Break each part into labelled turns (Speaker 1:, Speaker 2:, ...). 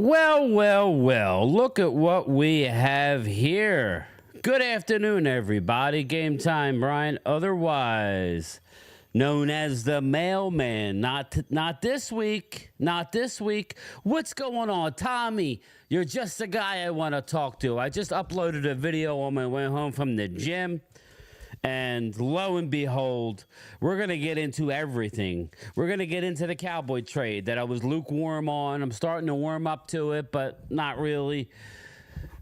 Speaker 1: Well, look at what we have here. Good afternoon, everybody. Game time, Brian, otherwise known as the mailman. Not this week. Not this week. What's going on? Tommy, you're just the guy I want to talk to. I just uploaded a video on my way home from the gym. And lo and behold, we're going to get into everything. We're going to get into the Cowboy trade that I was lukewarm on. I'm starting to warm up to it, but not really.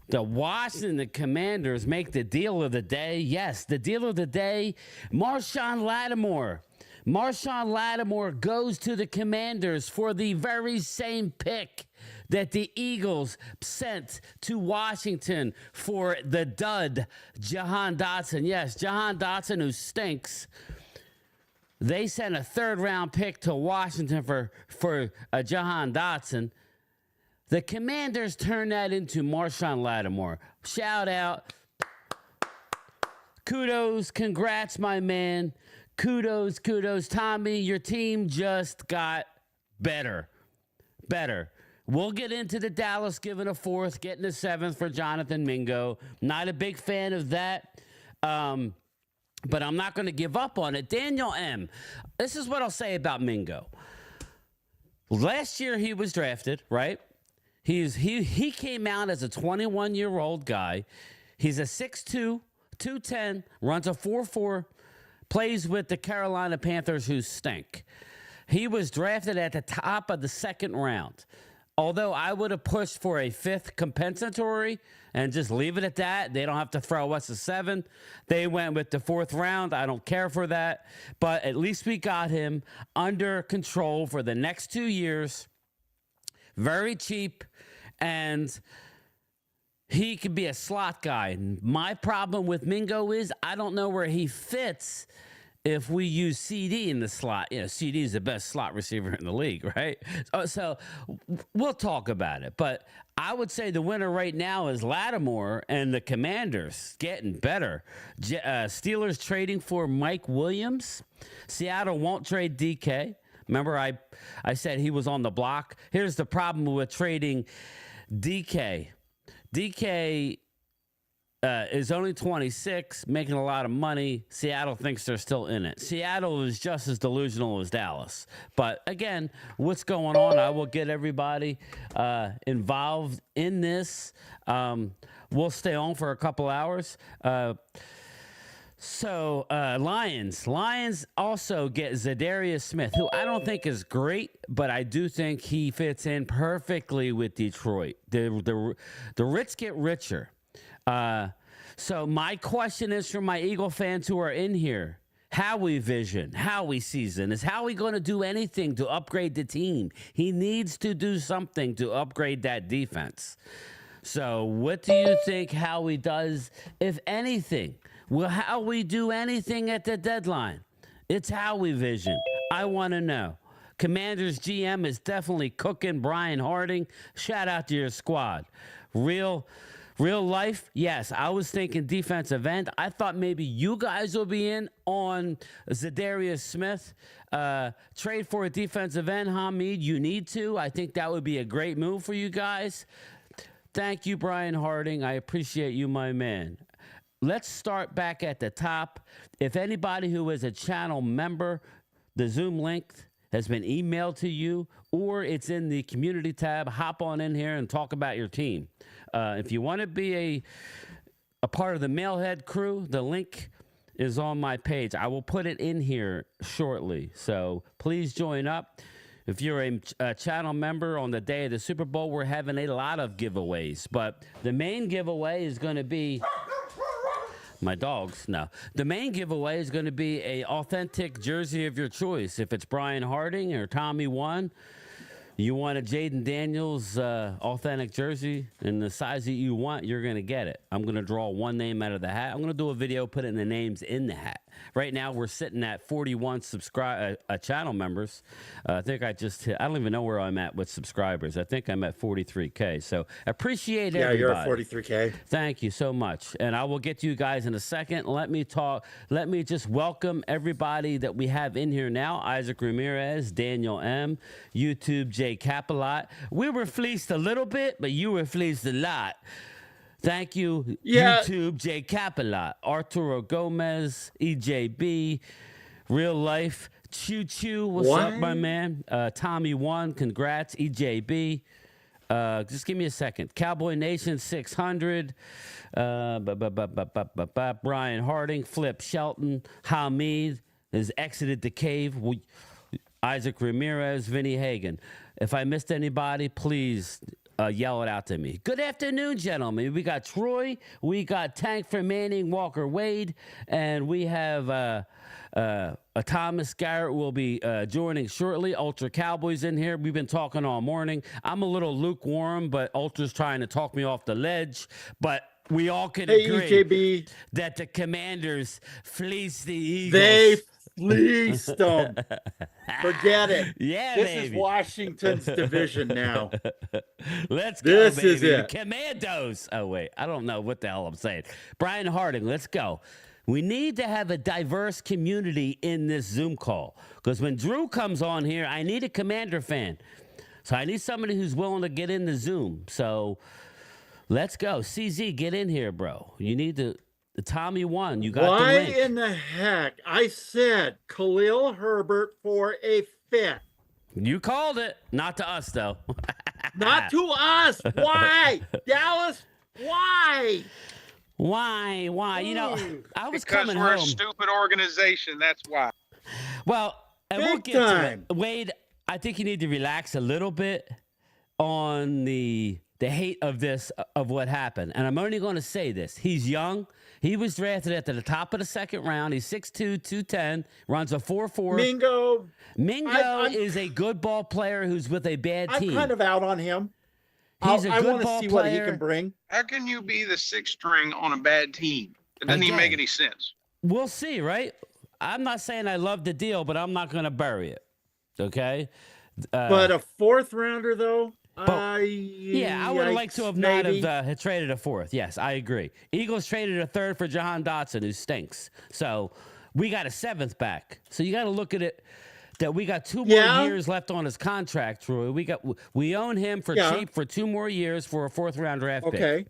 Speaker 1: The Washington Commanders make the deal of the day. Yes, the deal of the day, Marshon Lattimore. Marshon Lattimore goes to the Commanders for the very same pick that the Eagles sent to Washington for the dud, Jahan Dotson. Yes, Jahan Dotson, who stinks. They sent a third-round pick to Washington for Jahan Dotson. The Commanders turned that into Marshon Lattimore. Shout out. Kudos. Congrats, my man. Kudos. Tommy, your team just got better. We'll get into the Dallas giving a fourth, getting a seventh for Jonathan Mingo. Not a big fan of that, but I'm not going to give up on it. Daniel M., this is what I'll say about Mingo. Last year he was drafted, right? He came out as a 21-year-old guy. He's a 6'2", 210, runs a 4.4, plays with the Carolina Panthers, who stink. He was drafted at the top of the second round. Although I would have pushed for a fifth compensatory and just leave it at that. They don't have to throw us a 7. They went with the 4th round. I don't care for that. But at least we got him under control for the next 2 years. Very cheap. And he could be a slot guy. My problem with Mingo is I don't know where he fits if we use CD in the slot. You know, CD is the best slot receiver in the league, right? So we'll talk about it. But I would say the winner right now is Lattimore, and the Commanders getting better. Steelers trading for Mike Williams. Seattle won't trade DK. Remember, I said he was on the block. Here's the problem with trading DK. DK is only 26, making a lot of money. Seattle thinks they're still in it. Seattle is just as delusional as Dallas. But again, what's going on? I will get everybody involved in this. We'll stay on for a couple hours. Lions also get Zadarius Smith, who I don't think is great, but I do think he fits in perfectly with Detroit. The rich get richer. So my question is for my Eagle fans who are in here. Howie vision, Howie season. Is Howie going to do anything to upgrade the team? He needs to do something to upgrade that defense. So what do you think Howie does, if anything? Will Howie do anything at the deadline? It's Howie vision. I want to know. Commanders GM is definitely cooking. Brian Harding, shout out to your squad. Real life, yes. I was thinking defensive end. I thought maybe you guys will be in on Zadarius Smith. Trade for a defensive end, Hamid. You need to. I think that would be a great move for you guys. Thank you, Brian Harding. I appreciate you, my man. Let's start back at the top. If anybody who is a channel member, the Zoom link has been emailed to you, or it's in the community tab, hop on in here and talk about your team. If you want to be a part of the Mailhead crew, the link is on my page. I will put it in here shortly. So please join up. If you're a channel member on the day of the Super Bowl, we're having a lot of giveaways. But the main giveaway is going to be... My dogs, no. The main giveaway is going to be a authentic jersey of your choice. If it's Brian Harding or Tommy 1, you want a Jaden Daniels authentic jersey in the size that you want, you're going to get it. I'm going to draw one name out of the hat. I'm going to do a video putting the names in the hat. Right now, we're sitting at 41 channel members. I think I don't even know where I'm at with subscribers. I think I'm at 43K. So appreciate everybody.
Speaker 2: Yeah, you're at 43K.
Speaker 1: Thank you so much. And I will get to you guys in a second. Let me just welcome everybody that we have in here now. Isaac Ramirez, Daniel M, YouTube, Jay Capilot. We were fleeced a little bit, but you were fleeced a lot. Thank you, YouTube, Jay Capilot, Arturo Gomez, EJB, Real Life, Choo Choo, what's up, my man? Tommy 1, congrats, EJB. Just give me a second. Cowboy Nation 600, Brian Harding, Flip Shelton, Hamid has exited the cave. Isaac Ramirez, Vinny Hagan. If I missed anybody, please yell it out to me. Good afternoon, gentlemen. We got Troy, we got Tank for Manning, Walker Wade, and we have Thomas Garrett will be joining shortly. Ultra Cowboys in here. We've been talking all morning. I'm a little lukewarm, but Ultra's trying to talk me off the ledge. But we all can agree
Speaker 2: EJB,
Speaker 1: that the Commanders fleeced the Eagles.
Speaker 2: They fleeced them. Forget it.
Speaker 1: Yeah,
Speaker 2: this
Speaker 1: baby.
Speaker 2: is Washington's division now.
Speaker 1: Let's go,
Speaker 2: this
Speaker 1: baby.
Speaker 2: is it.
Speaker 1: Commandos. Oh, wait. I don't know what the hell I'm saying. Brian Harding, let's go. We need to have a diverse community in this Zoom call, because when Drew comes on here, I need a Commander fan. So I need somebody who's willing to get in the Zoom. So let's go. CZ, get in here, bro. You need to. The Tommy 1. You got
Speaker 2: Why
Speaker 1: the link.
Speaker 2: in the heck? I said Khalil Herbert for a fifth.
Speaker 1: You called it. Not to us, though.
Speaker 2: Not to us. Why? Dallas, why?
Speaker 1: Why? You know, I was
Speaker 3: because
Speaker 1: coming
Speaker 3: we're
Speaker 1: home.
Speaker 3: a stupid organization. That's why.
Speaker 1: Well, and
Speaker 2: Big
Speaker 1: we'll get
Speaker 2: time.
Speaker 1: to it. Wade, I think you need to relax a little bit on the hate of what happened. And I'm only going to say this. He's young. He was drafted at the top of the second round. He's 6'2", 210, runs a 4.4. Mingo is a good ball player who's with a bad team.
Speaker 2: I'm kind of out on him.
Speaker 1: He's a good
Speaker 2: I want to
Speaker 1: ball
Speaker 2: see
Speaker 1: player.
Speaker 2: what he can bring.
Speaker 3: How can you be the sixth string on a bad team? It doesn't even make any sense.
Speaker 1: We'll see, right? I'm not saying I love the deal, but I'm not going to bury it. Okay?
Speaker 2: But a fourth rounder, though?
Speaker 1: Yeah, I would like to have not have traded a fourth. Yes, I agree. Eagles traded a third for Jahan Dotson, who stinks. So we got a seventh back. So you got to look at it that we got 2 more years left on his contract, Troy. We own him for cheap for 2 more years for a fourth round draft pick.
Speaker 2: Okay.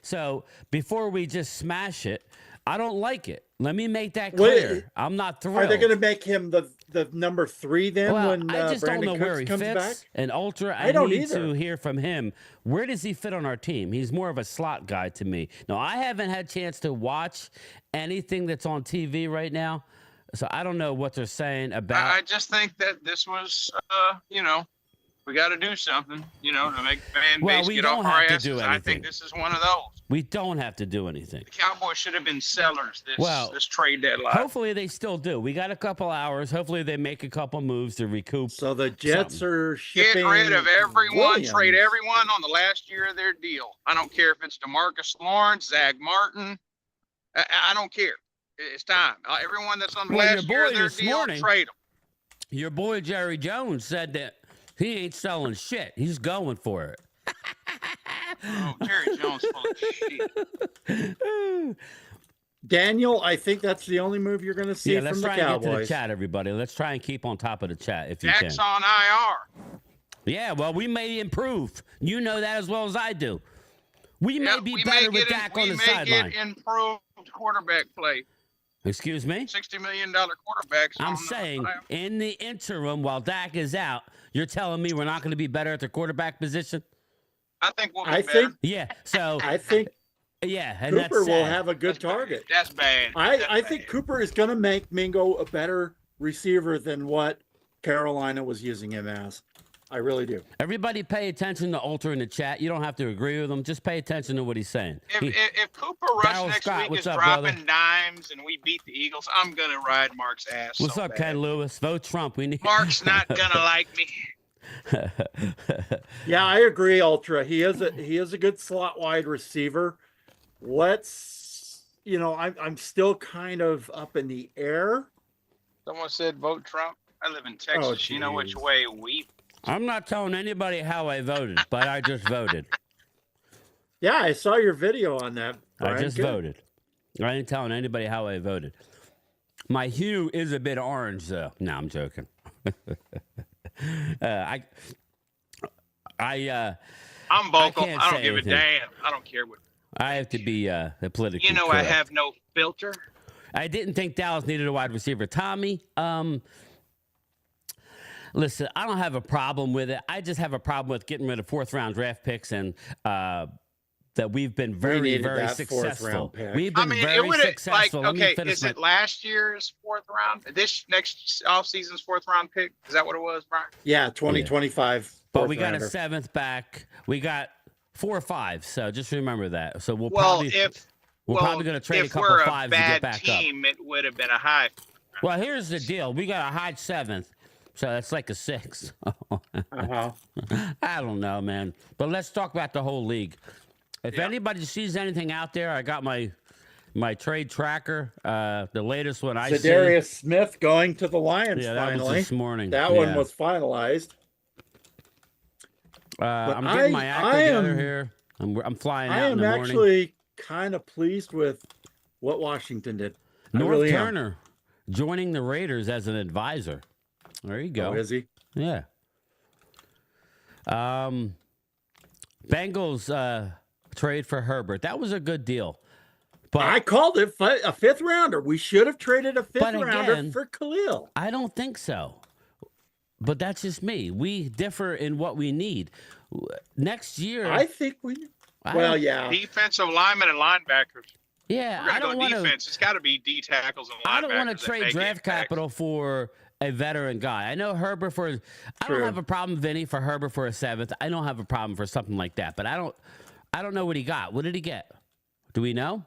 Speaker 1: So before we just smash it, I don't like it. Let me make that clear. I'm not thrilled.
Speaker 2: Are they going to make him the number 3 then when
Speaker 1: I just
Speaker 2: Brandon
Speaker 1: don't know where
Speaker 2: Cooks
Speaker 1: he
Speaker 2: comes
Speaker 1: fits.
Speaker 2: back?
Speaker 1: And Ultra,
Speaker 2: I don't
Speaker 1: need
Speaker 2: either.
Speaker 1: to hear from him. Where does he fit on our team? He's more of a slot guy to me. No, I haven't had a chance to watch anything that's on TV right now, so I don't know what they're saying about.
Speaker 3: I just think that this was, we got to do something, to make the fan base get off our asses. I think this is one of those.
Speaker 1: We don't have to do anything.
Speaker 3: The Cowboys should have been sellers this trade deadline.
Speaker 1: Hopefully they still do. We got a couple hours. Hopefully they make a couple moves to recoup.
Speaker 2: So the Jets are shipping.
Speaker 3: Get rid of everyone.
Speaker 2: Williams.
Speaker 3: Trade everyone on the last year of their deal. I don't care if it's DeMarcus Lawrence, Zach Martin. I don't care. It's time. Everyone that's on the last year of their deal, trade them.
Speaker 1: Your boy Jerry Jones said that he ain't selling shit. He's going for it.
Speaker 3: Oh, Jerry Jones full of shit.
Speaker 2: Daniel, I think that's the only move you're going to see from the Cowboys.
Speaker 1: Let's try and get to the chat, everybody. Let's try and keep on top of the chat if you
Speaker 3: Jack's
Speaker 1: can.
Speaker 3: on IR.
Speaker 1: Yeah, well, we may improve. You know that as well as I do. We may be better with Dak on the sideline.
Speaker 3: We may get improved quarterback play.
Speaker 1: Excuse me?
Speaker 3: $60 million quarterbacks.
Speaker 1: I'm saying in the interim, while Dak is out, you're telling me we're not going to be better at the quarterback position?
Speaker 3: I think we'll be better.
Speaker 1: Yeah, so
Speaker 2: I think
Speaker 1: and
Speaker 2: Cooper will have a good target.
Speaker 3: That's bad.
Speaker 2: I think Cooper is going to make Mingo a better receiver than what Carolina was using him as. I really do.
Speaker 1: Everybody pay attention to Ultra in the chat. You don't have to agree with him. Just pay attention to what he's saying.
Speaker 3: If Cooper Rush next week is dropping dimes and we beat the Eagles, I'm going to ride Mark's ass.
Speaker 1: What's up, Ken Lewis? Vote Trump. We need.
Speaker 3: Mark's not going to like me.
Speaker 2: Yeah, I agree, Ultra. He is a good slot wide receiver. Let's I'm still kind of up in the air.
Speaker 3: Someone said vote Trump. I live in
Speaker 2: Oh,
Speaker 3: Texas. You know which
Speaker 2: geez.
Speaker 3: way we.
Speaker 1: I'm not telling anybody how I voted, but I just voted.
Speaker 2: Yeah, I saw your video on that, Brian.
Speaker 1: I just
Speaker 2: Good.
Speaker 1: voted. I ain't telling anybody how I voted. My hue is a bit orange, though. No, I'm joking. I'm
Speaker 3: vocal.
Speaker 1: can't
Speaker 3: I
Speaker 1: say
Speaker 3: don't give
Speaker 1: anything.
Speaker 3: a damn. I don't care what.
Speaker 1: I have to be politically
Speaker 3: You know,
Speaker 1: correct.
Speaker 3: I have no filter.
Speaker 1: I didn't think Dallas needed a wide receiver. Tommy, listen, I don't have a problem with it. I just have a problem with getting rid of fourth-round draft picks and that we've been very,
Speaker 2: needed
Speaker 1: very
Speaker 2: that fourth
Speaker 1: successful.
Speaker 2: round pick.
Speaker 1: We've
Speaker 3: I
Speaker 1: been
Speaker 3: mean,
Speaker 1: very
Speaker 3: it would have
Speaker 1: successful.
Speaker 3: like
Speaker 1: Let me
Speaker 3: okay.
Speaker 1: finish
Speaker 3: Is
Speaker 1: my-
Speaker 3: it last year's fourth round? This next offseason's fourth round pick? Is that what it was, Brian?
Speaker 2: Yeah, 2025.
Speaker 1: But we got
Speaker 2: rounder.
Speaker 1: a seventh back. We got 4 or 5. So just remember that. So we're
Speaker 3: Well,
Speaker 1: probably going to trade a couple
Speaker 3: we're
Speaker 1: fives to
Speaker 3: bad
Speaker 1: get back
Speaker 3: team, it would have been a high.
Speaker 1: up. Well, here's the deal. We got a high 7th. So that's like a 6.
Speaker 2: Uh-huh.
Speaker 1: I don't know, man. But let's talk about the whole league. If anybody sees anything out there, I got my trade tracker. The latest one I see.
Speaker 2: Zadarius Smith going to the Lions
Speaker 1: Yeah, that was
Speaker 2: finally.
Speaker 1: this morning.
Speaker 2: That
Speaker 1: Yeah.
Speaker 2: one was finalized.
Speaker 1: I'm getting my act together here. I'm flying out in the morning.
Speaker 2: Actually kind of pleased with what Washington did. I
Speaker 1: North
Speaker 2: really am.
Speaker 1: Turner joining the Raiders as an advisor. There you go.
Speaker 2: Oh, is he?
Speaker 1: Yeah. Bengals trade for Herbert. That was a good deal. But
Speaker 2: I called it a 5th rounder. We should have traded a 5th
Speaker 1: But
Speaker 2: rounder
Speaker 1: again,
Speaker 2: for Khalil.
Speaker 1: I don't think so. But that's just me. We differ in what we need. Next year,
Speaker 2: I think we.
Speaker 1: I
Speaker 2: Well,
Speaker 1: don't-
Speaker 2: yeah.
Speaker 3: Defensive linemen and linebackers.
Speaker 1: yeah,
Speaker 3: We're
Speaker 1: I
Speaker 3: gonna
Speaker 1: don't
Speaker 3: go
Speaker 1: want
Speaker 3: defense. It's got to be D tackles and linebackers.
Speaker 1: I don't want to
Speaker 3: that
Speaker 1: trade
Speaker 3: make
Speaker 1: draft
Speaker 3: impacts.
Speaker 1: capital for a veteran guy. I know Herbert for. I don't
Speaker 2: True.
Speaker 1: have a problem, Vinny, for Herbert for a 7th. I don't have a problem for something like that. But I don't know what he got. What did he get? Do we know?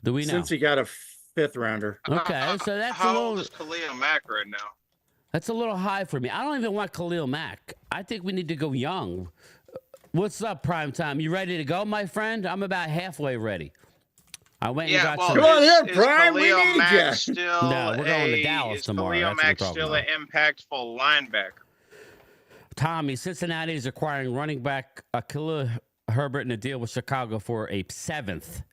Speaker 1: Do we know?
Speaker 2: Since he got a 5th rounder.
Speaker 1: Okay, so that's a
Speaker 3: How
Speaker 1: little.
Speaker 3: old is Khalil Mack right now?
Speaker 1: That's a little high for me. I don't even want Khalil Mack. I think we need to go young. What's up, Primetime? You ready to go, my friend? I'm about halfway ready. I went and
Speaker 3: Yeah,
Speaker 1: got
Speaker 3: well,
Speaker 1: some.
Speaker 2: Come on in,
Speaker 3: is
Speaker 2: Prime, we
Speaker 3: Khalil
Speaker 2: need
Speaker 3: Mack
Speaker 2: ya.
Speaker 3: still
Speaker 1: No, we're going to Dallas
Speaker 3: is
Speaker 1: tomorrow.
Speaker 3: Khalil
Speaker 1: That's what
Speaker 3: Mack
Speaker 1: we're talking
Speaker 3: still an impactful linebacker?
Speaker 1: Tommy, Cincinnati is acquiring running back Khalil Herbert in a deal with Chicago for a 7th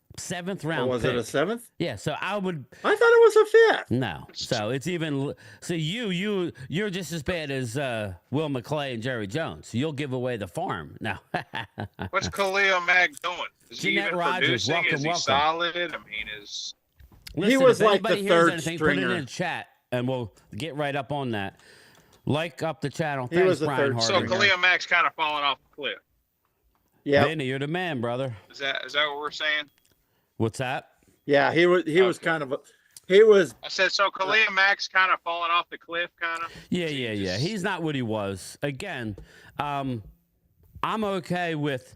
Speaker 1: round
Speaker 2: Was
Speaker 1: pick.
Speaker 2: it a 7th?
Speaker 1: Yeah, so I would
Speaker 2: I thought it was a 5th.
Speaker 1: no. So it's even so you're just as bad as Will McClay and Jerry Jones. You'll give away the farm. No.
Speaker 3: What's Khalil Mack doing? Is he
Speaker 1: Jeanette
Speaker 3: even
Speaker 1: Rogers,
Speaker 3: producing?
Speaker 1: welcome,
Speaker 3: Is he
Speaker 1: welcome.
Speaker 3: solid? I mean, is
Speaker 1: Listen,
Speaker 2: was
Speaker 1: if
Speaker 2: like
Speaker 1: anybody
Speaker 2: the
Speaker 1: hears
Speaker 2: third
Speaker 1: anything, put it
Speaker 2: stringer.
Speaker 1: in the chat and we'll get right up on that. Like up the channel.
Speaker 2: He
Speaker 1: Thanks,
Speaker 2: was the
Speaker 1: Brian
Speaker 2: third
Speaker 1: Hardy.
Speaker 3: so
Speaker 2: stringer.
Speaker 3: Khalil Mack's kind of falling off the cliff.
Speaker 2: Yeah.
Speaker 1: Vinny, you're the man, brother.
Speaker 3: Is that what we're saying?
Speaker 1: What's that?
Speaker 2: Yeah, he was
Speaker 3: Okay.
Speaker 2: kind of he was
Speaker 3: I said so. Khalil Mack's kind of falling off the cliff, kind of.
Speaker 1: Yeah. He's not what he was. Again, I'm okay with.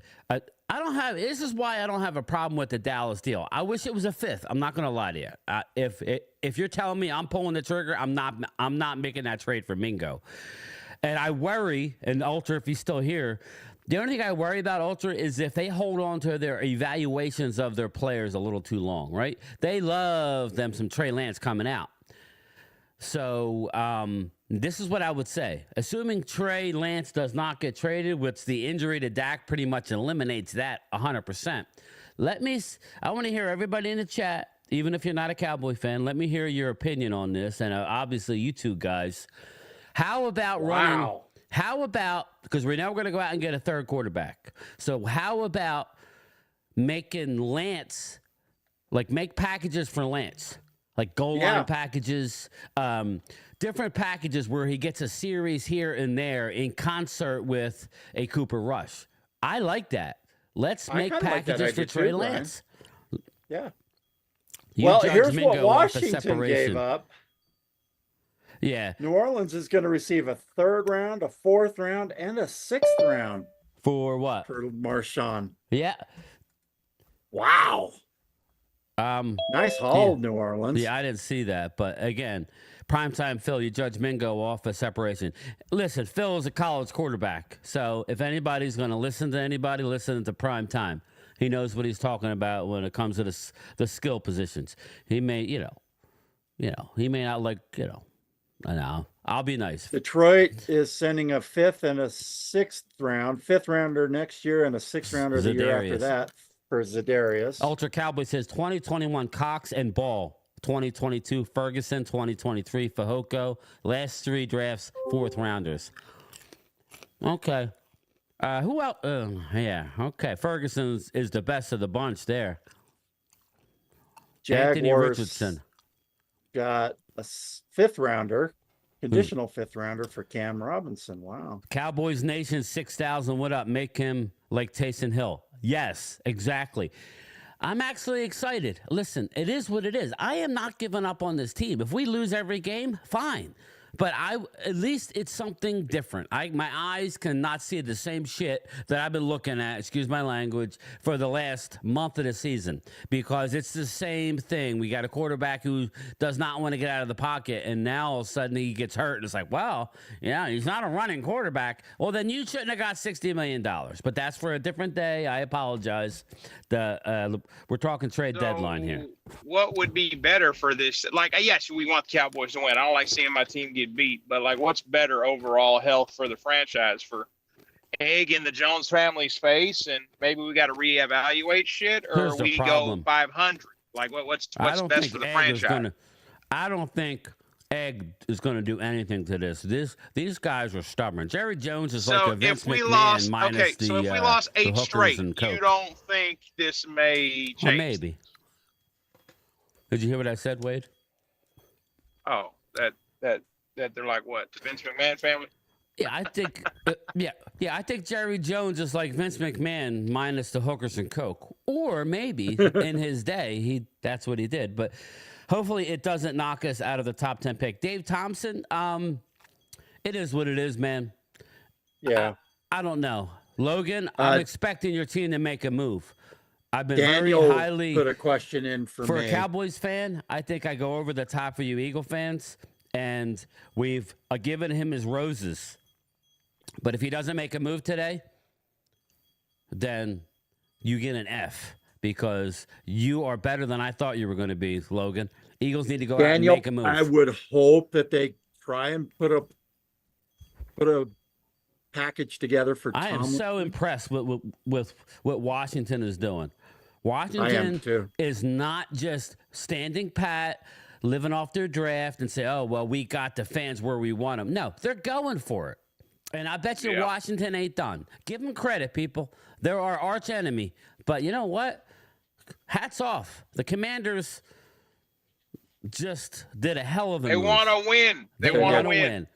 Speaker 1: I don't have. This is why I don't have a problem with the Dallas deal. I wish it was a 5th. I'm not gonna lie to you. If you're telling me I'm pulling the trigger, I'm not making that trade for Mingo. And I worry, and Ultra, if he's still here, the only thing I worry about Ultra is if they hold on to their evaluations of their players a little too long. Right? They love them some Trey Lance coming out. So this is what I would say. Assuming Trey Lance does not get traded, which the injury to Dak pretty much eliminates that 100%. I want to hear everybody in the chat, even if you're not a Cowboy fan, let me hear your opinion on this. And obviously you two guys, how about running?
Speaker 2: Wow.
Speaker 1: How about, because we're now going to go out and get a 3rd quarterback. So how about making Lance, like make packages for Lance? Like goal line packages, different packages where he gets a series here and there in concert with a Cooper Rush. I like that. Let's make
Speaker 2: kinda like that
Speaker 1: packages for
Speaker 2: idea
Speaker 1: Trey
Speaker 2: too, Brian.
Speaker 1: Lance.
Speaker 2: yeah.
Speaker 1: You
Speaker 2: Well,
Speaker 1: judge
Speaker 2: here's what
Speaker 1: Mingo off the
Speaker 2: Washington
Speaker 1: separation.
Speaker 2: gave up.
Speaker 1: Yeah,
Speaker 2: New Orleans is going to receive a 3rd round, a 4th round, and a 6th round
Speaker 1: for what?
Speaker 2: for Marshawn.
Speaker 1: Yeah.
Speaker 2: Wow. Nice haul, New Orleans.
Speaker 1: Yeah, I didn't see that. But again, primetime Phil, you judge Mingo off a separation. Listen, Phil is a college quarterback. So if anybody's going to listen to anybody, listen to primetime. He knows what he's talking about when it comes to the skill positions. He may, he may not like, I know. I'll be nice.
Speaker 2: Detroit is sending a 5th and a 6th round, 5th rounder next year and a 6th rounder the year after that for Za'Darius.
Speaker 1: Ultra Cowboy says 2021 Cox and Ball, 2022 Ferguson, 2023 Fehoko. Last 3 drafts, 4th rounders. Okay. Who else? Yeah. Okay. Ferguson is the best of the bunch there.
Speaker 2: Jaguars
Speaker 1: Anthony Richardson
Speaker 2: got a 5th rounder, conditional 5th rounder for Cam Robinson. Wow.
Speaker 1: Cowboys Nation 6,000. What up? Make him like Taysom Hill. Yes, exactly. I'm actually excited. Listen, it is what it is. I am not giving up on this team. If we lose every game, fine. But at least it's something different. My eyes cannot see the same shit that I've been looking at, excuse my language, for the last month of the season, because it's the same thing. We got a quarterback who does not want to get out of the pocket, and now all of a sudden he gets hurt, and it's like, well, yeah, he's not a running quarterback. Well, then you shouldn't have got $60 million. But that's for a different day. I apologize. We're talking trade deadline here.
Speaker 3: What would be better for this? Like, yes, we want the Cowboys to win. I don't like seeing my team get beat, but like, what's better overall health for the franchise? For egg in the Jones family's face, and maybe we got to reevaluate shit, or we go 500? Like, what's best for the franchise?
Speaker 1: I don't think Egg is going to do anything to this. These guys are stubborn. Jerry Jones is like a Vince McMahon minus the.
Speaker 3: So if we lost 8 straight, you
Speaker 1: Coke.
Speaker 3: don't think this may change?
Speaker 1: Well, maybe. Did you hear what I said, Wade?
Speaker 3: Oh, that they're like what? The Vince McMahon family?
Speaker 1: Yeah, I think. I think Jerry Jones is like Vince McMahon minus the hookers and coke, or maybe in his day that's what he did. But hopefully, it doesn't knock us out of the top 10 pick. Dave Thompson, it is what it is, man.
Speaker 2: Yeah,
Speaker 1: I don't know, Logan. I'm expecting your team to make a move. I've been
Speaker 2: Daniel
Speaker 1: very highly
Speaker 2: put a question in for me.
Speaker 1: a Cowboys fan. I think I go over the top for you Eagle fans, and we've given him his roses. But if he doesn't make a move today, then you get an F, because you are better than I thought you were going to be, Logan. Eagles need to go out and make a move.
Speaker 2: I would hope that they try and put a package together for Tom.
Speaker 1: I am so impressed with what Washington is doing. Washington is not just standing pat, living off their draft and say, oh, well, we got the fans where we want them. No, they're going for it. And I bet you Washington ain't done. Give them credit, people. They're our arch enemy. But you know what? Hats off. The Commanders just did a hell of a move.
Speaker 3: They want to win. They want to win.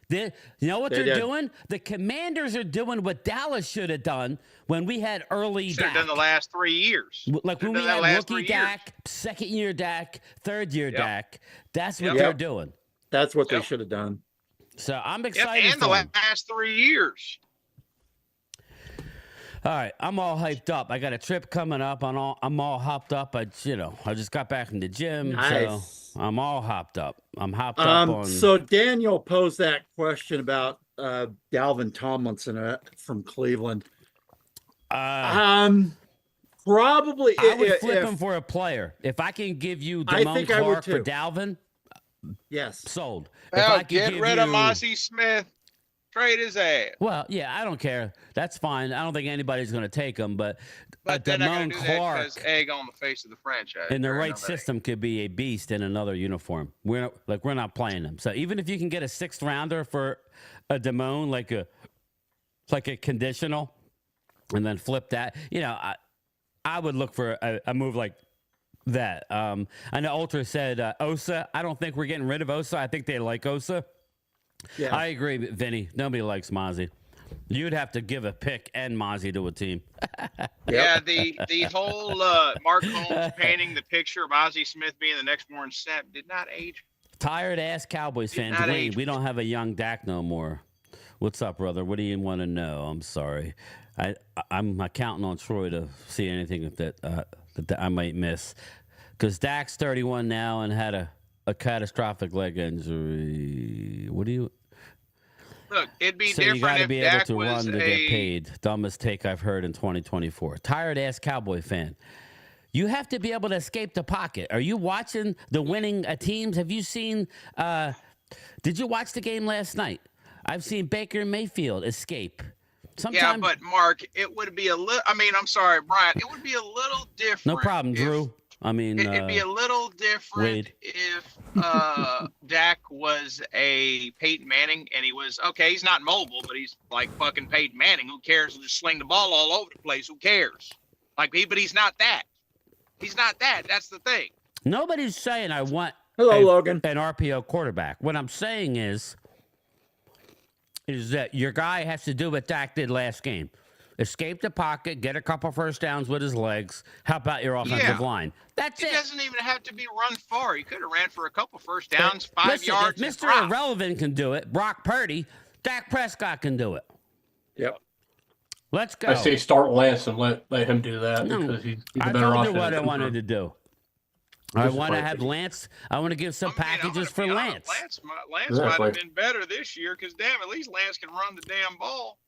Speaker 1: You know what they're doing? The Commanders are doing what Dallas should have done when we had early
Speaker 3: Should
Speaker 1: Dak.
Speaker 3: have done the last 3 years.
Speaker 1: Like when we had rookie Dak, second-year Dak, third-year Dak. That's what they're doing.
Speaker 2: That's what they should have done.
Speaker 1: So I'm excited.
Speaker 3: And the last 3 years.
Speaker 1: All right, I'm all hyped up. I got a trip coming up. I'm all hopped up. I just got back from the gym, so I'm all hopped up. I'm hopped up on.
Speaker 2: So Daniel posed that question about Dalvin Tomlinson from Cleveland. Probably,
Speaker 1: I would flip him for a player if I can give you Damone Clark for Dalvin.
Speaker 2: Yes,
Speaker 1: sold.
Speaker 3: Hell, get rid of Mozzie Smith. Trade his ass.
Speaker 1: Well, yeah, I don't care. That's fine. I don't think anybody's going to take him, but
Speaker 3: they're not going
Speaker 1: Damone
Speaker 3: to do that
Speaker 1: Clark
Speaker 3: because egg on the face of the franchise.
Speaker 1: in the right system could be a beast in another uniform. We're not playing him. So even if you can get a 6th rounder for a Damone, like a conditional, and then flip that, I would look for a move like that. I know Ultra said Osa. I don't think we're getting rid of Osa. I think they like Osa. Yeah. I agree, Vinny. Nobody likes Mozzie. You'd have to give a pick and Mozzie to a team.
Speaker 3: Yeah, the whole Mark Holmes painting the picture of Ozzie Smith being the next Warren Sapp did not age.
Speaker 1: Tired ass Cowboys fans. Wait, we don't have a young Dak no more. What's up, brother? What do you want to know? I'm sorry. I'm counting on Troy to see anything that I might miss, because Dak's 31 now and had a catastrophic leg injury.
Speaker 3: Look, it'd be
Speaker 1: So you
Speaker 3: different
Speaker 1: got to
Speaker 3: if
Speaker 1: be able
Speaker 3: Dak
Speaker 1: to
Speaker 3: was
Speaker 1: run to get paid. Dumbest take I've heard in 2024. Tired ass Cowboy fan. You have to be able to escape the pocket. Are you watching the winning teams? Have you seen? Did you watch the game last night? I've seen Baker Mayfield escape.
Speaker 3: Yeah,
Speaker 1: Sometimes,
Speaker 3: but Mark, it would be a little. I mean, I'm sorry, Brian. It would be a little different.
Speaker 1: no problem,
Speaker 3: if,
Speaker 1: Drew. I mean,
Speaker 3: it'd be a little different
Speaker 1: Wade.
Speaker 3: if Dak was a Peyton Manning and he was okay. He's not mobile, but he's like fucking Peyton Manning. Who cares? He'll just sling the ball all over the place. Who cares? But he's not that. He's not that. That's the thing.
Speaker 1: Nobody's saying I want
Speaker 2: Hello, Logan.
Speaker 1: an RPO quarterback. What I'm saying is that your guy has to do what Dak did last game. Escape the pocket, get a couple first downs with his legs. How about your offensive line? That's it.
Speaker 3: It doesn't even have to be run far. He could have ran for a couple first downs, 5
Speaker 1: Listen,
Speaker 3: yards.
Speaker 1: If Mr. Irrelevant can do it, Brock Purdy, Dak Prescott can do it.
Speaker 2: Yep.
Speaker 1: Let's go.
Speaker 4: I say start Lance and let him do that because he's a
Speaker 1: I
Speaker 4: better
Speaker 1: told
Speaker 4: offense.
Speaker 1: you what I wanted to do. I want to have Lance. I want to give some packages for Lance.
Speaker 3: Lance might have been better this year because, damn, at least Lance can run the damn ball.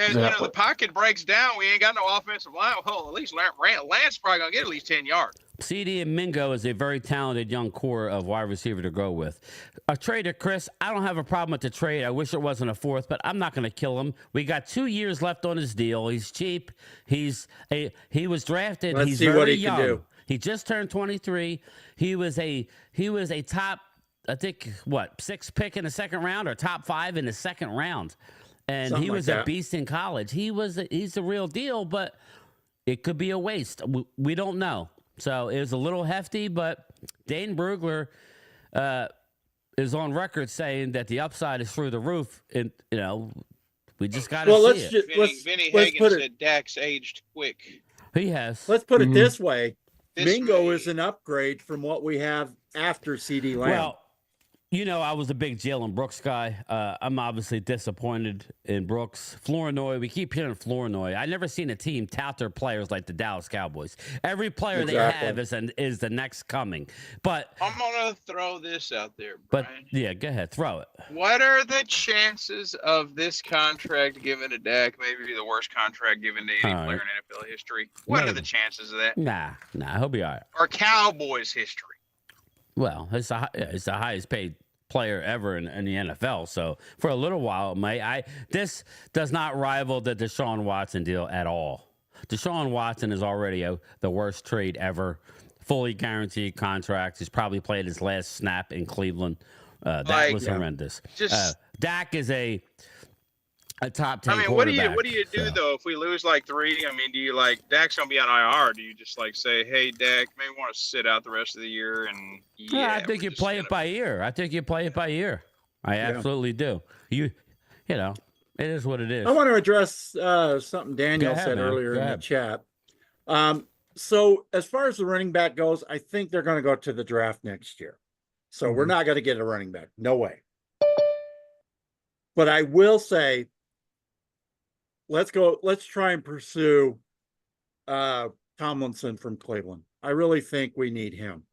Speaker 3: And, the pocket breaks down. We ain't got no offensive line. Well, at least Lance probably going to get at least 10 yards.
Speaker 1: CD and Mingo is a very talented young core of wide receiver to go with. A trade to Chris, I don't have a problem with the trade. I wish it wasn't a fourth, but I'm not going to kill him. We got 2 years left on his deal. He's cheap. He was drafted.
Speaker 2: Let's
Speaker 1: He's
Speaker 2: see
Speaker 1: very
Speaker 2: what he
Speaker 1: young.
Speaker 2: can do.
Speaker 1: He just turned 23. He was a top, I think, 6th pick in the second round or top 5 in the second round. And
Speaker 2: Something
Speaker 1: he was
Speaker 2: like
Speaker 1: a
Speaker 2: that.
Speaker 1: beast in college. He's the real deal, but it could be a waste. We don't know. So it was a little hefty, but Dane Brugler is on record saying that the upside is through the roof. And, we just got to see it.
Speaker 3: Vinny Hagan said Dak's aged quick.
Speaker 1: He has.
Speaker 2: Let's put it this way.
Speaker 3: This
Speaker 2: Mingo
Speaker 3: may-
Speaker 2: is an upgrade from what we have after CD Lamb.
Speaker 1: Well, I was a big Jalen Brooks guy. I'm obviously disappointed in Brooks. Flournoy, we keep hearing Flournoy. I never seen a team tout their players like the Dallas Cowboys. Every player they have is the next coming. But
Speaker 3: I'm going to throw this out there,
Speaker 1: but
Speaker 3: Brian.
Speaker 1: yeah, go ahead, throw it.
Speaker 3: What are the chances of this contract given to Dak maybe the worst contract given to any player in NFL history? What are the chances of that?
Speaker 1: Nah, he'll be all right.
Speaker 3: Or Cowboys history?
Speaker 1: Well, it's the highest paid player ever in the NFL. So for a little while, this does not rival the Deshaun Watson deal at all. Deshaun Watson is already the worst trade ever. Fully guaranteed contract. He's probably played his last snap in Cleveland. That was horrendous. Dak is a top 10 quarterback.
Speaker 3: What do you do though if we lose like 3? I mean, do you Dak's gonna be on IR? Do you just say, hey, Dak, maybe want to sit out the rest of the year? And
Speaker 1: I think you play it by ear. I absolutely do. It is what it is.
Speaker 2: I want to address something Daniel said earlier in the chat. So as far as the running back goes, I think they're going to go to the draft next year. So we're not going to get a running back. No way. But I will say, let's try and pursue Tomlinson from Cleveland. I really think we need him.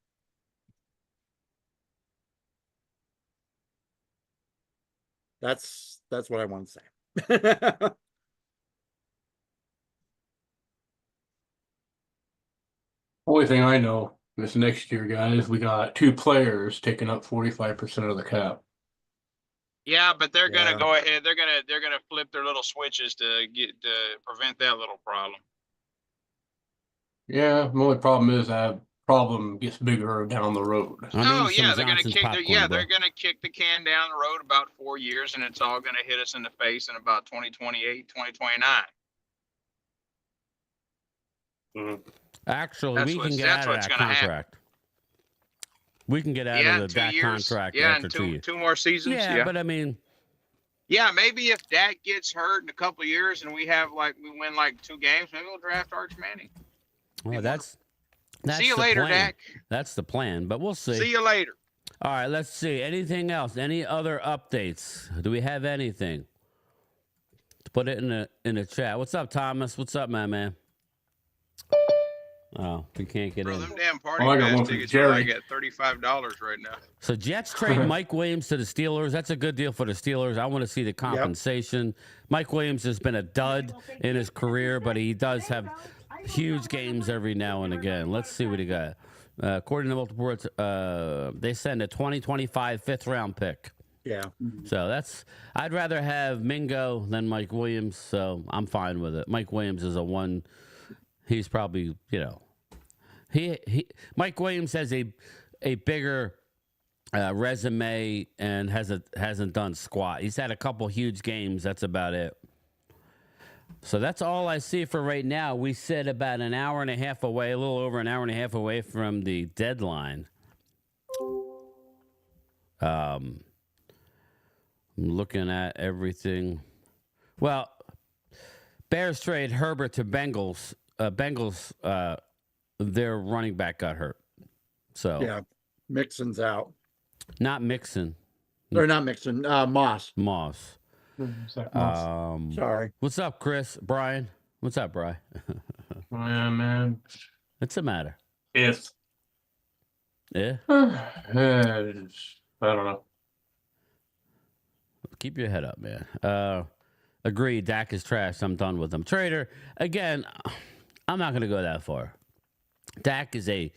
Speaker 2: That's what I want to say.
Speaker 4: Only thing I know this next year, guys, we got 2 players taking up 45% of the cap.
Speaker 3: Yeah, but they're gonna go ahead. They're gonna flip their little switches to prevent that little problem.
Speaker 4: Yeah, the only problem is that problem gets bigger down the road.
Speaker 3: They're gonna kick the can down the road about 4 years, and it's all gonna hit us in the face in about 2028, 2029.
Speaker 1: Actually, we can get out of that contract. We can get out of that contract after 2 years.
Speaker 3: 2 more seasons.
Speaker 1: Yeah, but I mean,
Speaker 3: maybe if Dak gets hurt in a couple of years and we win 2 games, maybe we'll draft Arch Manning.
Speaker 1: Well, that's
Speaker 3: see you later,
Speaker 1: plan.
Speaker 3: Dak.
Speaker 1: That's the plan, but we'll see.
Speaker 3: See you later.
Speaker 1: All right, let's see. Anything else? Any other updates? Do we have anything? Put it in the chat. What's up, Thomas? What's up, my man? Oh, we can't get
Speaker 3: Bro,
Speaker 1: in.
Speaker 3: them damn party
Speaker 4: I got
Speaker 3: pass
Speaker 4: one for
Speaker 3: tickets are like
Speaker 4: Jerry.
Speaker 3: at $35 right now.
Speaker 1: So Jets trade Mike Williams to the Steelers. That's a good deal for the Steelers. I want to see the compensation. Mike Williams has been a dud in his career, but he does have huge games every now and again. Let's see what he got. According to multiple reports, they send a 2025 fifth-round pick.
Speaker 2: Yeah.
Speaker 1: So I'd rather have Mingo than Mike Williams, so I'm fine with it. Mike Williams is a one. He's probably, Mike Williams has a bigger resume and hasn't done squat. He's had a couple huge games. That's about it. So that's all I see for right now. We sit about an hour and a half away, a little over an hour and a half away from the deadline. I'm looking at everything. Well, Bears trade Herbert to Bengals. Bengals, their running back got hurt. So
Speaker 2: Yeah. Mixon's out.
Speaker 1: not Mixon.
Speaker 2: Or not Mixon. Moss.
Speaker 1: Moss.
Speaker 2: Sorry.
Speaker 1: What's up, Chris? Brian? What's up, Brian?
Speaker 4: Yeah, man.
Speaker 1: What's the matter?
Speaker 4: If.
Speaker 1: Yeah?
Speaker 4: I don't know.
Speaker 1: Keep your head up, man. Agreed. Dak is trash. I'm done with him. Trader, again, I'm not going to go that far. Dak is a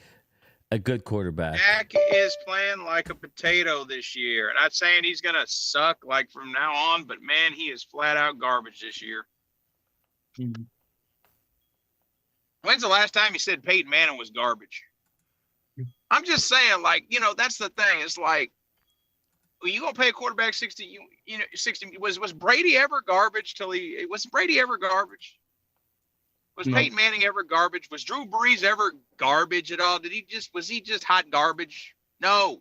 Speaker 1: good quarterback.
Speaker 3: Dak is playing like a potato this year. Not saying he's going to suck like from now on, but man, he is flat out garbage this year.
Speaker 4: Mm-hmm.
Speaker 3: When's the last time you said Peyton Manning was garbage? I'm just saying, like, that's the thing. It's like, well, you gonna pay a quarterback 60? 60 was Brady ever garbage was Brady ever garbage? Was
Speaker 4: No.
Speaker 3: Peyton Manning ever garbage? Was Drew Brees ever garbage at all? Was he just hot garbage? No.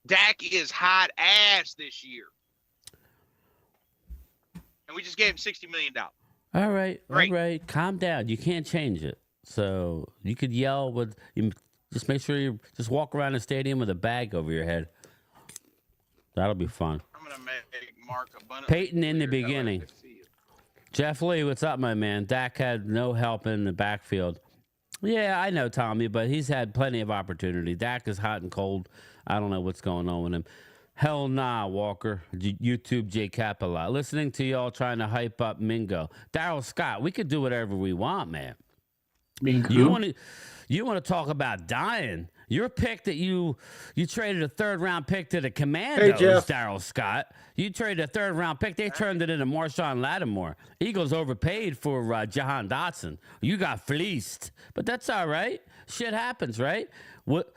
Speaker 3: Dak is hot ass this year. And we just gave him $60 million.
Speaker 1: All right.
Speaker 3: Great.
Speaker 1: All right. Calm down. You can't change it. So you could yell with, just make sure you just walk around the stadium with a bag over your head. That'll be fun.
Speaker 3: I'm gonna make Mark abundantly
Speaker 1: Peyton in the
Speaker 3: clear how I
Speaker 1: beginning.
Speaker 3: feel.
Speaker 1: Jeff Lee, what's up, my man? Dak had no help in the backfield. Yeah, I know, Tommy, but he's had plenty of opportunity. Dak is hot and cold. I don't know what's going on with him. Hell nah, Walker. YouTube J Cap a lot. Listening to y'all trying to hype up Mingo. Daryl Scott, we could do whatever we want, man. You want to talk about dying? Your pick that you traded a third-round pick to the Commandos, Daryl Scott. You traded a third-round pick. They turned it into Marshawn Lattimore. Eagles overpaid for Jahan Dotson. You got fleeced. But that's all right. Shit happens, right? What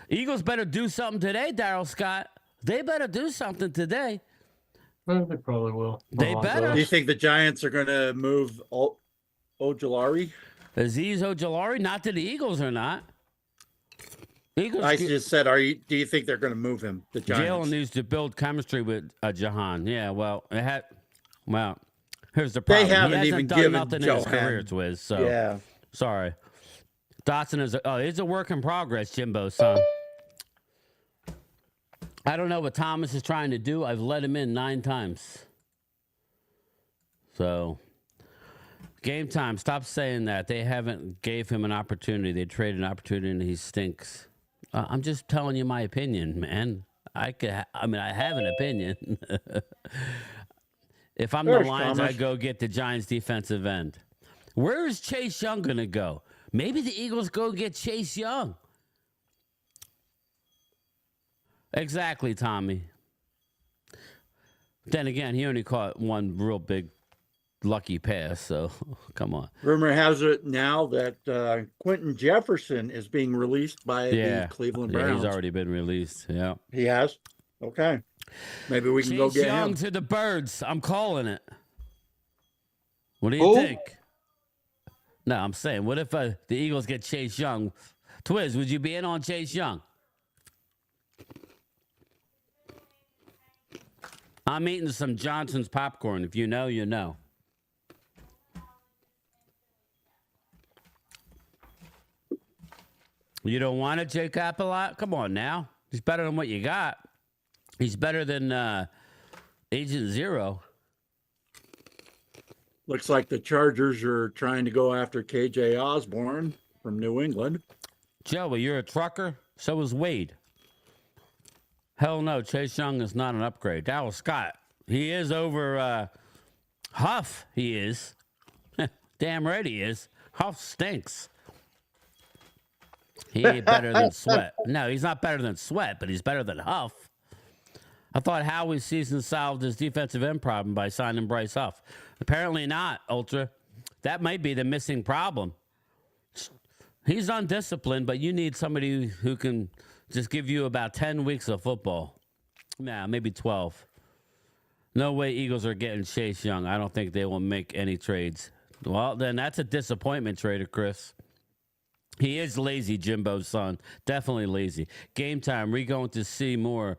Speaker 1: Eagles better do something today, Daryl Scott. They better do something today.
Speaker 4: Well, they probably will.
Speaker 1: They better.
Speaker 2: Do you think the Giants are going to move Ojulari?
Speaker 1: Azeez Ojulari? Not that the Eagles are not. Eagles
Speaker 2: I just said, do you think they're going to move him? The Giants.
Speaker 1: Jalen needs to build chemistry with Jahan. Yeah, well, here's the problem.
Speaker 2: They haven't
Speaker 1: he hasn't
Speaker 2: even
Speaker 1: done
Speaker 2: given
Speaker 1: nothing in his
Speaker 2: Jahan.
Speaker 1: career, Twiz. So
Speaker 2: Yeah.
Speaker 1: sorry. Dotson is it's a work in progress, Jimbo, son. I don't know what Thomas is trying to do. I've let him in 9 times. So game time. Stop saying that. They haven't gave him an opportunity. They traded an opportunity and he stinks. I'm just telling you my opinion, man. I have an opinion. If I'm
Speaker 2: There's
Speaker 1: the Lions,
Speaker 2: Thomas.
Speaker 1: I go get the Giants defensive end. Where is Chase Young going to go? Maybe the Eagles go get Chase Young. Exactly, Tommy. Then again, he only caught one real big lucky pass, so come on.
Speaker 2: Rumor has it now that Quentin Jefferson is being released by the Cleveland Browns.
Speaker 1: Yeah, he's already been released. Yeah.
Speaker 2: He has? Okay. Maybe we can go
Speaker 1: Chase
Speaker 2: get
Speaker 1: Young
Speaker 2: him.
Speaker 1: to the Birds. I'm calling it. What do you think? No, I'm saying, what if the Eagles get Chase Young? Twiz, would you be in on Chase Young? I'm eating some Johnson's popcorn. If you know, you know. You don't want it, Jay Capilot? Come on now. He's better than what you got. He's better than Agent Zero.
Speaker 2: Looks like the Chargers are trying to go after KJ Osborne. from New England.
Speaker 1: Joey, you're a trucker? So is Wade. Hell no, Chase Young is not an upgrade. Dallas Scott, he is over Huff, he is. Damn right he is. Huff stinks. He ain't better than Sweat. No, he's not better than Sweat, but he's better than Huff. I thought Howie's season solved his defensive end problem by signing Bryce Huff. Apparently not, Ultra. That might be the missing problem. He's undisciplined, but you need somebody who can just give you about 10 weeks of football. Nah, maybe 12. No way Eagles are getting Chase Young. I don't think they will make any trades. Well, then that's a disappointment, trader Chris. He is lazy, Jimbo's son. Definitely lazy. Game time. We're going to see more.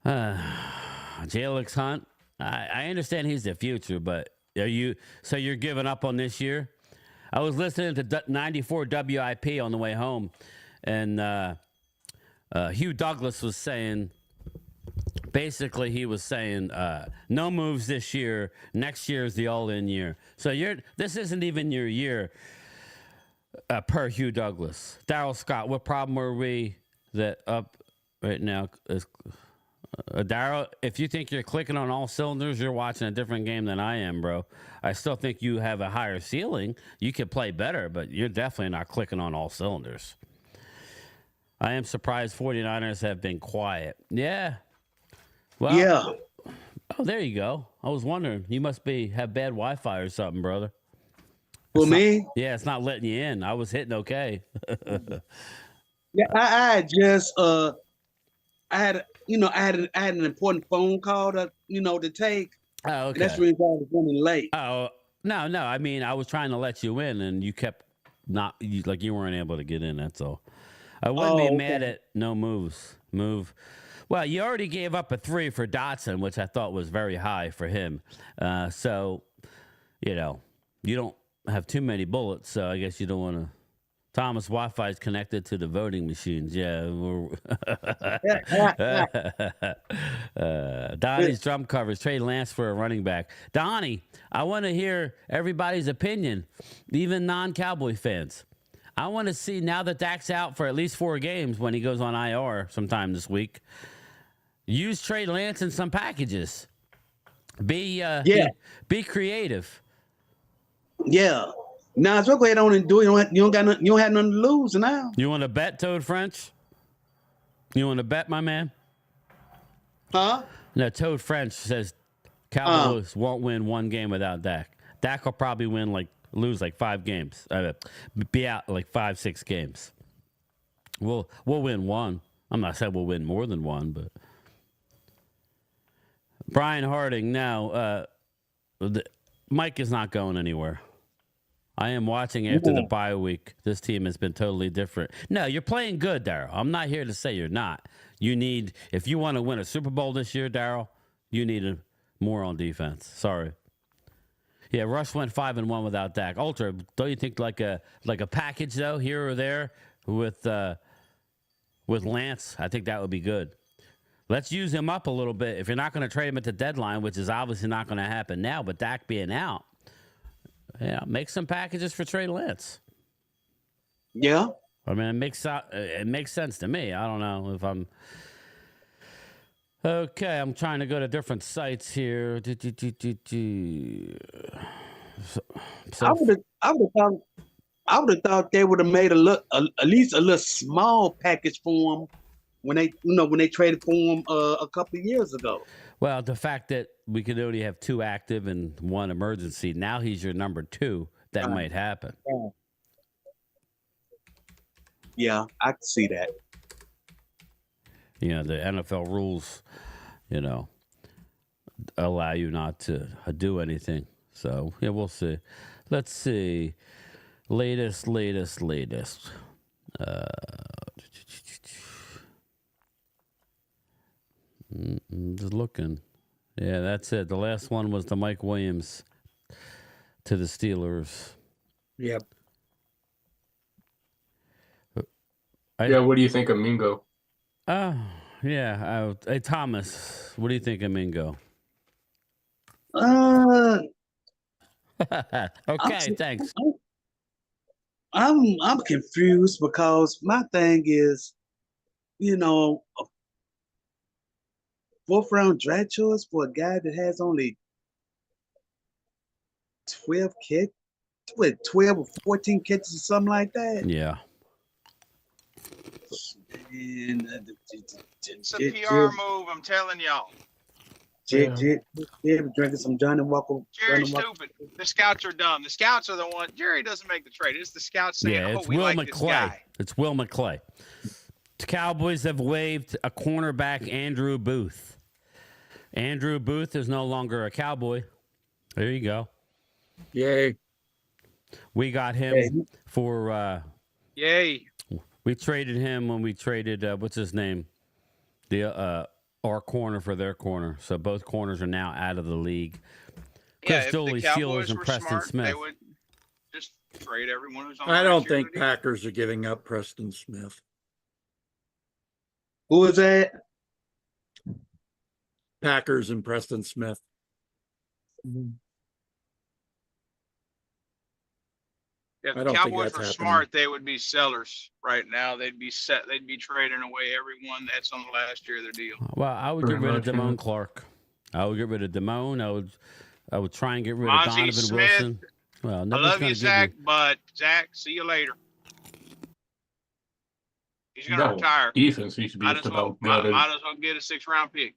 Speaker 1: Jalix Hunt. I understand he's the future, but you're giving up on this year? I was listening to 94 WIP on the way home, and Hugh Douglas was saying, basically he was saying, no moves this year. Next year is the all-in year. So this isn't even your year, per Hugh Douglas. Daryl Scott, what problem are we that up right now is... Daryl, if you think you're clicking on all cylinders, you're watching a different game than I am, bro. I still think you have a higher ceiling. You could play better, but you're definitely not clicking on all cylinders. I am surprised 49ers have been quiet. Yeah. Well,
Speaker 5: yeah.
Speaker 1: Oh, there you go. I was wondering. You must have bad Wi-Fi or something, brother.
Speaker 5: For me?
Speaker 1: Yeah, it's not letting you in. I was hitting okay.
Speaker 5: Yeah, I just I had an important phone call to take.
Speaker 1: Oh, okay.
Speaker 5: That's the reason why I was running late.
Speaker 1: Oh, no. I mean, I was trying to let you in, and you kept you weren't able to get in. That's all. I wouldn't be mad at no moves. Well, you already gave up a 3 for Dotson, which I thought was very high for him. So, you don't have too many bullets, so I guess you don't want to. Thomas, Wi-Fi is connected to the voting machines. Yeah. Donnie's drum covers. Trade Lance for a running back. Donnie, I want to hear everybody's opinion, even non-Cowboy fans. I want to see, now that Dak's out for at least 4 games when he goes on IR sometime this week, use Trey Lance in some packages. Be creative.
Speaker 5: Yeah. Now, so go ahead on and do it. You don't have nothing to lose now.
Speaker 1: You want to bet, Toad French? You want to bet, my man?
Speaker 5: Huh?
Speaker 1: No, Toad French says Cowboys won't win 1 game without Dak. Dak will probably lose 5 games. Be out 5-6 games. We'll win 1. I'm not saying we'll win more than 1, but Brian Harding. Now, Mike is not going anywhere. I am watching after the bye week. This team has been totally different. No, you're playing good, Daryl. I'm not here to say you're not. If you want to win a Super Bowl this year, Daryl, you need more on defense. Sorry. Yeah, Rush went 5-1 without Dak. Ultra, don't you think like a package though, here or there with Lance? I think that would be good. Let's use him up a little bit. If you're not going to trade him at the deadline, which is obviously not going to happen now, but Dak being out. Yeah, make some packages for Trey Lance.
Speaker 5: Yeah.
Speaker 1: I mean, it makes sense to me. I don't know if I'm... Okay, I'm trying to go to different sites here.
Speaker 5: I would have thought they would have made at least a little small package for him when they traded for him a couple of years ago.
Speaker 1: Well, the fact that we could only have 2 active and 1 emergency, now he's your number 2, that might happen.
Speaker 5: Yeah, I can see that.
Speaker 1: The NFL rules, allow you not to do anything. So, yeah, we'll see. Let's see. Latest. Just looking. Yeah, that's it. The last one was the Mike Williams to the Steelers.
Speaker 2: Yep.
Speaker 4: What do you think of Mingo?
Speaker 1: Yeah. Hey, Thomas, what do you think of Mingo? Okay, thanks.
Speaker 5: I'm confused because my thing is, a 4th-round draft choice for a guy that has only 12 catches, 12 or 14 catches or something like that.
Speaker 1: Yeah.
Speaker 5: And,
Speaker 3: It's a PR move, I'm telling y'all.
Speaker 5: Drinking some Johnny Walker.
Speaker 3: Jerry's stupid. The scouts are dumb. The scouts are the one. Jerry doesn't make the trade. It's the scouts saying,
Speaker 1: it's
Speaker 3: we
Speaker 1: Will
Speaker 3: like
Speaker 1: McClay.
Speaker 3: this guy.
Speaker 1: It's Will McClay. The Cowboys have waived a cornerback, Andrew Booth. Andrew Booth is no longer a Cowboy. There you go.
Speaker 2: Yay.
Speaker 1: We got him for...
Speaker 3: Yay.
Speaker 1: We traded him when we traded, what's his name? Our corner for their corner. So both corners are now out of the league.
Speaker 3: Yeah,
Speaker 1: Chris Dooley, Steelers, and Preston
Speaker 3: smart,
Speaker 1: Smith.
Speaker 3: They would just trade everyone who's on.
Speaker 2: I don't think Packers are giving up Preston Smith.
Speaker 5: Who is that?
Speaker 2: Packers and Preston Smith.
Speaker 3: If
Speaker 2: I
Speaker 3: the
Speaker 2: don't think
Speaker 3: Cowboys
Speaker 2: that's
Speaker 3: were
Speaker 2: happening.
Speaker 3: smart, they would be sellers right now. They'd be trading away everyone that's on the last year of their deal.
Speaker 1: Well, I would get rid of Damone Clark. I would get rid of Damone. I would try and get rid of Donovan
Speaker 3: Smith.
Speaker 1: Wilson. Well,
Speaker 3: I love you, Zach, but Zach, see you later. He's going to retire.
Speaker 4: Defense needs to be
Speaker 3: might as well get a 6th-round pick.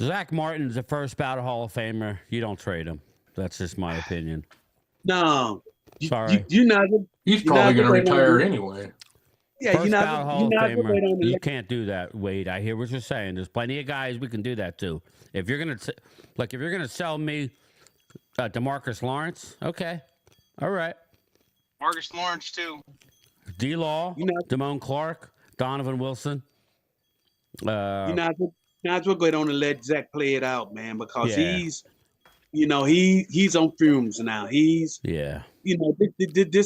Speaker 1: Zach Martin's the first ballot Hall of Famer. You don't trade him. That's just my opinion.
Speaker 5: No.
Speaker 1: Sorry.
Speaker 4: He's probably going to retire anyway.
Speaker 5: Yeah,
Speaker 1: First ballot Hall of Famer. You can't do that, Wade. I hear what you're saying. There's plenty of guys we can do that to. If you're gonna sell me DeMarcus Lawrence, okay, all right.
Speaker 3: Marcus Lawrence too.
Speaker 1: D-Law, Damone Clark, Donovan Wilson.
Speaker 5: You know, we're going to let Zach play it out, man, because he's on fumes now. This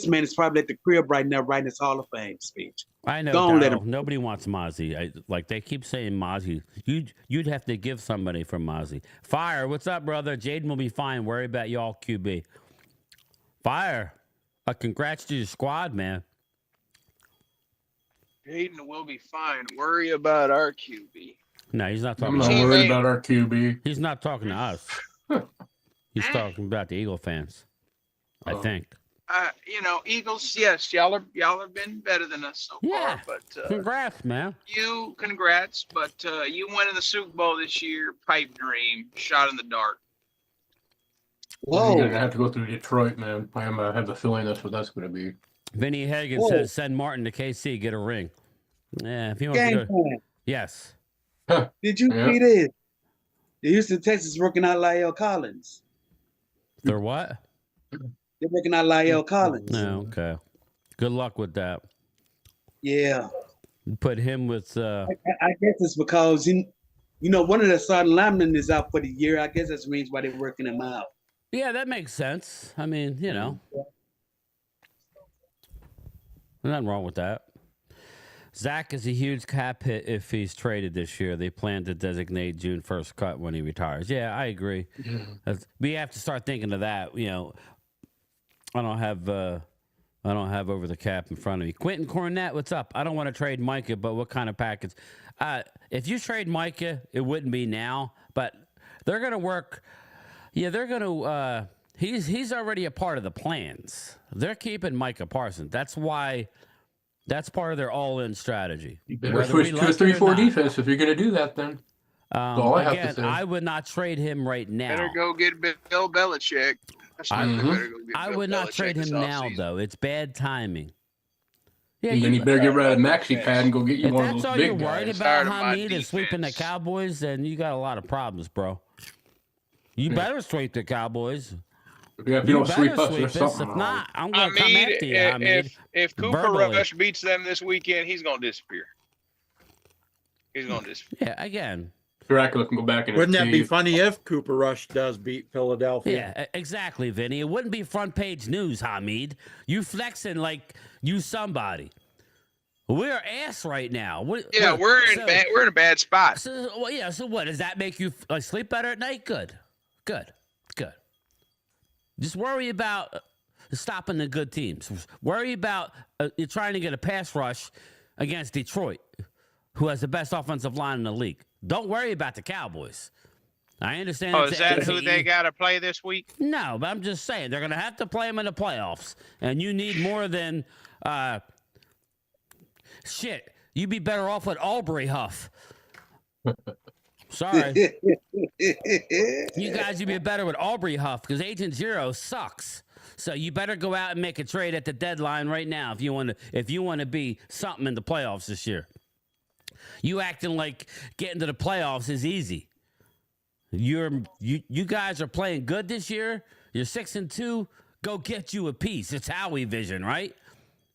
Speaker 5: man is probably at the crib right now writing his Hall of Fame speech.
Speaker 1: I know. Nobody wants Mozzie. They keep saying Mozzie. You'd have to give somebody from Mozzie. Fire, what's up, brother? Jaden will be fine. Worry about y'all, QB. Fire. Congrats to your squad, man.
Speaker 3: Jaden will be fine. Worry about our QB.
Speaker 1: No, he's not talking.
Speaker 4: I'm not worried about our QB.
Speaker 1: He's not talking to us. He's talking about the Eagle fans. I think.
Speaker 3: Eagles. Yes, y'all have been better than us so far. But
Speaker 1: congrats, man.
Speaker 3: Congrats. But you winning the Super Bowl this year, pipe dream, shot in the dark.
Speaker 4: Whoa! You're gonna have to go through Detroit, man. I have the feeling that's what that's gonna be.
Speaker 1: Vinny Hagan says, "Send Martin to KC, get a ring." Yeah, if he wants to go. Yes.
Speaker 5: Huh. Did you see this? The Houston Texans working out La'el Collins.
Speaker 1: They're what?
Speaker 5: They're working out La'el Collins.
Speaker 1: No, okay. Good luck with that.
Speaker 5: Yeah.
Speaker 1: Put him with.
Speaker 5: I guess it's because one of the starting linemen is out for the year. I guess that's the reason why they're working him out.
Speaker 1: Yeah, that makes sense. I mean, there's nothing wrong with that. Zach is a huge cap hit if he's traded this year. They plan to designate June 1st cut when he retires. Yeah, I agree. Yeah. We have to start thinking of that. I don't have over the cap in front of me. Quentin Cornett, what's up? I don't want to trade Micah, but what kind of package? If you trade Micah, it wouldn't be now, but they're going to work. Yeah, they're going to. He's already a part of the plans. They're keeping Micah Parsons. That's why. That's part of their all-in strategy.
Speaker 4: You better switch to a 3-4 defense if you're going to do that. Then.
Speaker 1: I would not trade him right now.
Speaker 3: Better go get Bill Belichick.
Speaker 1: I would not trade him now, though. It's bad timing.
Speaker 4: Yeah, and then you better get rid of Maxi Pad and go get you one of those big guys.
Speaker 1: That's all you're worried about, Hamid, is sweeping the Cowboys, and you got a lot of problems, bro. You better sweep the Cowboys.
Speaker 4: Yeah, if you don't sweep us, there's something
Speaker 1: wrong. If not, I'm
Speaker 3: going
Speaker 1: to come after you, Hamid.
Speaker 3: If Cooper Rush beats them this weekend, he's going to disappear. He's going to disappear.
Speaker 1: Yeah, again.
Speaker 4: Dracula can go back in.
Speaker 2: Wouldn't that be funny if Cooper Rush does beat Philadelphia?
Speaker 1: Yeah, exactly, Vinny. It wouldn't be front page news, Hamid. You flexing like you somebody. We're ass right now. We're
Speaker 3: in a bad spot.
Speaker 1: So what? Does that make you sleep better at night? Good. Just worry about stopping the good teams. Worry about you're trying to get a pass rush against Detroit, who has the best offensive line in the league. Don't worry about the Cowboys. I understand.
Speaker 3: Oh, is that who they got to play this week?
Speaker 1: No, but I'm just saying they're going to have to play them in the playoffs, and you need more than shit. You'd be better off with Aubrey Huff. Sorry, you guys, you'd be better with Aubrey Huff because Agent Zero sucks. So you better go out and make a trade at the deadline right now if you want to be something in the playoffs this year. You acting like getting to the playoffs is easy. You guys are playing good this year. You're 6-2. Go get you a piece. It's Howie vision, right?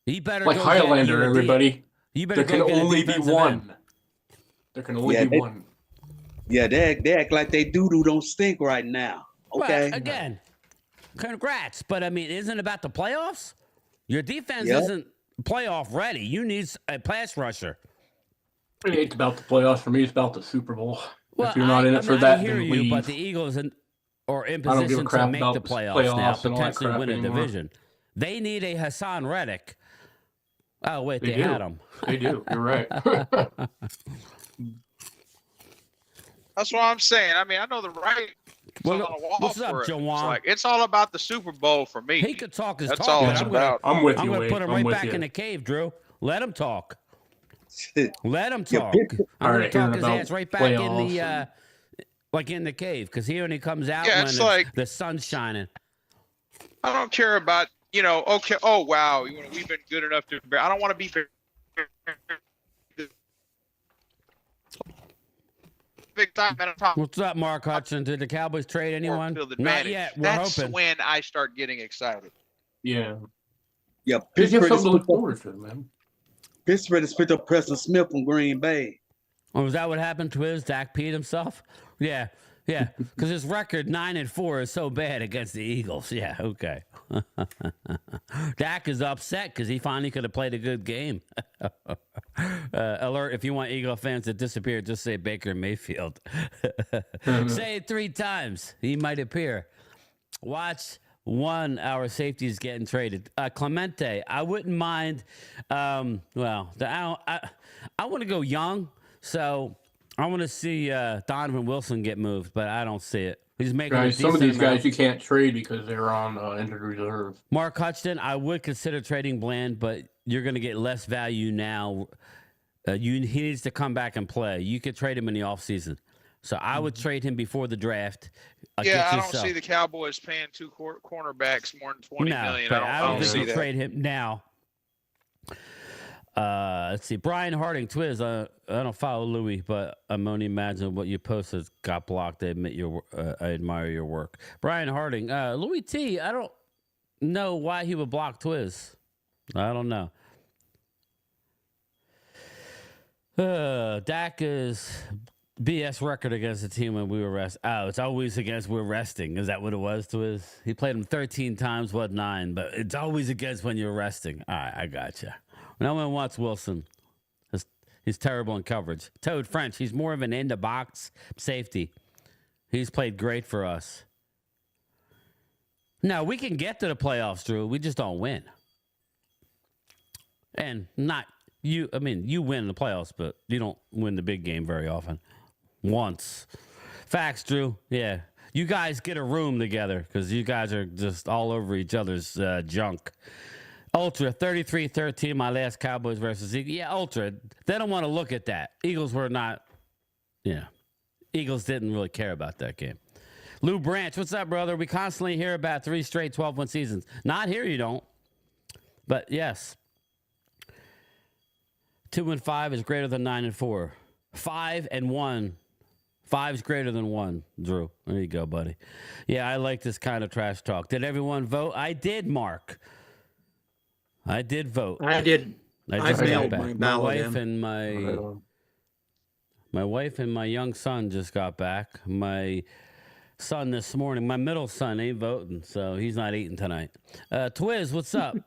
Speaker 1: You better
Speaker 4: like
Speaker 1: go
Speaker 4: Highlander, everybody.
Speaker 1: You better
Speaker 4: there
Speaker 1: go
Speaker 4: can
Speaker 1: get
Speaker 4: only be one. End. There can only be one.
Speaker 5: Yeah, they act like they doo-doo don't stink right now. Okay.
Speaker 1: Well, again, congrats. But I mean, isn't it about the playoffs? Your defense isn't playoff ready. You need a pass rusher.
Speaker 4: It ain't about the playoffs for me. It's about the Super Bowl.
Speaker 1: Well,
Speaker 4: if you're not in it for that, then leave.
Speaker 1: But the Eagles are in position to make the playoffs now, potentially win a division. They need a Hassan Reddick. Oh, wait, they had him.
Speaker 4: They do. You're right.
Speaker 3: That's what I'm saying. I mean, I know the right.
Speaker 1: Well, what's up, Jawan?
Speaker 3: It's all about the Super Bowl for me.
Speaker 1: He could talk his
Speaker 3: talk.
Speaker 1: That's
Speaker 3: all it's about.
Speaker 4: I'm with you.
Speaker 1: I'm going to put him right back in the cave, Drew. Let him talk. Let him talk. I'm going to talk his ass right back in the in the cave because he only comes out when the sun's shining.
Speaker 3: I don't care about okay. Oh wow, we've been good enough to. I don't want to be. Big time.
Speaker 1: What's up, Mark Hudson? Did the Cowboys trade anyone? Not yet.
Speaker 3: That's
Speaker 1: hoping.
Speaker 3: When I start getting excited.
Speaker 4: Yeah.
Speaker 5: Yeah.
Speaker 4: Pittsburgh you have something to look forward to, man.
Speaker 5: Pittsburgh has picked up Preston Smith from Green Bay.
Speaker 1: Oh, was that what happened to his Dak peed himself? Yeah. Because his record 9-4 is so bad against the Eagles. Yeah, okay. Dak is upset because he finally could have played a good game. Alert, if you want Eagle fans to disappear, just say Baker Mayfield. Say it 3 times. He might appear. Watch our safety is getting traded. Clemente, I wouldn't mind. I want to go young, so I want to see Donovan Wilson get moved, but I don't see it. He's making
Speaker 4: some of these guys you can't trade because they're on injured reserve.
Speaker 1: Mark Hutchinson, I would consider trading Bland, but you're going to get less value now. He needs to come back and play. You could trade him in the offseason. So I would trade him before the draft.
Speaker 3: I don't see the Cowboys paying 2 cornerbacks more than $20 million.
Speaker 1: But I don't
Speaker 3: see
Speaker 1: that. Trade him now. Let's see. Brian Harding, Twiz. I don't follow Louis, but I'm only imagining what you posted got blocked. I admit I admire your work. Brian Harding, Louis T. I don't know why he would block Twiz. I don't know. Dak is BS record against the team when we were resting. Oh, it's always against we're resting. Is that what it was to his? He played him 13 times, 9, but it's always against when you're resting. All right, I gotcha. No one wants Wilson. He's terrible in coverage. Toad French, he's more of an in-the-box safety. He's played great for us. No, we can get to the playoffs, Drew. We just don't win. And not you. I mean, you win the playoffs, but you don't win the big game very often. Once. Facts, Drew. Yeah. You guys get a room together because you guys are just all over each other's junk. Ultra, 33-13, my last Cowboys versus Eagles. Yeah, Ultra. They don't want to look at that. Eagles were not, Eagles didn't really care about that game. Lou Branch, what's up, brother? We constantly hear about 3 straight 12-win seasons. Not here, you don't. But yes. 2-5 is greater than 9-4. 5-1. 5 is greater than 1, Drew. There you go, buddy. Yeah, I like this kind of trash talk. Did everyone vote? I did, Mark. I did vote.
Speaker 2: I did.
Speaker 1: I
Speaker 2: mailed my ballot in.
Speaker 1: My wife and my young son just got back. My son this morning, my middle son ain't voting, so he's not eating tonight. Twiz, what's up?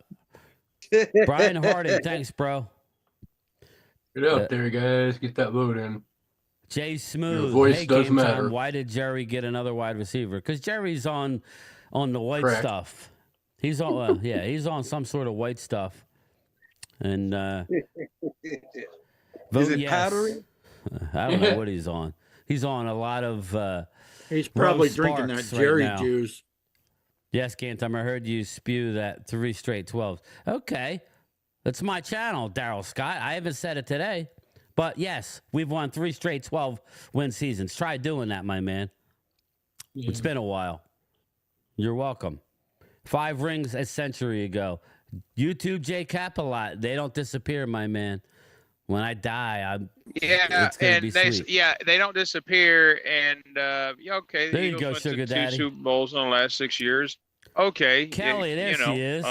Speaker 1: Brian Harding, thanks, bro.
Speaker 4: Get out there, guys. Get that vote in.
Speaker 1: Jay Smooth.
Speaker 4: Your voice does matter.
Speaker 1: Time, why did Jerry get another wide receiver? Because Jerry's on the white stuff. He's on. He's on some sort of white stuff. And vote
Speaker 5: Is it
Speaker 1: yes.
Speaker 5: powdery?
Speaker 1: I don't know what he's on. He's on a lot of.
Speaker 2: He's probably
Speaker 1: Rose
Speaker 2: drinking that
Speaker 1: Sparks
Speaker 2: Jerry
Speaker 1: right now.
Speaker 2: juice.
Speaker 1: Yes, Gantum, I heard you spew that 3 straight 12s. Okay. That's my channel, Daryl Scott. I haven't said it today. But yes, we've won 3 straight 12-win seasons. Try doing that, my man.
Speaker 4: Yeah.
Speaker 1: It's been a while. You're welcome. 5 rings a century ago. YouTube J Cap a lot. They don't disappear, my man. When I die, it's gonna be sweet.
Speaker 3: they don't disappear. And okay, the
Speaker 1: There you
Speaker 3: Eagles
Speaker 1: go,
Speaker 3: went
Speaker 1: Sugar
Speaker 3: to 2
Speaker 1: Daddy.
Speaker 3: Super Bowls in the last 6 years. Okay,
Speaker 1: Kelly, there she is.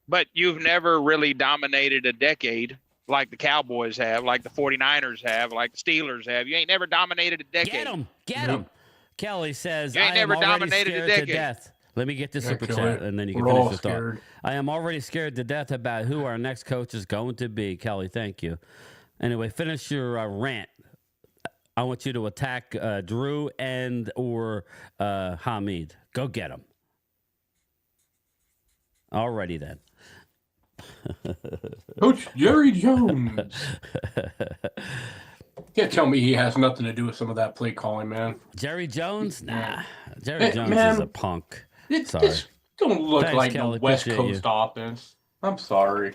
Speaker 3: But you've never really dominated a decade like the Cowboys have, like the 49ers have, like the Steelers have. You ain't never dominated a decade.
Speaker 1: Get him. Kelly says,
Speaker 3: You ain't
Speaker 1: I
Speaker 3: never
Speaker 1: am already
Speaker 3: dominated a
Speaker 1: scared to
Speaker 3: decade.
Speaker 1: death. Let me get this super
Speaker 4: Kelly,
Speaker 1: chat, and then you can
Speaker 4: we're
Speaker 1: finish
Speaker 4: all
Speaker 1: the thought.
Speaker 4: scared.
Speaker 1: I am already scared to death about who our next coach is going to be. Kelly, thank you. Anyway, finish your rant. I want you to attack Drew and or Hamid. Go get him. Alrighty then.
Speaker 4: Coach Jerry Jones. Can't tell me he has nothing to do with some of that play calling, man.
Speaker 1: Jerry Jones? Nah. Jerry Jones is a punk. Sorry.
Speaker 4: This don't look
Speaker 1: Thanks,
Speaker 4: like
Speaker 1: Kelly.
Speaker 4: the West
Speaker 1: Appreciate
Speaker 4: Coast
Speaker 1: you.
Speaker 4: offense. I'm sorry.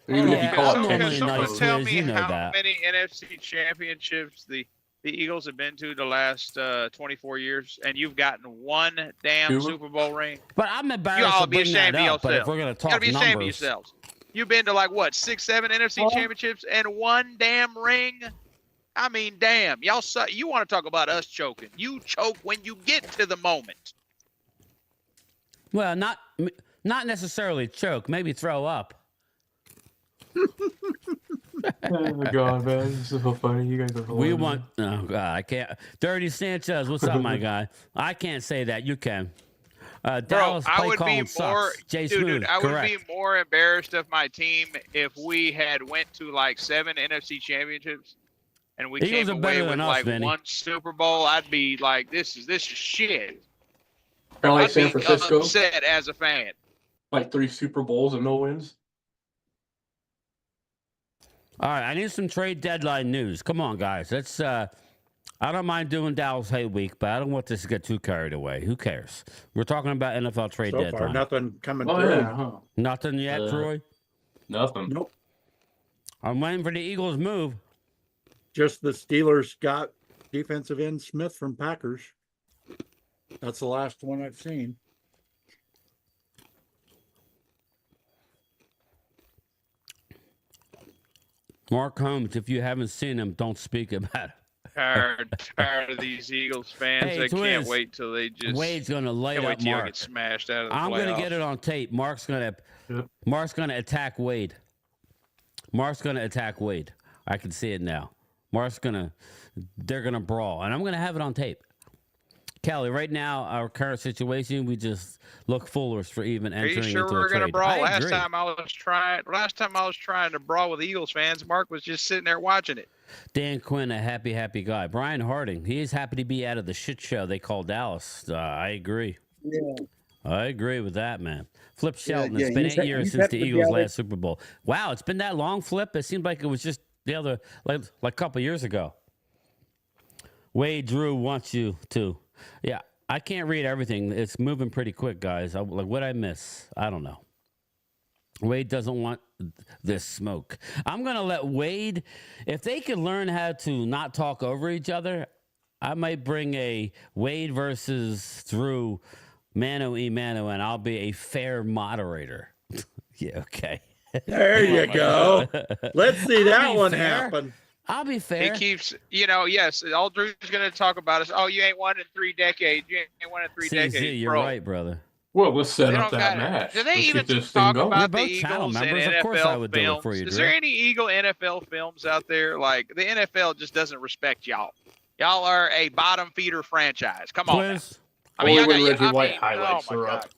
Speaker 4: Even if you call it
Speaker 1: normally
Speaker 4: Texas
Speaker 1: nice
Speaker 3: Someone
Speaker 4: Coast.
Speaker 3: tell
Speaker 1: Twiz,
Speaker 3: me
Speaker 1: you know
Speaker 3: how
Speaker 1: that.
Speaker 3: many NFC championships the Eagles have been to the last 24 years, and you've gotten 1 damn
Speaker 4: 2?
Speaker 3: Super Bowl ring.
Speaker 1: But I'm embarrassed
Speaker 3: You all
Speaker 1: to
Speaker 3: be
Speaker 1: bring that
Speaker 3: ashamed of
Speaker 1: up. But if
Speaker 3: yourself.
Speaker 1: we're going to
Speaker 3: You gotta
Speaker 1: talk
Speaker 3: be ashamed of
Speaker 1: numbers,
Speaker 3: yourselves. You've been to like what 6, 7 NFC championships and 1 damn ring. I mean, damn, y'all. You want to talk about us choking? You choke when you get to the moment.
Speaker 1: well, not necessarily choke. Maybe throw up.
Speaker 4: Oh my god, man. This is so funny. You guys are
Speaker 1: We want. Oh God, I can't. Dirty Sanchez, what's up, my guy? I can't say that. You can. Dallas
Speaker 3: I
Speaker 1: play
Speaker 3: would be
Speaker 1: calling
Speaker 3: more,
Speaker 1: sucks. Jay Smooth,
Speaker 3: I would
Speaker 1: correct.
Speaker 3: be more embarrassed of my team if we had went to like 7 NFC championships and we
Speaker 1: Eagles
Speaker 3: came
Speaker 1: are
Speaker 3: away
Speaker 1: better
Speaker 3: with
Speaker 1: than us,
Speaker 3: like
Speaker 1: Vinny.
Speaker 3: 1 Super Bowl. I'd be like, this is shit.
Speaker 4: Kind of like
Speaker 3: I'd
Speaker 4: San
Speaker 3: be
Speaker 4: Francisco.
Speaker 3: upset as a fan.
Speaker 4: Like 3 Super Bowls and no wins.
Speaker 1: All right, I need some trade deadline news. Come on, guys. Let's. I don't mind doing Dallas Hate Week, but I don't want this to get too carried away. Who cares? We're talking about NFL trade
Speaker 2: So
Speaker 1: deadline.
Speaker 2: far, nothing coming
Speaker 4: Oh,
Speaker 2: through.
Speaker 4: yeah, huh?
Speaker 1: Nothing yet, Troy.
Speaker 4: Nothing.
Speaker 2: Nope.
Speaker 1: I'm waiting for the Eagles' move.
Speaker 2: Just the Steelers got defensive end Smith from Packers. That's the last one I've seen.
Speaker 1: Mark Holmes, if you haven't seen him, don't speak about it.
Speaker 3: Tired of these Eagles fans.
Speaker 1: Hey,
Speaker 3: They can't
Speaker 1: Twiz,
Speaker 3: wait till they just.
Speaker 1: Wade's gonna light
Speaker 3: Can't wait
Speaker 1: up
Speaker 3: till you
Speaker 1: Mark.
Speaker 3: get smashed out of the
Speaker 1: I'm gonna
Speaker 3: playoffs.
Speaker 1: get it on tape. Mark's gonna attack Wade. Mark's gonna attack Wade. I can see it now. They're gonna brawl, and I'm gonna have it on tape. Kelly, right now, our current situation, we just look foolish for even
Speaker 3: Are
Speaker 1: entering
Speaker 3: you sure
Speaker 1: into
Speaker 3: we're
Speaker 1: a
Speaker 3: gonna
Speaker 1: trade.
Speaker 3: brawl?
Speaker 1: I
Speaker 3: Last
Speaker 1: agree.
Speaker 3: time I was trying to brawl with the Eagles fans, Mark was just sitting there watching it.
Speaker 1: Dan Quinn, a happy guy. Brian Harding, he is happy to be out of the shit show they call Dallas. I agree.
Speaker 5: Yeah.
Speaker 1: I agree with that, man. Flip Shelton,
Speaker 5: yeah,
Speaker 1: it's been
Speaker 5: he's
Speaker 1: 8 years
Speaker 5: he's
Speaker 1: since
Speaker 5: happy
Speaker 1: the
Speaker 5: to be
Speaker 1: Eagles'
Speaker 5: out of-
Speaker 1: last Super Bowl. Wow, it's been that long, Flip? It seemed like it was just the other, like a couple years ago. Wade Drew wants you to. Yeah, I can't read everything. It's moving pretty quick, guys. Like, what I miss? I don't know. Wade doesn't want this smoke. I'm going to let Wade, if they can learn how to not talk over each other, I might bring a Wade versus Drew mano y mano, and I'll be a fair moderator. Yeah, okay.
Speaker 2: There you go. Let's see that one
Speaker 1: fair.
Speaker 2: happen.
Speaker 1: I'll be
Speaker 3: He
Speaker 1: fair.
Speaker 3: keeps, yes, all Drew's going to talk about is, oh, you ain't won in 3 decades. You ain't won in 3 decades.
Speaker 1: CZ, you're
Speaker 3: bro.
Speaker 1: right, brother.
Speaker 4: Well, let's set
Speaker 3: They
Speaker 4: up
Speaker 3: don't
Speaker 4: that
Speaker 3: got it.
Speaker 4: match.
Speaker 3: Do they
Speaker 4: Let's
Speaker 3: even
Speaker 4: get this
Speaker 3: talk
Speaker 4: thing going.
Speaker 3: about
Speaker 1: We're
Speaker 3: the
Speaker 1: both channel
Speaker 3: Eagles and
Speaker 1: members. Of
Speaker 3: NFL
Speaker 1: course I would do it
Speaker 3: films?
Speaker 1: for you,
Speaker 3: Is
Speaker 1: Drew.
Speaker 3: there any Eagle NFL films out there? Like, the NFL just doesn't respect y'all. Y'all are a bottom feeder franchise. Come on. Now.
Speaker 1: Quiz?
Speaker 4: Only
Speaker 3: y'all
Speaker 4: when
Speaker 3: got-
Speaker 4: Reggie White highlights
Speaker 3: oh my
Speaker 4: are
Speaker 3: God.
Speaker 4: up.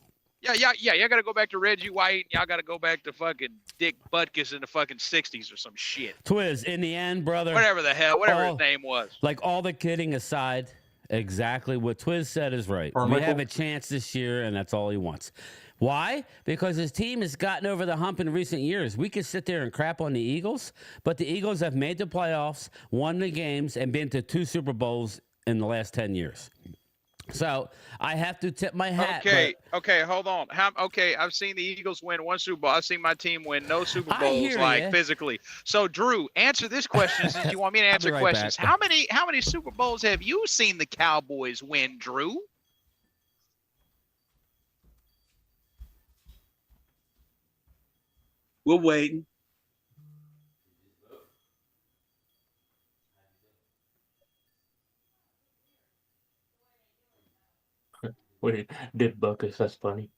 Speaker 3: Yeah, y'all got to go back to Reggie White, and y'all got to go back to fucking Dick Butkus in the fucking 60s or some shit.
Speaker 1: Twiz, in the end, brother,
Speaker 3: Whatever
Speaker 1: all-
Speaker 3: his name was.
Speaker 1: like all the kidding aside, exactly what Twiz said is right. We
Speaker 4: Carmichael?
Speaker 1: have a chance this year, and that's all he wants. Why? Because his team has gotten over the hump in recent years. We could sit there and crap on the Eagles, but the Eagles have made the playoffs, won the games, and been to 2 Super Bowls in the last 10 years. So I have to tip my hat.
Speaker 3: Okay, hold on. I've seen the Eagles win 1 Super Bowl. I've seen my team win no Super Bowls, physically. So Drew, answer this question since you want me to answer questions. How many Super Bowls have you seen the Cowboys win, Drew?
Speaker 5: We're waiting.
Speaker 4: Wait, did Buckus? That's funny.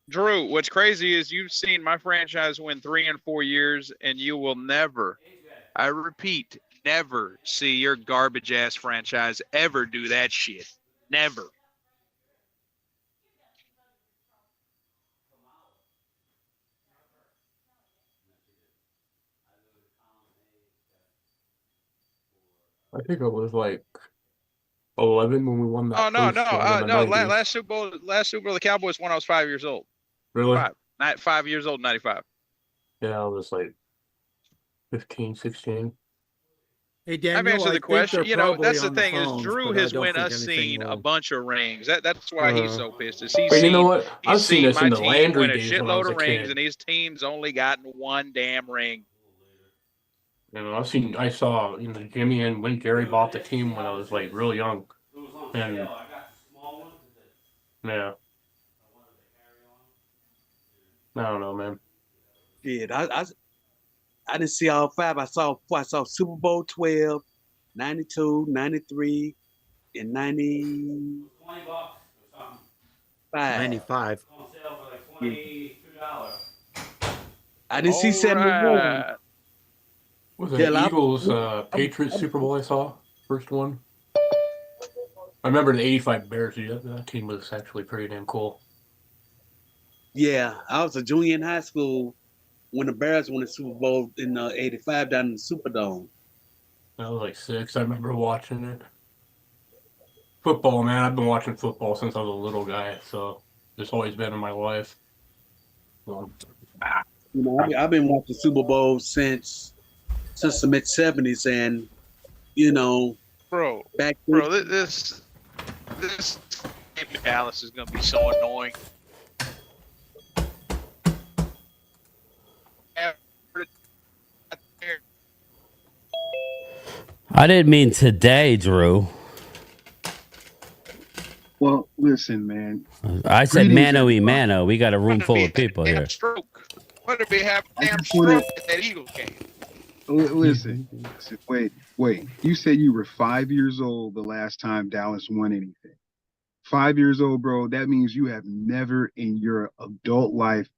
Speaker 3: Drew, what's crazy is you've seen my franchise win 3 and 4 years, and you will never, I repeat, never see your garbage ass franchise ever do that shit. Never.
Speaker 4: I think it was like 11 when we won that.
Speaker 3: No. Last Super Bowl, the Cowboys won. I was 5 years old.
Speaker 4: Really?
Speaker 3: 5 years old, 95.
Speaker 4: Yeah, I was like 15, 16.
Speaker 2: Hey, Daniel,
Speaker 3: I've answered the question. That's the thing is Drew has win us seen a bunch of rings. That's why he's so pissed. Is he's seen,
Speaker 4: you know what? I've seen this in the
Speaker 3: team
Speaker 4: Landry
Speaker 3: win a
Speaker 4: days when I
Speaker 3: shitload
Speaker 4: was a
Speaker 3: of rings,
Speaker 4: kid.
Speaker 3: and his team's only gotten 1 damn ring.
Speaker 4: I saw Jimmy and when Jerry bought the team when I was like real young. And yeah. I don't know, man.
Speaker 5: Yeah, I didn't see all 5. I saw Super Bowl 12, 92, 93, and 95.
Speaker 2: 95.
Speaker 5: I didn't see 71.
Speaker 4: Was it Eagles Patriots Super Bowl I saw? First one. I remember the 85 Bears. That team was actually pretty damn cool.
Speaker 5: Yeah, I was a junior in high school when the Bears won the Super Bowl in 85 down in the Superdome.
Speaker 4: I was like 6. I remember watching it. Football, man. I've been watching football since I was a little guy, so it's always been in my life.
Speaker 5: I've been watching Super Bowl since the mid '70s, and
Speaker 3: this Dallas is gonna be so annoying.
Speaker 1: I didn't mean today, Drew.
Speaker 6: Well, listen, man.
Speaker 1: I said mano. We got a room full of people here.
Speaker 3: What if we have a damn stroke at that Eagles game?
Speaker 6: Listen. Wait. You said you were 5 years old the last time Dallas won anything. 5 years old, bro. That means you have never in your adult life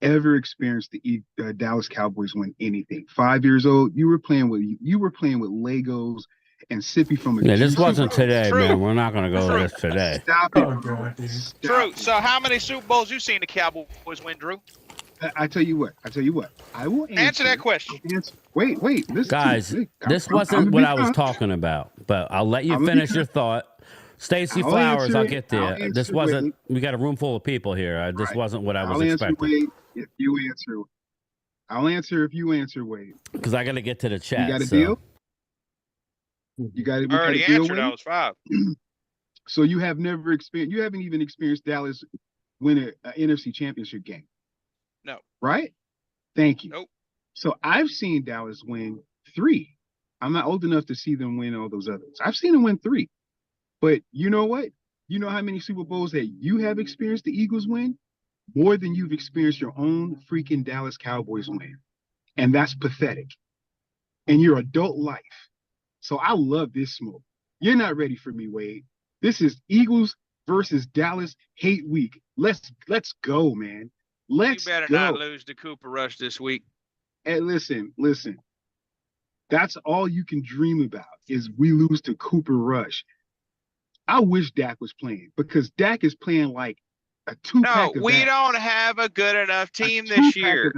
Speaker 6: ever experienced the Dallas Cowboys win anything. 5 years old, you were playing with Legos and sippy from a
Speaker 1: this wasn't today, man. We're not going to go to this today.
Speaker 6: Stop it.
Speaker 3: Drew, so how many Super Bowls you seen the Cowboys win, Drew?
Speaker 6: I tell you what. I will
Speaker 3: answer that question.
Speaker 6: Wait. Listen,
Speaker 1: guys, this wasn't what I was talking about, but I'll let you finish your thought. Stacey Flowers, I'll get there. This wasn't. We got a room full of people here. This wasn't what I was expecting.
Speaker 6: If you answer, I'll answer if you answer, Wade.
Speaker 1: Because I got to get to the chat.
Speaker 6: You got a deal? You got it.
Speaker 3: I already answered. I was 5.
Speaker 6: So you have never experienced. You haven't even experienced Dallas win an NFC Championship game.
Speaker 3: No.
Speaker 6: Right? Thank you.
Speaker 3: Nope.
Speaker 6: So I've seen Dallas win 3. I'm not old enough to see them win all those others. I've seen them win 3. But you know what? You know how many Super Bowls that you have experienced the Eagles win? More than you've experienced your own freaking Dallas Cowboys win. And that's pathetic. In your adult life. So I love this smoke. You're not ready for me, Wade. This is Eagles versus Dallas hate week. Let's go, man. Let's go.
Speaker 3: You better not lose to Cooper Rush this week.
Speaker 6: Hey, listen. That's all you can dream about is we lose to Cooper Rush. I wish Dak was playing because Dak is playing like a 2-pack of
Speaker 3: we don't have a good enough team this year.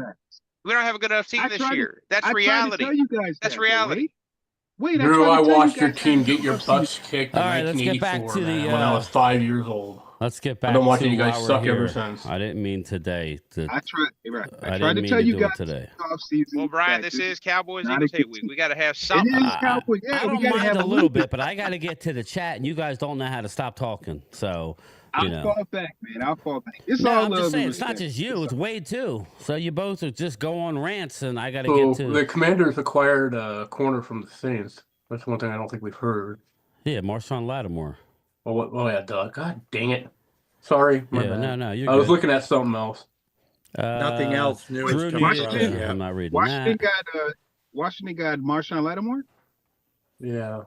Speaker 3: We don't have a good enough team this year. That's reality.
Speaker 6: I try to tell you guys
Speaker 3: that's reality.
Speaker 6: Wait,
Speaker 4: Drew, I watched your
Speaker 6: guys
Speaker 4: team get your butts kicked in
Speaker 1: All right, let's get back
Speaker 4: 1984,
Speaker 1: to the,
Speaker 4: man, when I was 5 years old.
Speaker 1: Let's get
Speaker 4: I've
Speaker 1: back
Speaker 4: been watching
Speaker 1: to
Speaker 4: you guys
Speaker 1: while we're
Speaker 4: suck ever
Speaker 1: here.
Speaker 4: since.
Speaker 1: I didn't mean today.
Speaker 6: I
Speaker 1: I
Speaker 6: tried
Speaker 1: didn't
Speaker 6: to
Speaker 1: mean
Speaker 6: tell
Speaker 1: to
Speaker 6: you
Speaker 1: do
Speaker 6: guys
Speaker 1: it today.
Speaker 6: off season.
Speaker 3: Well, Brian, this is Cowboys
Speaker 6: not
Speaker 3: Eagles
Speaker 6: a
Speaker 3: hate
Speaker 6: good
Speaker 3: week.
Speaker 6: team.
Speaker 3: We got to have
Speaker 6: It
Speaker 3: something.
Speaker 6: is Cowboys. Yeah,
Speaker 1: I
Speaker 6: we
Speaker 1: don't
Speaker 6: gotta
Speaker 1: mind
Speaker 6: have
Speaker 1: a little bit, but I got to get to the chat, and you guys don't know how to stop talking. So, you know.
Speaker 6: I'll fall back, man. I'll fall back. It's
Speaker 1: No,
Speaker 6: all
Speaker 1: I'm
Speaker 6: love
Speaker 1: just saying,
Speaker 6: and
Speaker 1: it's not
Speaker 6: respect.
Speaker 1: just you, it's Wade too. So you both are just go on rants, and I got to
Speaker 4: So
Speaker 1: get to.
Speaker 4: the Commanders acquired a corner from the Saints. That's one thing I don't think we've heard.
Speaker 1: Yeah, Marshawn Lattimore.
Speaker 4: Oh yeah, Doug. God dang it. Sorry. My bad.
Speaker 1: No, you're
Speaker 4: I was
Speaker 1: good.
Speaker 4: looking at something else.
Speaker 2: Nothing else new
Speaker 1: Drew
Speaker 2: is coming
Speaker 1: needed
Speaker 2: across.
Speaker 1: to-
Speaker 2: Yeah.
Speaker 1: I'm not reading
Speaker 6: Washington
Speaker 1: that.
Speaker 6: Washington got Marshawn Lattimore.
Speaker 4: Yeah.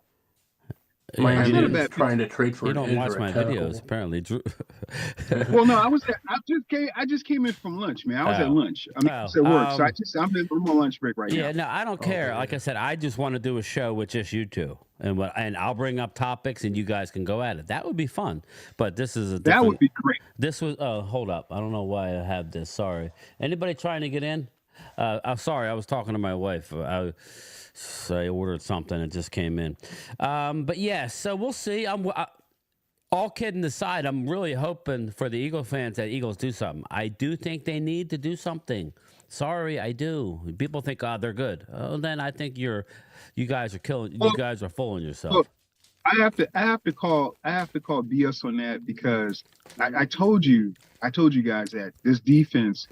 Speaker 1: Yeah,
Speaker 4: Miami
Speaker 6: not a
Speaker 4: is
Speaker 6: bad
Speaker 4: trying to trade for
Speaker 1: you
Speaker 4: an
Speaker 1: don't
Speaker 4: edge
Speaker 1: watch
Speaker 4: or a
Speaker 1: my
Speaker 4: tackle.
Speaker 1: videos, apparently. Drew.
Speaker 6: Well, no, I just came in from lunch, man. I was at lunch. I mean, I was at work, so I'm on lunch break right now.
Speaker 1: Yeah, no, I don't care. Like I said, I just want to do a show with just you two, and I'll bring up topics, and you guys can go at it. That would be fun. But this is
Speaker 6: That would be great.
Speaker 1: This was. Oh, hold up. I don't know why I have this. Sorry. Anybody trying to get in? I'm sorry. I was talking to my wife. I ordered something. It just came in. But yeah. So we'll see. All kidding aside, I'm really hoping for the Eagle fans that Eagles do something. I do think they need to do something. Sorry, I do. People think, oh, they're good. Oh, then I think you guys are killing. You guys are fooling yourself.
Speaker 6: Look, I have to call BS on that because I told you guys that this defense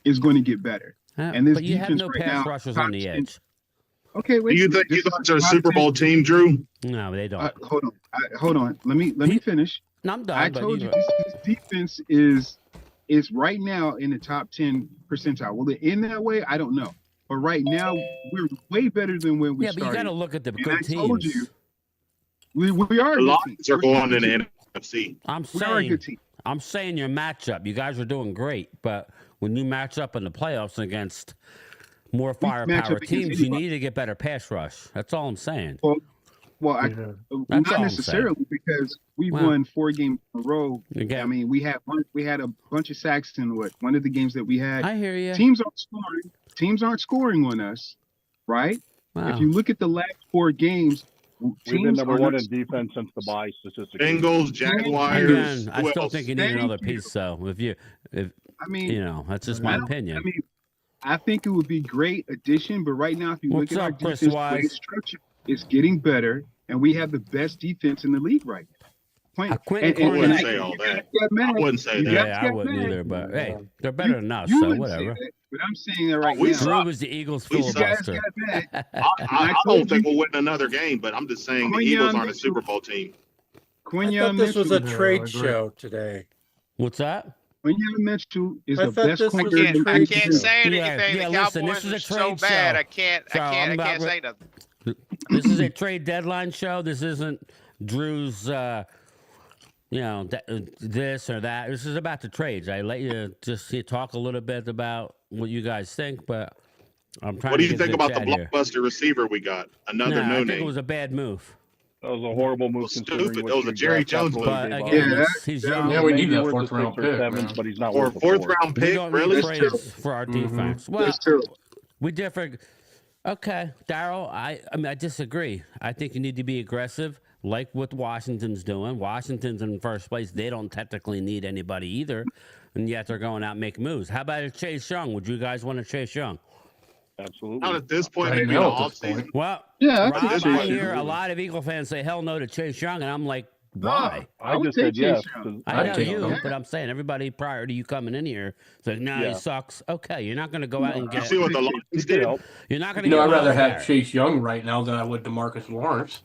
Speaker 6: is going to get better.
Speaker 1: Yeah,
Speaker 6: And this
Speaker 1: but you have
Speaker 6: defense
Speaker 1: no
Speaker 6: right
Speaker 1: pass
Speaker 6: now,
Speaker 1: rushers on the edge.
Speaker 6: Okay, wait.
Speaker 7: Do you think you guys are a Super Bowl team, Drew?
Speaker 1: No, they don't.
Speaker 6: Hold on. Let me finish.
Speaker 1: No, I'm done.
Speaker 6: I told you this defense is right now in the top 10 percentile. Will it end that way? I don't know. But right now, we're way better than when we started.
Speaker 1: Yeah, but you got to look at the good teams.
Speaker 6: I told you, we are
Speaker 7: The Lions are going in the NFC.
Speaker 6: We are a good team.
Speaker 1: I'm saying your matchup. You guys are doing great, but when you match up in the playoffs against more firepower teams, you need to get better pass rush. That's all I'm saying.
Speaker 6: Well, not necessarily because we won 4 games in a row. I mean, we had a bunch of sacks in one of the games that we had.
Speaker 1: I hear you.
Speaker 6: Teams aren't scoring on us, right?
Speaker 1: Wow.
Speaker 6: If you look at the last 4 games,
Speaker 8: we've been number 1 in defense since the bye statistically.
Speaker 7: Bengals, Jaguars.
Speaker 1: Again, I still think you need another piece, though. That's just my opinion.
Speaker 6: I think it would be great addition, but right now, if you look at our defense play structure, it's getting better, and we have the best defense in the league right now.
Speaker 7: I wouldn't say all that. I wouldn't say that.
Speaker 1: Yeah, I wouldn't either, but hey, they're better than us, so whatever.
Speaker 6: But I'm saying that right now.
Speaker 1: Drew was the Eagles filibuster.
Speaker 7: I don't think we'll win another game, but I'm just saying the Eagles aren't a Super Bowl team.
Speaker 2: I thought this was a trade show today.
Speaker 1: What's that?
Speaker 6: Quinyon Mitchell is the best
Speaker 3: corner. I can't say anything. The
Speaker 1: listen,
Speaker 3: Cowboys
Speaker 1: this is a
Speaker 3: are so
Speaker 1: trade
Speaker 3: bad.
Speaker 1: show.
Speaker 3: I can't say nothing.
Speaker 1: This is a trade deadline show. This isn't Drew's, this or that. This is about the trades. I let you just talk a little bit about what you guys think, but I'm trying.
Speaker 7: What do you think about the blockbuster receiver we got? Another
Speaker 1: I think
Speaker 7: name.
Speaker 1: It was a bad move.
Speaker 8: That was a horrible move.
Speaker 7: Stupid. That was a Jerry Jones move.
Speaker 1: But again, he's young.
Speaker 4: Yeah, we need that 4th round pick.
Speaker 8: But he's not
Speaker 7: Or
Speaker 8: worth
Speaker 7: 4th round
Speaker 1: We
Speaker 7: pick,
Speaker 1: don't
Speaker 7: really?
Speaker 1: need trades for our defense. Well, we differ. Okay, Daryl, I disagree. I think you need to be aggressive, like what Washington's doing. Washington's in first place. They don't technically need anybody either, and yet they're going out and making moves. How about Chase Young? Would you guys want to Chase Young?
Speaker 8: Absolutely.
Speaker 7: Not at this point. Maybe in the offseason.
Speaker 1: Well,
Speaker 6: yeah,
Speaker 1: Rob, I hear a lot of Eagle fans say hell no to Chase Young, and I'm like, why?
Speaker 8: I just said yes.
Speaker 1: I know you, but I'm saying everybody prior to you coming in here said, no, he sucks. Okay, you're not going to go out and get.
Speaker 7: See what the Lions did?
Speaker 1: You're not going to.
Speaker 4: I'd rather have Chase Young right now than I would DeMarcus Lawrence.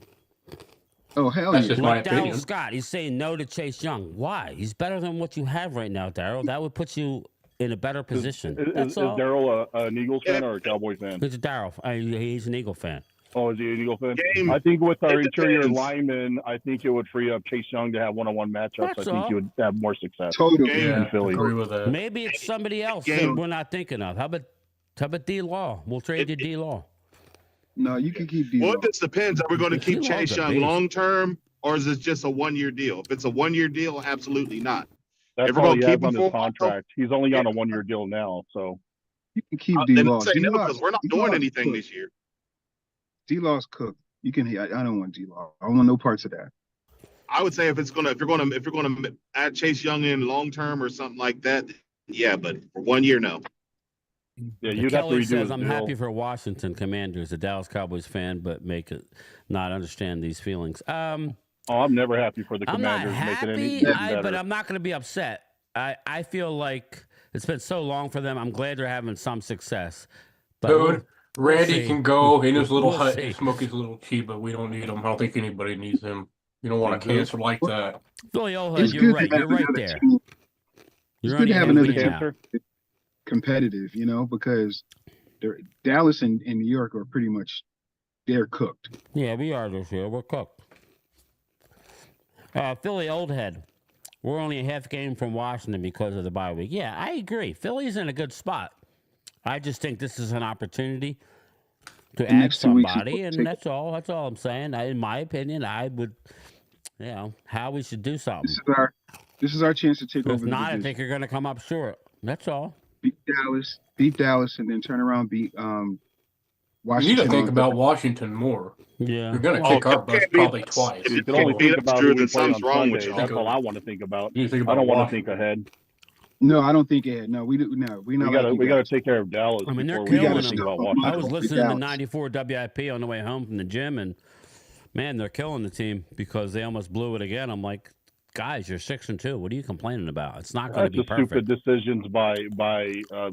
Speaker 6: Oh hell
Speaker 4: That's
Speaker 6: yeah!
Speaker 4: just my
Speaker 1: Daryl
Speaker 4: opinion.
Speaker 1: Scott, he's saying no to Chase Young. Why? He's better than what you have right now, Daryl. That would put you in a better position.
Speaker 8: Is Daryl an Eagles fan or a Cowboys fan?
Speaker 1: He's a Daryl. He's an Eagle fan.
Speaker 8: Oh, is he an Eagle fan? I think with our interior linemen, I think it would free up Chase Young to have one-on-one matchups. I think he would have more success.
Speaker 6: Totally.
Speaker 8: In Philly.
Speaker 4: Agree with that.
Speaker 1: Maybe it's somebody else that we're not thinking of. How about D-Law? We'll trade you D-Law.
Speaker 6: No, you can keep D-Law.
Speaker 7: Well, it just depends. Are we going to keep Chase Young long-term, or is it just a 1-year deal? If it's a 1-year deal, absolutely not.
Speaker 8: That's all he has on his contract. He's only on a 1-year deal now, so
Speaker 6: you can keep D-Law.
Speaker 7: Because we're not doing anything this year.
Speaker 6: D-Law's cooked. You can. I don't want D-Law. I don't want no parts of that.
Speaker 7: I would say if you're gonna add Chase Young in long term or something like that, yeah. But for 1 year, no.
Speaker 8: Yeah, you'd
Speaker 1: Kelly
Speaker 8: have to redo
Speaker 1: says,
Speaker 8: his
Speaker 1: I'm
Speaker 8: deal.
Speaker 1: happy for Washington Commanders, a Dallas Cowboys fan, but make it not understand these feelings.
Speaker 8: I'm never happy for the Commanders.
Speaker 1: I'm not happy, but I'm not going to be upset. I feel like it's been so long for them. I'm glad they're having some success. But
Speaker 4: Dude, Randy can go in his little hut
Speaker 1: see.
Speaker 4: and smoke his little cheap, but we don't need him. I don't think anybody needs him. You don't want a cancer like that.
Speaker 1: Philly Old, you're right. You're right there.
Speaker 6: It's good to have another team competitive, because Dallas and New York are pretty much, they're cooked.
Speaker 1: Yeah, we are this year. We're cooked. Philly Oldhead, we're only a half game from Washington because of the bye week. Yeah, I agree. Philly's in a good spot. I just think this is an opportunity to add somebody, and that's all. That's all I'm saying. In my opinion, I would, how we should do something.
Speaker 6: This is our chance to take over.
Speaker 1: If not, I think you're going to come up short. That's all.
Speaker 6: Beat Dallas, and then turn around, beat Washington.
Speaker 4: You need to think about Washington more.
Speaker 1: Yeah,
Speaker 4: you're going to kick our butt probably twice.
Speaker 8: You can only think about who we play on Sunday. That's all I want to think about. I don't want to think ahead.
Speaker 6: No, I don't think ahead. No, we do. No, we got to
Speaker 8: take care of Dallas.
Speaker 1: I mean, they're
Speaker 8: killing
Speaker 1: them.
Speaker 8: Think about Washington.
Speaker 1: I was listening to 94 WIP on the way home from the gym, and man, they're killing the team because they almost blew it again. I'm like, guys, you're 6-2. What are you complaining about? It's not going to be perfect.
Speaker 8: Stupid decisions by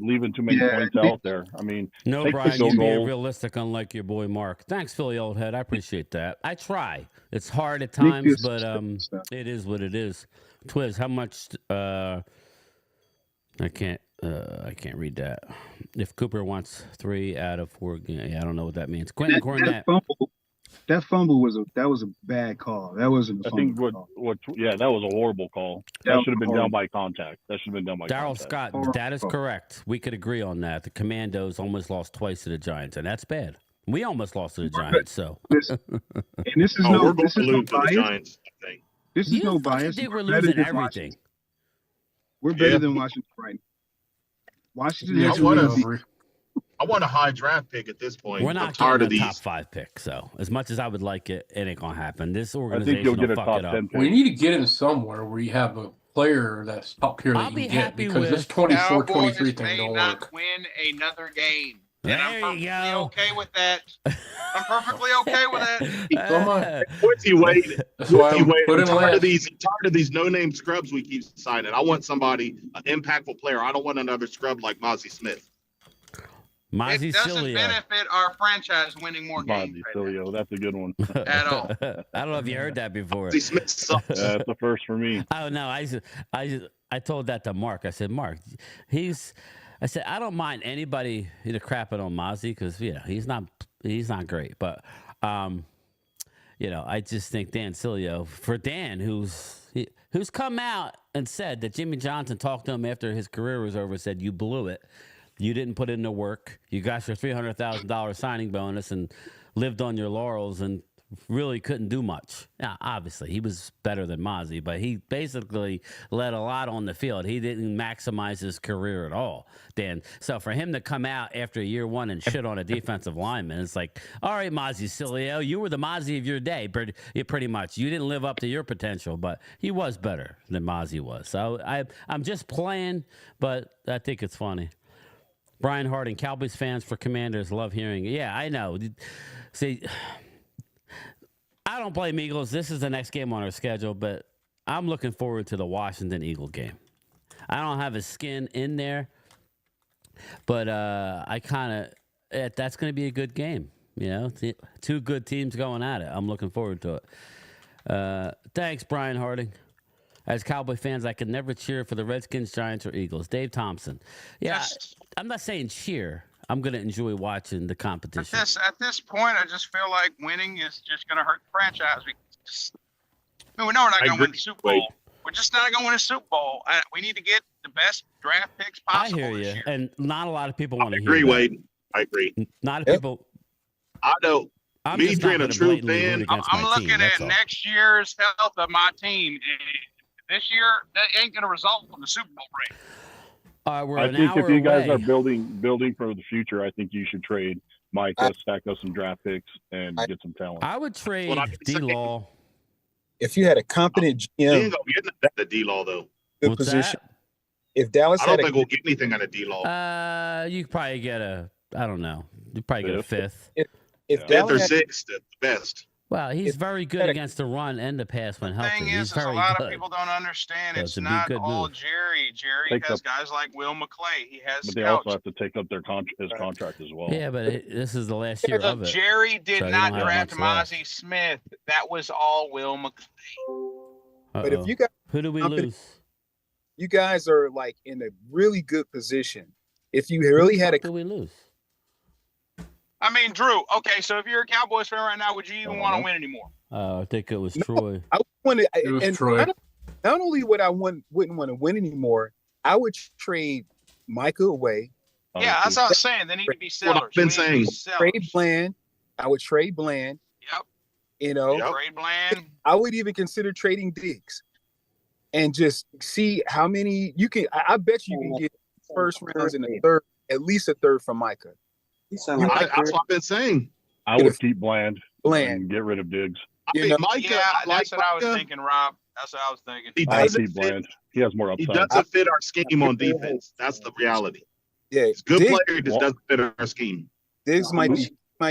Speaker 8: leaving too many points out there. I mean,
Speaker 1: no, Brian, you're being realistic, unlike your boy Mark. Thanks, Philly Oldhead. I appreciate that. I try. It's hard at times, but it is what it is. Twiz, how much? I can't read that. If Cooper wants 3 out of 4 games, I don't know what that means. Quentin Cornett.
Speaker 6: That fumble was a bad call. That wasn't a fumble.
Speaker 8: That was a horrible call. That should have been done by contact.
Speaker 1: Darryl Scott, that is correct. We could agree on that. The Commandos almost lost twice to the Giants, and that's bad. We almost lost to the Giants, so.
Speaker 6: This is no bias.
Speaker 7: Giants, I think.
Speaker 6: This is no bias.
Speaker 1: We're losing everything.
Speaker 6: We're better than Washington right now. Washington
Speaker 7: is I want a high draft pick at this point.
Speaker 1: We're not tired of these top 5 picks, so as much as I would like it, it ain't gonna happen. This organization will fuck it up.
Speaker 4: We need to get him somewhere where you have a player that's top tier that you can get, because this 24-23 thing don't work.
Speaker 3: Win another game.
Speaker 1: There
Speaker 3: and I'm
Speaker 1: you
Speaker 3: perfectly
Speaker 1: go.
Speaker 3: okay with that. I'm perfectly okay with that.
Speaker 4: That's why I'm
Speaker 7: tired of these no-name scrubs we keep signing. I want somebody, an impactful player. I don't want another scrub like Mozzie Smith.
Speaker 3: It doesn't benefit our franchise winning more games.
Speaker 8: That's a good one.
Speaker 3: At all.
Speaker 1: I don't know if you heard that before.
Speaker 7: Smith sucks.
Speaker 8: That's the first for me.
Speaker 1: Oh no, I told that to Mark. I said, Mark, I said I don't mind anybody crapping on Mozzie because he's not great, but I just think Dan Sileo, for Dan, who's come out and said that Jimmy Johnson talked to him after his career was over, said you blew it. You didn't put in the work. You got your $300,000 signing bonus and lived on your laurels and really couldn't do much. Now, obviously, he was better than Mozzie, but he basically let a lot on the field. He didn't maximize his career at all, Dan. So for him to come out after year 1 and shit on a defensive lineman, it's like, all right, Mozzie Sileo, you were the Mozzie of your day, pretty much. You didn't live up to your potential, but he was better than Mozzie was. So I'm just playing, but I think it's funny. Brian Harding, Cowboys fans for Commanders, love hearing it. Yeah, I know. See, I don't blame Eagles. This is the next game on our schedule, but I'm looking forward to the Washington Eagle game. I don't have a skin in there, but I kind of that's going to be a good game. 2 good teams going at it. I'm looking forward to it. Thanks, Brian Harding. As Cowboy fans, I could never cheer for the Redskins, Giants, or Eagles. Dave Thompson. Yeah, I'm not saying cheer. I'm going to enjoy watching the competition.
Speaker 3: At this point, I just feel like winning is just going to hurt the franchise. We know we're not going to win the Super Bowl. We're just not going to win a Super Bowl. We need to get the best draft picks possible.
Speaker 1: I hear you,
Speaker 3: this year.
Speaker 1: and not a lot of people want to hear that.
Speaker 7: I agree, Wade. I agree.
Speaker 1: Not a people.
Speaker 7: I know. Me being a true fan,
Speaker 3: I'm looking at next year's health of my team. This year, that ain't going to result in the Super Bowl ring.
Speaker 1: We're
Speaker 8: I think if you guys are building for the future, I think you should trade. Micah, stack up some draft picks, and get some talent.
Speaker 1: I would trade D-Law.
Speaker 9: If you had a competent
Speaker 7: We
Speaker 9: GM,
Speaker 7: ain't gonna get nothing out of D-Law though.
Speaker 9: good
Speaker 1: What's
Speaker 9: position.
Speaker 1: that?
Speaker 9: If Dallas
Speaker 7: I don't think we'll get anything out of D-Law.
Speaker 1: You could probably get I don't know. You probably get a fifth.
Speaker 9: if
Speaker 7: Fifth or
Speaker 9: Dallas had,
Speaker 7: sixth at the best.
Speaker 1: Well, he's very good against the run and the pass when healthy.
Speaker 3: Thing
Speaker 1: He's
Speaker 3: is,
Speaker 1: very
Speaker 3: a lot
Speaker 1: good.
Speaker 3: of people don't understand.
Speaker 1: So
Speaker 3: It's
Speaker 1: it'd be a
Speaker 3: not
Speaker 1: good
Speaker 3: all
Speaker 1: move.
Speaker 3: Jerry. Jerry
Speaker 8: Takes
Speaker 3: has
Speaker 8: up-
Speaker 3: guys like Will McClay. He has
Speaker 8: But they
Speaker 3: scouts.
Speaker 8: also have to take up their his contract as well.
Speaker 1: Yeah, but this is the last year of
Speaker 3: Look,
Speaker 1: it.
Speaker 3: Jerry
Speaker 1: So
Speaker 3: did
Speaker 1: you
Speaker 3: not
Speaker 1: don't have
Speaker 3: draft
Speaker 1: much left.
Speaker 3: Mozzie Smith. That was all Will McClay.
Speaker 9: but if you got
Speaker 1: Who do we
Speaker 9: competent-
Speaker 1: lose?
Speaker 9: you guys are like in a really good position. If you really had
Speaker 1: Who do we lose?
Speaker 3: I mean, Drew. Okay, so if you're a Cowboys fan right now, would you even want to win anymore?
Speaker 1: I think it was Troy.
Speaker 9: I wanted,
Speaker 4: It was
Speaker 9: and
Speaker 4: Troy.
Speaker 9: not only would I wouldn't want to win anymore, I would trade Micah away,
Speaker 3: Yeah, that's what I was saying. They need to be sellers.
Speaker 7: What I've been
Speaker 3: We need to be
Speaker 7: saying.
Speaker 9: trade
Speaker 3: sellers.
Speaker 9: Bland. I would trade Bland.
Speaker 3: Yep.
Speaker 9: You know,
Speaker 7: Yep.
Speaker 3: Trade Bland.
Speaker 9: I would even consider trading Diggs, and just see how many you can. I bet you can get first rounds in the third, at least a third from Micah.
Speaker 5: He sound like
Speaker 7: That's what I've been saying.
Speaker 8: I would keep Bland
Speaker 9: Bland.
Speaker 8: and get rid of Diggs.
Speaker 7: I
Speaker 9: You
Speaker 7: mean,
Speaker 9: know-
Speaker 7: Micah,
Speaker 3: Yeah, that's what I was
Speaker 7: Micah,
Speaker 3: thinking, Rob. That's what I was thinking.
Speaker 7: He
Speaker 8: I would
Speaker 7: doesn't
Speaker 8: keep
Speaker 7: fit.
Speaker 8: Bland. He has more
Speaker 7: He
Speaker 8: upside.
Speaker 7: doesn't fit our scheme on defense. That's the reality.
Speaker 9: Yeah,
Speaker 7: He's a good
Speaker 9: Diggs,
Speaker 7: player. He just doesn't fit our scheme.
Speaker 9: Diggs might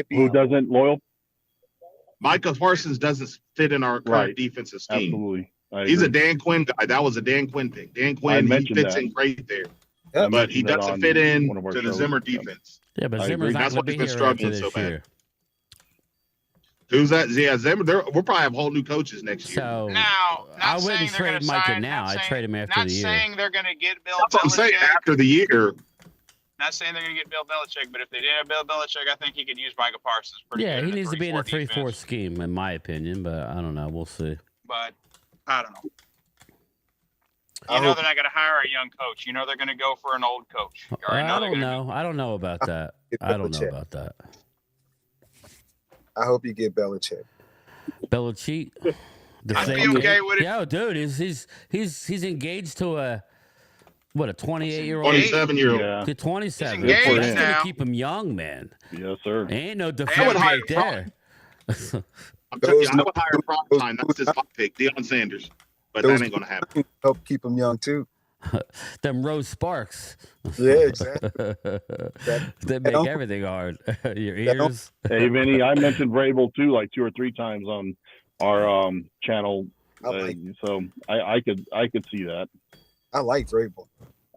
Speaker 9: be.
Speaker 8: Who doesn't loyal?
Speaker 7: Micah Parsons doesn't fit in our current
Speaker 8: Right.
Speaker 7: defensive scheme.
Speaker 8: Absolutely. I
Speaker 7: He's a
Speaker 8: agree.
Speaker 7: Dan Quinn guy. That was a Dan Quinn pick. Dan
Speaker 8: I
Speaker 7: Quinn, he
Speaker 8: mentioned
Speaker 7: fits
Speaker 8: that.
Speaker 7: in great there.
Speaker 8: I
Speaker 7: But he
Speaker 8: mentioned that
Speaker 7: doesn't
Speaker 8: on
Speaker 7: fit in
Speaker 8: one of our
Speaker 7: to the
Speaker 8: shows.
Speaker 7: Zimmer
Speaker 8: Yeah.
Speaker 7: defense.
Speaker 1: Yeah, but
Speaker 8: I
Speaker 1: Zimmer's
Speaker 8: agree.
Speaker 1: not
Speaker 7: That's
Speaker 1: going
Speaker 7: why
Speaker 1: to be
Speaker 7: he's been
Speaker 1: here
Speaker 7: struggling
Speaker 1: after
Speaker 7: so
Speaker 1: this
Speaker 7: bad.
Speaker 1: year.
Speaker 7: Who's that? Yeah, Zimmer. We'll probably have whole new coaches next year.
Speaker 1: So
Speaker 3: Now, not
Speaker 1: I
Speaker 3: saying
Speaker 1: wouldn't
Speaker 3: they're
Speaker 1: trade
Speaker 3: gonna
Speaker 1: Micah
Speaker 3: sign-
Speaker 1: now.
Speaker 3: not
Speaker 1: I'd
Speaker 3: saying-
Speaker 1: trade him after
Speaker 3: Not
Speaker 1: the year.
Speaker 3: saying they're going to get Bill
Speaker 7: That's what I'm saying.
Speaker 3: Belichick.
Speaker 7: After the year,
Speaker 3: Not saying they're going to get Bill Belichick, but if they did have Bill Belichick, I think he could use Micah Parsons pretty
Speaker 1: Yeah,
Speaker 3: good.
Speaker 1: he needs to be in a
Speaker 3: 3-4
Speaker 1: 3-4
Speaker 3: defense.
Speaker 1: scheme, in my opinion. But I don't know. We'll see.
Speaker 3: But I don't know.
Speaker 9: I
Speaker 3: You know
Speaker 9: hope-
Speaker 3: they're not going to hire a young coach. You know they're going to go for an old coach. You already
Speaker 1: I
Speaker 3: they're
Speaker 1: don't
Speaker 3: gonna
Speaker 1: know. I don't know about that.
Speaker 9: Get
Speaker 1: I don't know
Speaker 9: Belichick.
Speaker 1: about that.
Speaker 9: I hope you get Belichick.
Speaker 1: Belichick. The
Speaker 3: I'd be
Speaker 1: same
Speaker 3: okay
Speaker 1: age-
Speaker 3: with it.
Speaker 1: Yo, dude, he's engaged to a 28-year-old.
Speaker 7: 27-year-old.
Speaker 8: Yeah.
Speaker 1: To 27.
Speaker 3: He's engaged
Speaker 1: That's
Speaker 3: now.
Speaker 1: gonna keep him young, man.
Speaker 8: Yes, sir.
Speaker 1: Ain't no
Speaker 7: would
Speaker 1: defense
Speaker 7: hire
Speaker 1: right there.
Speaker 7: I'm telling you,
Speaker 9: Those
Speaker 7: I would hire Primetime. That's his hot pick, Deion Sanders. But
Speaker 9: Those-
Speaker 7: that ain't going to happen.
Speaker 9: Help keep them young too.
Speaker 1: Them Rose Sparks.
Speaker 9: Yeah, exactly.
Speaker 1: They make
Speaker 9: don't-
Speaker 1: everything hard. Your
Speaker 9: don't-
Speaker 1: ears.
Speaker 8: Hey, Vinny, I mentioned Vrabel too, like 2 or 3 times on our channel.
Speaker 9: I like
Speaker 8: So I could see that.
Speaker 9: I like Vrabel.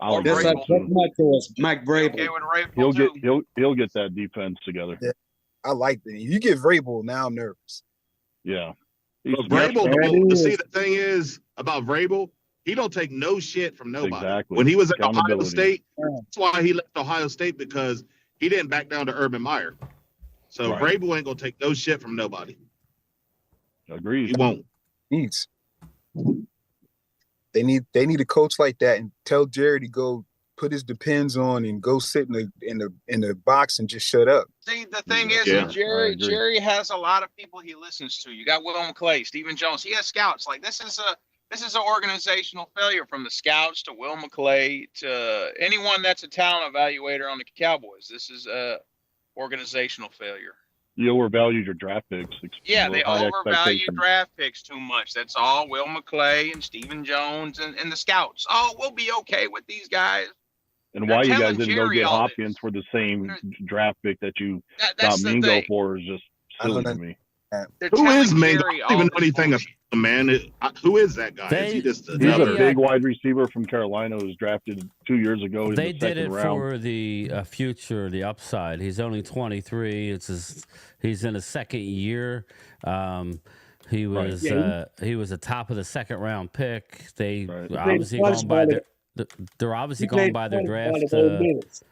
Speaker 8: I'll
Speaker 3: Or
Speaker 5: That's
Speaker 8: agree.
Speaker 5: like Mike was Mike
Speaker 3: Okay
Speaker 5: Vrabel.
Speaker 3: with Vrabel
Speaker 8: He'll
Speaker 3: too.
Speaker 8: get he'll get that defense together.
Speaker 9: Yeah. I like that. You get Vrabel, now I'm nervous.
Speaker 8: Yeah.
Speaker 7: But
Speaker 8: He's-
Speaker 7: Vrabel,
Speaker 5: there it
Speaker 7: though,
Speaker 5: is.
Speaker 7: see, the thing is about Vrabel, he don't take no shit from nobody.
Speaker 8: Exactly.
Speaker 7: When he was at Ohio
Speaker 8: Accountability.
Speaker 7: State, that's why he left Ohio State, because he didn't back down to Urban Meyer. So
Speaker 8: Right.
Speaker 7: Vrabel ain't going to take no shit from nobody.
Speaker 8: Agreed.
Speaker 7: He won't.
Speaker 9: Needs. They need a coach like that, and tell Jerry to go put his Depends on and go sit in the box and just shut up.
Speaker 3: See, the thing is,
Speaker 7: Yeah,
Speaker 8: I
Speaker 3: Jerry
Speaker 8: agree.
Speaker 3: Jerry has a lot of people he listens to. You got Will McClay, Stephen Jones. He has scouts. Like this is an organizational failure from the scouts to Will McClay to anyone that's a talent evaluator on the Cowboys. This is a organizational failure.
Speaker 8: You overvalued your draft picks.
Speaker 3: Yeah, they
Speaker 8: High
Speaker 3: overvalue
Speaker 8: expectations.
Speaker 3: draft picks too much. That's all Will McClay and Stephen Jones and the scouts. Oh, we'll be okay with these guys.
Speaker 8: And
Speaker 3: They're
Speaker 8: why you guys
Speaker 3: telling
Speaker 8: didn't go
Speaker 3: Jerry
Speaker 8: get
Speaker 3: all
Speaker 8: Hopkins
Speaker 3: this.
Speaker 8: for the same draft pick that you got
Speaker 3: That's the
Speaker 8: Mingo
Speaker 3: thing.
Speaker 8: for is just
Speaker 9: I don't
Speaker 8: silly
Speaker 9: know.
Speaker 8: to me.
Speaker 3: They're
Speaker 7: Who
Speaker 3: telling
Speaker 7: is Mingo?
Speaker 3: Jerry
Speaker 7: I don't even
Speaker 3: all
Speaker 7: know
Speaker 3: this
Speaker 7: anything
Speaker 3: bullshit.
Speaker 7: about the man. Who is that guy?
Speaker 1: They-
Speaker 7: is he just
Speaker 8: He's
Speaker 1: They,
Speaker 8: a
Speaker 7: another?
Speaker 8: big wide receiver from Carolina who was drafted 2 years ago in
Speaker 1: They
Speaker 8: the
Speaker 1: did
Speaker 8: second
Speaker 1: it
Speaker 8: round.
Speaker 1: for the future, the upside. He's only 23. He's in his second year. He was he was a top of the second round pick. They
Speaker 8: Right.
Speaker 1: obviously
Speaker 5: played
Speaker 1: going by
Speaker 5: college
Speaker 1: they're obviously
Speaker 5: He
Speaker 1: going
Speaker 5: played
Speaker 1: by their
Speaker 5: college
Speaker 1: draft.
Speaker 5: ball the whole minutes.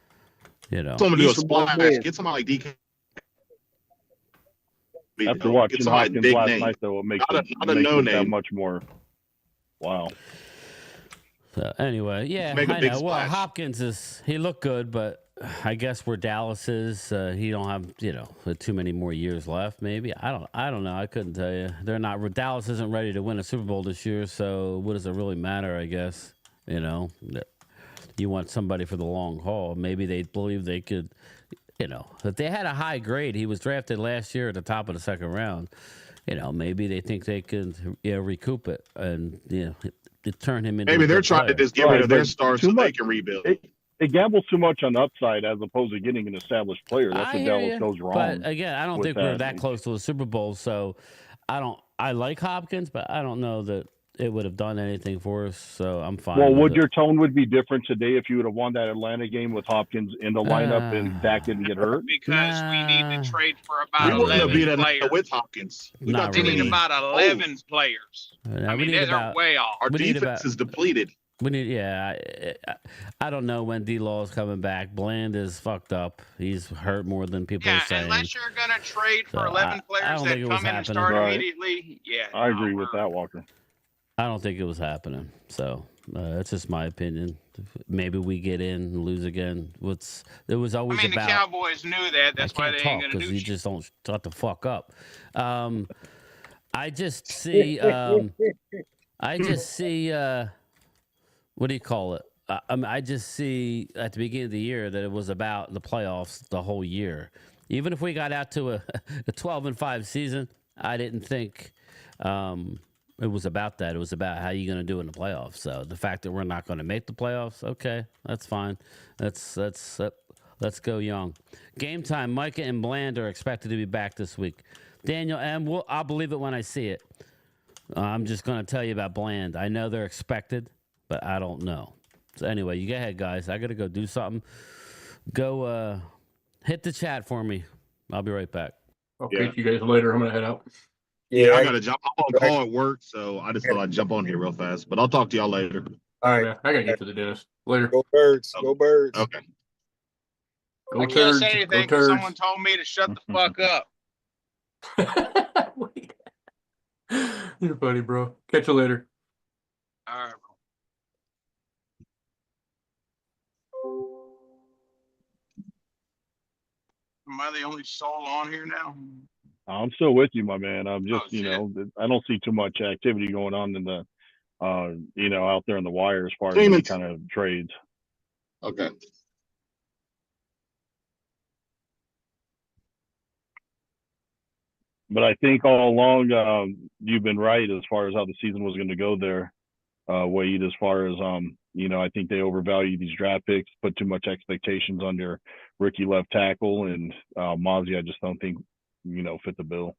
Speaker 1: You know,
Speaker 7: Someone do a
Speaker 5: He's from both
Speaker 7: splash.
Speaker 5: ways.
Speaker 7: Get somebody like DK.
Speaker 8: After watching
Speaker 7: Get somebody
Speaker 8: Hopkins
Speaker 7: big
Speaker 8: last
Speaker 7: name.
Speaker 8: night, though, it makes
Speaker 7: Not a-
Speaker 8: it
Speaker 7: not a
Speaker 8: makes it that
Speaker 7: no-name.
Speaker 8: much more. Wow.
Speaker 1: so anyway, yeah,
Speaker 7: Make a
Speaker 1: I
Speaker 7: big
Speaker 1: know. Well,
Speaker 7: splash.
Speaker 1: Hopkins he looked good, but I guess where Dallas is, he don't have too many more years left. Maybe I don't know. I couldn't tell you. They're not. Dallas isn't ready to win a Super Bowl this year, so what does it really matter? I guess you want somebody for the long haul. Maybe they believe they could. if they had a high grade, he was drafted last year at the top of the second round. Maybe they think they can recoup it and turn him into.
Speaker 7: Maybe they're trying to just get rid of their stars so they can rebuild.
Speaker 8: It gambles too much on upside as opposed to getting an established player. That's where Dallas goes wrong.
Speaker 1: But again, I don't think we're that close to the Super Bowl, so I like Hopkins, but I don't know that it would have done anything for us, so I'm fine.
Speaker 8: Well, would your tone would be different today if you would have won that Atlanta game with Hopkins in the lineup and Dak didn't get hurt?
Speaker 3: Because we need to trade for about 11 players.
Speaker 7: With Hopkins. We
Speaker 3: need about 11 players. I mean, they're way off.
Speaker 7: Our defense is depleted.
Speaker 1: We need, I don't know when D-Law is coming back. Bland is fucked up. He's hurt more than people are saying.
Speaker 3: Unless you're going to trade for 11 players that come in and start immediately. Yeah,
Speaker 8: I agree with that, Walker.
Speaker 1: I don't think it was happening. So that's just my opinion. Maybe we get in and lose again. It was always about.
Speaker 3: The Cowboys knew that. That's why they ain't going to do shit.
Speaker 1: You just don't shut the fuck up. I just see. What do you call it? I just see at the beginning of the year that it was about the playoffs the whole year. Even if we got out to a 12-5 season, I didn't think it was about that. It was about how you're going to do in the playoffs. So the fact that we're not going to make the playoffs, okay, that's fine. Let's go young. Game time. Micah and Bland are expected to be back this week. Daniel M. I'll believe it when I see it. I'm just going to tell you about Bland. I know they're expected, but I don't know. So anyway, you go ahead, guys. I got to go do something. Go hit the chat for me. I'll be right back.
Speaker 4: Okay, you guys later. I'm going to head out.
Speaker 7: Yeah, I got to jump. I'm on call at work, so I just thought I'd jump on here real fast. But I'll talk to y'all later.
Speaker 4: All right. Yeah, I got to get to the dentist. Later.
Speaker 9: Go Birds. Go Birds.
Speaker 7: Okay.
Speaker 3: I can't say anything because someone told me to shut the fuck up.
Speaker 4: You're funny, bro. Catch you later.
Speaker 3: All right, bro. Am I the only soul on here now?
Speaker 8: I'm still with you, my man. I'm just, I don't see too much activity going on in the, out there in the wire as far as any kind of trades.
Speaker 7: Okay.
Speaker 8: But I think all along, you've been right as far as how the season was going to go there, Wade, as far as, I think they overvalue these draft picks, put too much expectations on their rookie left tackle, and Mozzie, I just don't think, fit the bill.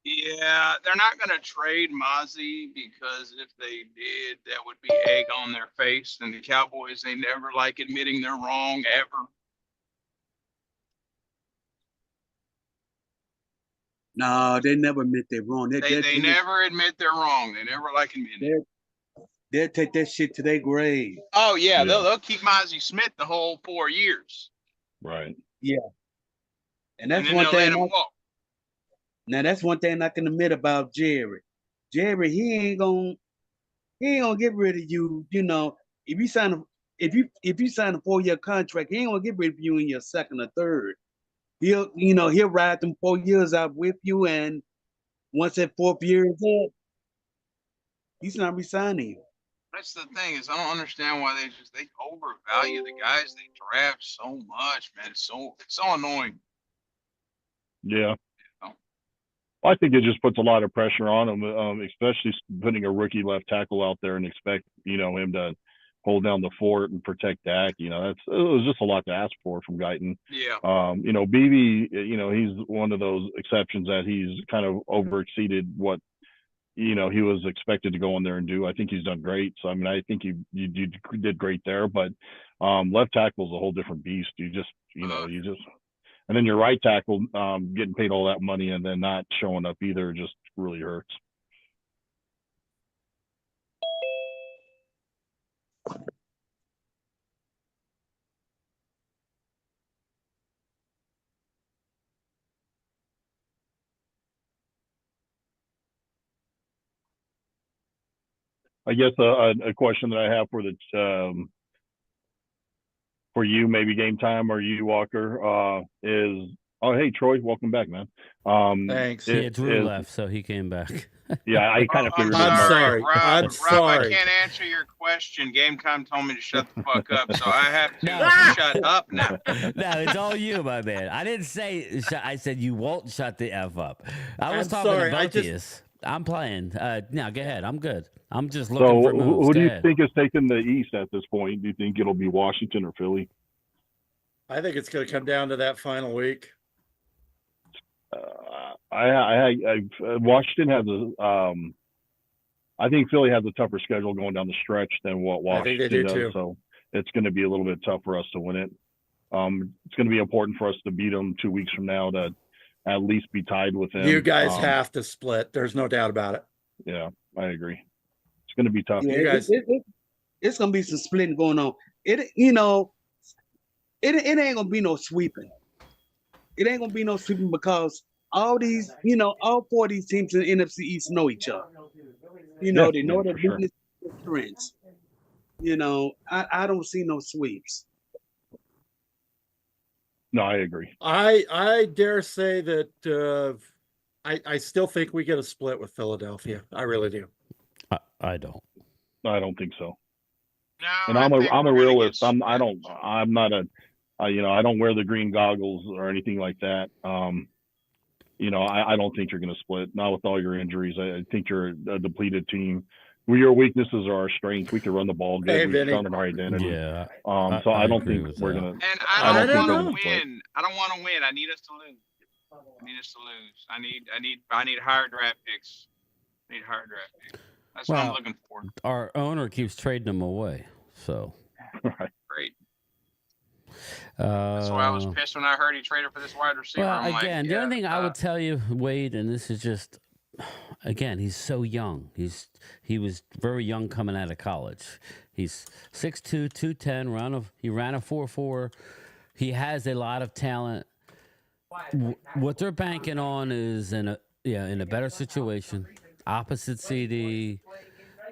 Speaker 3: Yeah, they're not going to trade Mozzie because if they did, that would be egg on their face. And the Cowboys, they never like admitting they're wrong, ever.
Speaker 5: No, they never admit they're wrong.
Speaker 3: They never admit they're wrong. They never like admitting it.
Speaker 5: They'll take that shit to their grave.
Speaker 3: Oh, yeah. They'll keep Mozzie Smith the whole 4 years.
Speaker 8: Right.
Speaker 5: Yeah. And that's one thing. Now, that's one thing I can admit about Jerry. Jerry, he ain't gonna get rid of you. If you sign a 4-year contract, he ain't gonna get rid of you in your second or third. He'll ride them 4 years out with you, and once that 4th year is up, he's not resigning you.
Speaker 3: That's the thing is I don't understand why they overvalue the guys they draft so much, man. It's so annoying.
Speaker 8: Yeah. I think it just puts a lot of pressure on him, especially putting a rookie left tackle out there and expect him to hold down the fort and protect Dak. It was just a lot to ask for from Guyton.
Speaker 3: Yeah.
Speaker 8: BB, he's one of those exceptions that he's kind of overexceeded what he was expected to go in there and do. I think he's done great. So I think you did great there, but left tackle is a whole different beast. And then your right tackle getting paid all that money and then not showing up either just really hurts. I guess a question that I have for you, maybe game time or you, Walker, is Oh, hey, Troy, welcome back, man.
Speaker 2: Thanks.
Speaker 1: Drew left, so he came back.
Speaker 8: Yeah, I kind of figured.
Speaker 2: I'm sorry.
Speaker 3: Rob,
Speaker 2: I'm
Speaker 3: Rob,
Speaker 2: sorry.
Speaker 3: I can't answer your question. Game time told me to shut the fuck up, so I have to shut up now.
Speaker 1: No, it's all you, my man. I didn't say. I said you won't shut the f up. I was talking
Speaker 2: sorry,
Speaker 1: to both of you. I'm playing. Now, go ahead. I'm good. I'm just looking for moves.
Speaker 8: Who do you think is taking the East at this point? Do you think it'll be Washington or Philly?
Speaker 2: I think it's going to come down to that final week.
Speaker 8: Washington has I think Philly has a tougher schedule going down the stretch than what Washington does. Too. So it's going to be a little bit tough for us to win it. It's going to be important for us to beat them 2 weeks from now to at least be tied with them.
Speaker 2: You guys have to split. There's no doubt about it.
Speaker 8: Yeah, I agree. It's going to be tough.
Speaker 5: Yeah,
Speaker 2: you guys,
Speaker 5: it's going to be some splitting going on. It ain't going to be no sweeping. It ain't going to be no sweeping because all these, all 4 of these teams in the NFC East know each other. They know their business strengths. I don't see no sweeps.
Speaker 8: No, I agree.
Speaker 2: I dare say that I still think we get a split with Philadelphia. I really do.
Speaker 1: I don't.
Speaker 8: I don't think so.
Speaker 3: No,
Speaker 8: and I'm a realist. I don't wear the green goggles or anything like that. I don't think you're going to split. Not with all your injuries. I think you're a depleted team. Your weaknesses are our strengths. We can run the ball good. We've found our identity.
Speaker 1: Yeah.
Speaker 8: So I don't think we're going to.
Speaker 3: And I don't want to win. I don't want to win. I need us to lose. I need higher draft picks. That's what I'm looking for.
Speaker 1: Our owner keeps trading them away. So.
Speaker 3: Great. That's why I was pissed when I heard he traded for this wide receiver.
Speaker 1: Well, again, the only thing I would tell you, Wade, and this is just, again, he's so young. He was very young coming out of college. He's 6'2", 210. He ran a 4.4. He has a lot of talent. What they're banking on is in a better situation, opposite CD,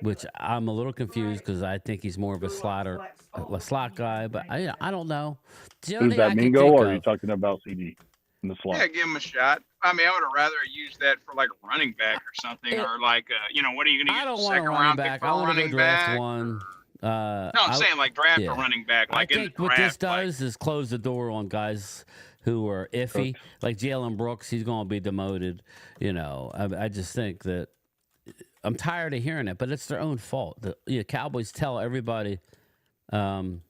Speaker 1: which I'm a little confused because I think he's more of a slot guy, but I don't know.
Speaker 8: Is that Mingo, or are you talking about CD in the slot?
Speaker 3: Yeah, give him a shot. I mean, I would have rather used that for like a running back or something, or like, what are you going to use?
Speaker 1: I don't
Speaker 3: want a running back. I want to draft
Speaker 1: one.
Speaker 3: No, I'm saying like draft a running back. Like
Speaker 1: I think what this does is close the door on guys who are iffy, like Jalen Brooks. He's going to be demoted. I just think that I'm tired of hearing it, but it's their own fault. The Cowboys tell everybody, about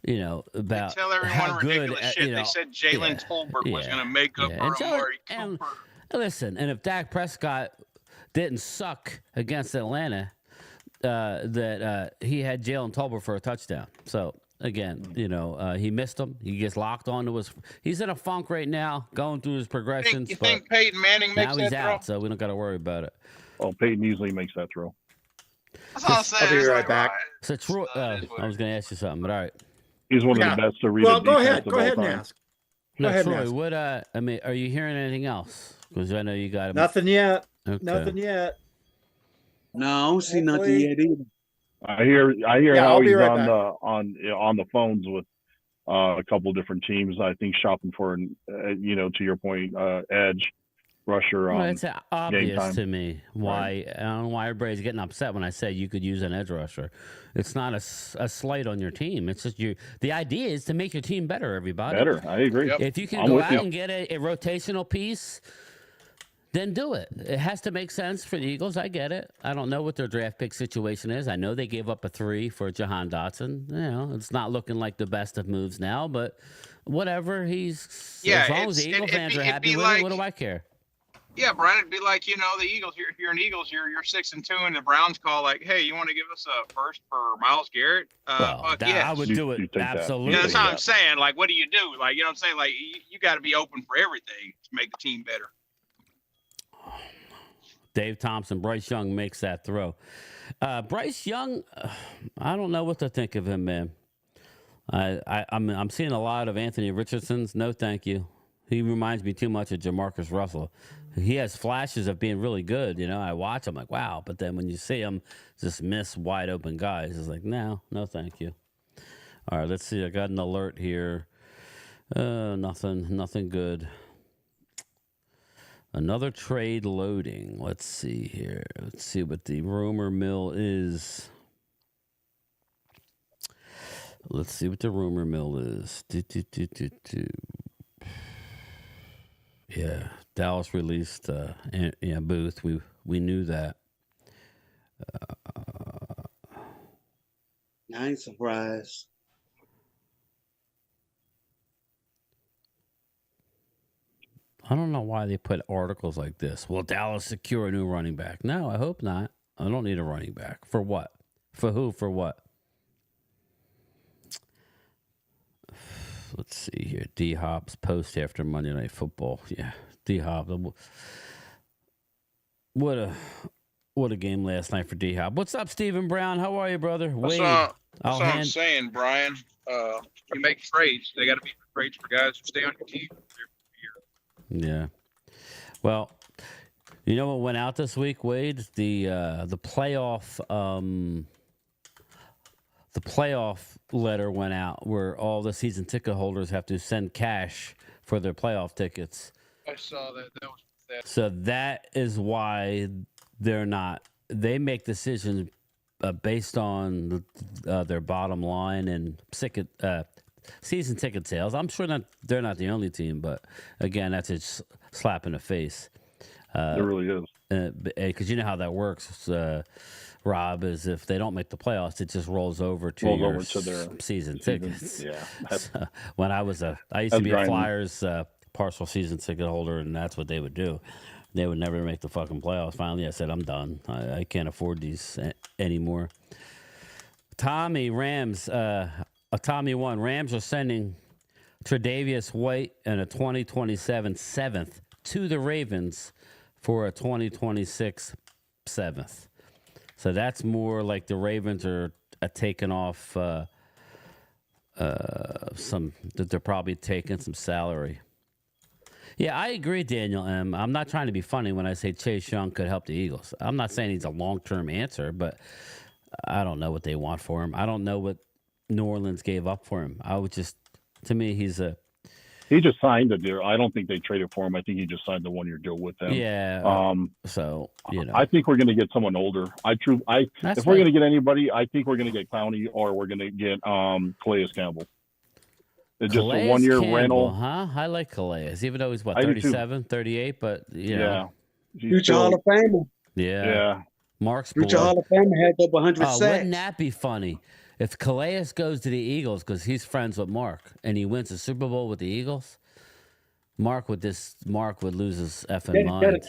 Speaker 3: they tell everyone
Speaker 1: how
Speaker 3: ridiculous
Speaker 1: good.
Speaker 3: Shit. They said Jalen Tolbert was going to make up for Amari Cooper.
Speaker 1: Listen, and if Dak Prescott didn't suck against Atlanta, that he had Jalen Tolbert for a touchdown. So again, he missed him. He gets locked onto he's in a funk right now, going through his progressions.
Speaker 3: You think Peyton Manning makes that throw? Now he's
Speaker 1: out, so we don't got to worry about it.
Speaker 8: Oh, Peyton easily makes that throw.
Speaker 3: That's all I'm saying.
Speaker 2: I'll be right back.
Speaker 1: So Troy, I was going to ask you something, but all right.
Speaker 8: He's one of the best to read.
Speaker 2: Well, go ahead and ask.
Speaker 1: Troy, what? Are you hearing anything else? Because I know you got
Speaker 2: nothing yet.
Speaker 1: Okay.
Speaker 2: Nothing yet.
Speaker 5: No, I don't see nothing yet either.
Speaker 8: I hear how he's
Speaker 2: right
Speaker 8: on the phones with a couple different teams. I think shopping for to your point, edge rusher.
Speaker 1: It's obvious to me why I don't know why everybody's getting upset when I say you could use an edge rusher. It's not a slight on your team. It's just the idea is to make your team better. Everybody
Speaker 8: better. I agree.
Speaker 1: Yep. If you can go out and get a rotational piece, then do it. It has to make sense for the Eagles. I get it. I don't know what their draft pick situation is. I know they gave up a 3 for Jahan Dotson. It's not looking like the best of moves now, but whatever. As long as the Eagle fans are happy with it, what do I care?
Speaker 3: Yeah, Brian, it'd be like, the Eagles, if you're an Eagles, you're 6-2, and the Browns call like, hey, you want to give us a first for Myles Garrett?
Speaker 1: I would do it. Absolutely.
Speaker 3: That's what I'm saying. Like, what do you do? Like, you know what I'm saying? Like, you got to be open for everything to make the team better.
Speaker 1: Dave Thompson, Bryce Young makes that throw. Bryce Young, I don't know what to think of him, man. I'm seeing a lot of Anthony Richardson's. No, thank you. He reminds me too much of Jamarcus Russell. He has flashes of being really good. I watch him like, wow. But then when you see him just miss wide open guys, it's like, no, thank you. All right, let's see. I got an alert here. Nothing good. Another trade loading. Let's see here. Let's see what the rumor mill is. Let's see what the rumor mill is. Yeah, Dallas released Booth. We knew that.
Speaker 5: I ain't surprised.
Speaker 1: I don't know why they put articles like this. Will Dallas secure a new running back? No, I hope not. I don't need a running back. For what? For who? For what? Let's see here. D-Hop's post after Monday Night Football. Yeah, D-Hop. What a game last night for D-Hop. What's up, Stephen Brown? How are you, brother?
Speaker 3: That's what I'm saying, Brian. You make trades. They got to be trades for guys who stay on your team.
Speaker 1: Yeah. Well, you know what went out this week, Wade? The playoff letter went out where all the season ticket holders have to send cash for their playoff tickets.
Speaker 3: I saw that. That was that.
Speaker 1: So that is why they make decisions based on their bottom line and season ticket sales. I'm sure they're not the only team, but again, that's a slap in the face.
Speaker 8: It really is.
Speaker 1: Because you know how that works, Rob, is if they don't make the playoffs, it just rolls over to their season tickets.
Speaker 8: Yeah.
Speaker 1: So, when I used to be a Flyers partial season ticket holder, and that's what they would do. They would never make the fucking playoffs. Finally, I said, I'm done. I can't afford these anymore. Tommy Rams. Tommy 1. Rams are sending Tre'Davious White and a 2027 7th to the Ravens for a 2026 7th. So that's more like the Ravens are taking off they're probably taking some salary. Yeah, I agree, Daniel M. I'm not trying to be funny when I say Chase Young could help the Eagles. I'm not saying he's a long-term answer, but I don't know what they want for him. I don't know what New Orleans gave up for him. To me, he
Speaker 8: just signed a deal. I don't think they traded for him. I think he just signed the 1-year deal with them.
Speaker 1: Yeah. So
Speaker 8: I think we're going to get someone older. If we're going to get anybody, I think we're going to get Clowney or we're going to get Calais Campbell. It's just a 1-year rental.
Speaker 1: Huh? I like Calais, even though he's 37, 38, but
Speaker 5: future Hall of Famer.
Speaker 1: Yeah. Mark's boy.
Speaker 5: Future Hall of Famer had over 100 sacks.
Speaker 1: Wouldn't that be funny? If Calais goes to the Eagles because he's friends with Mark and he wins a Super Bowl with the Eagles, Mark would lose his effing mind.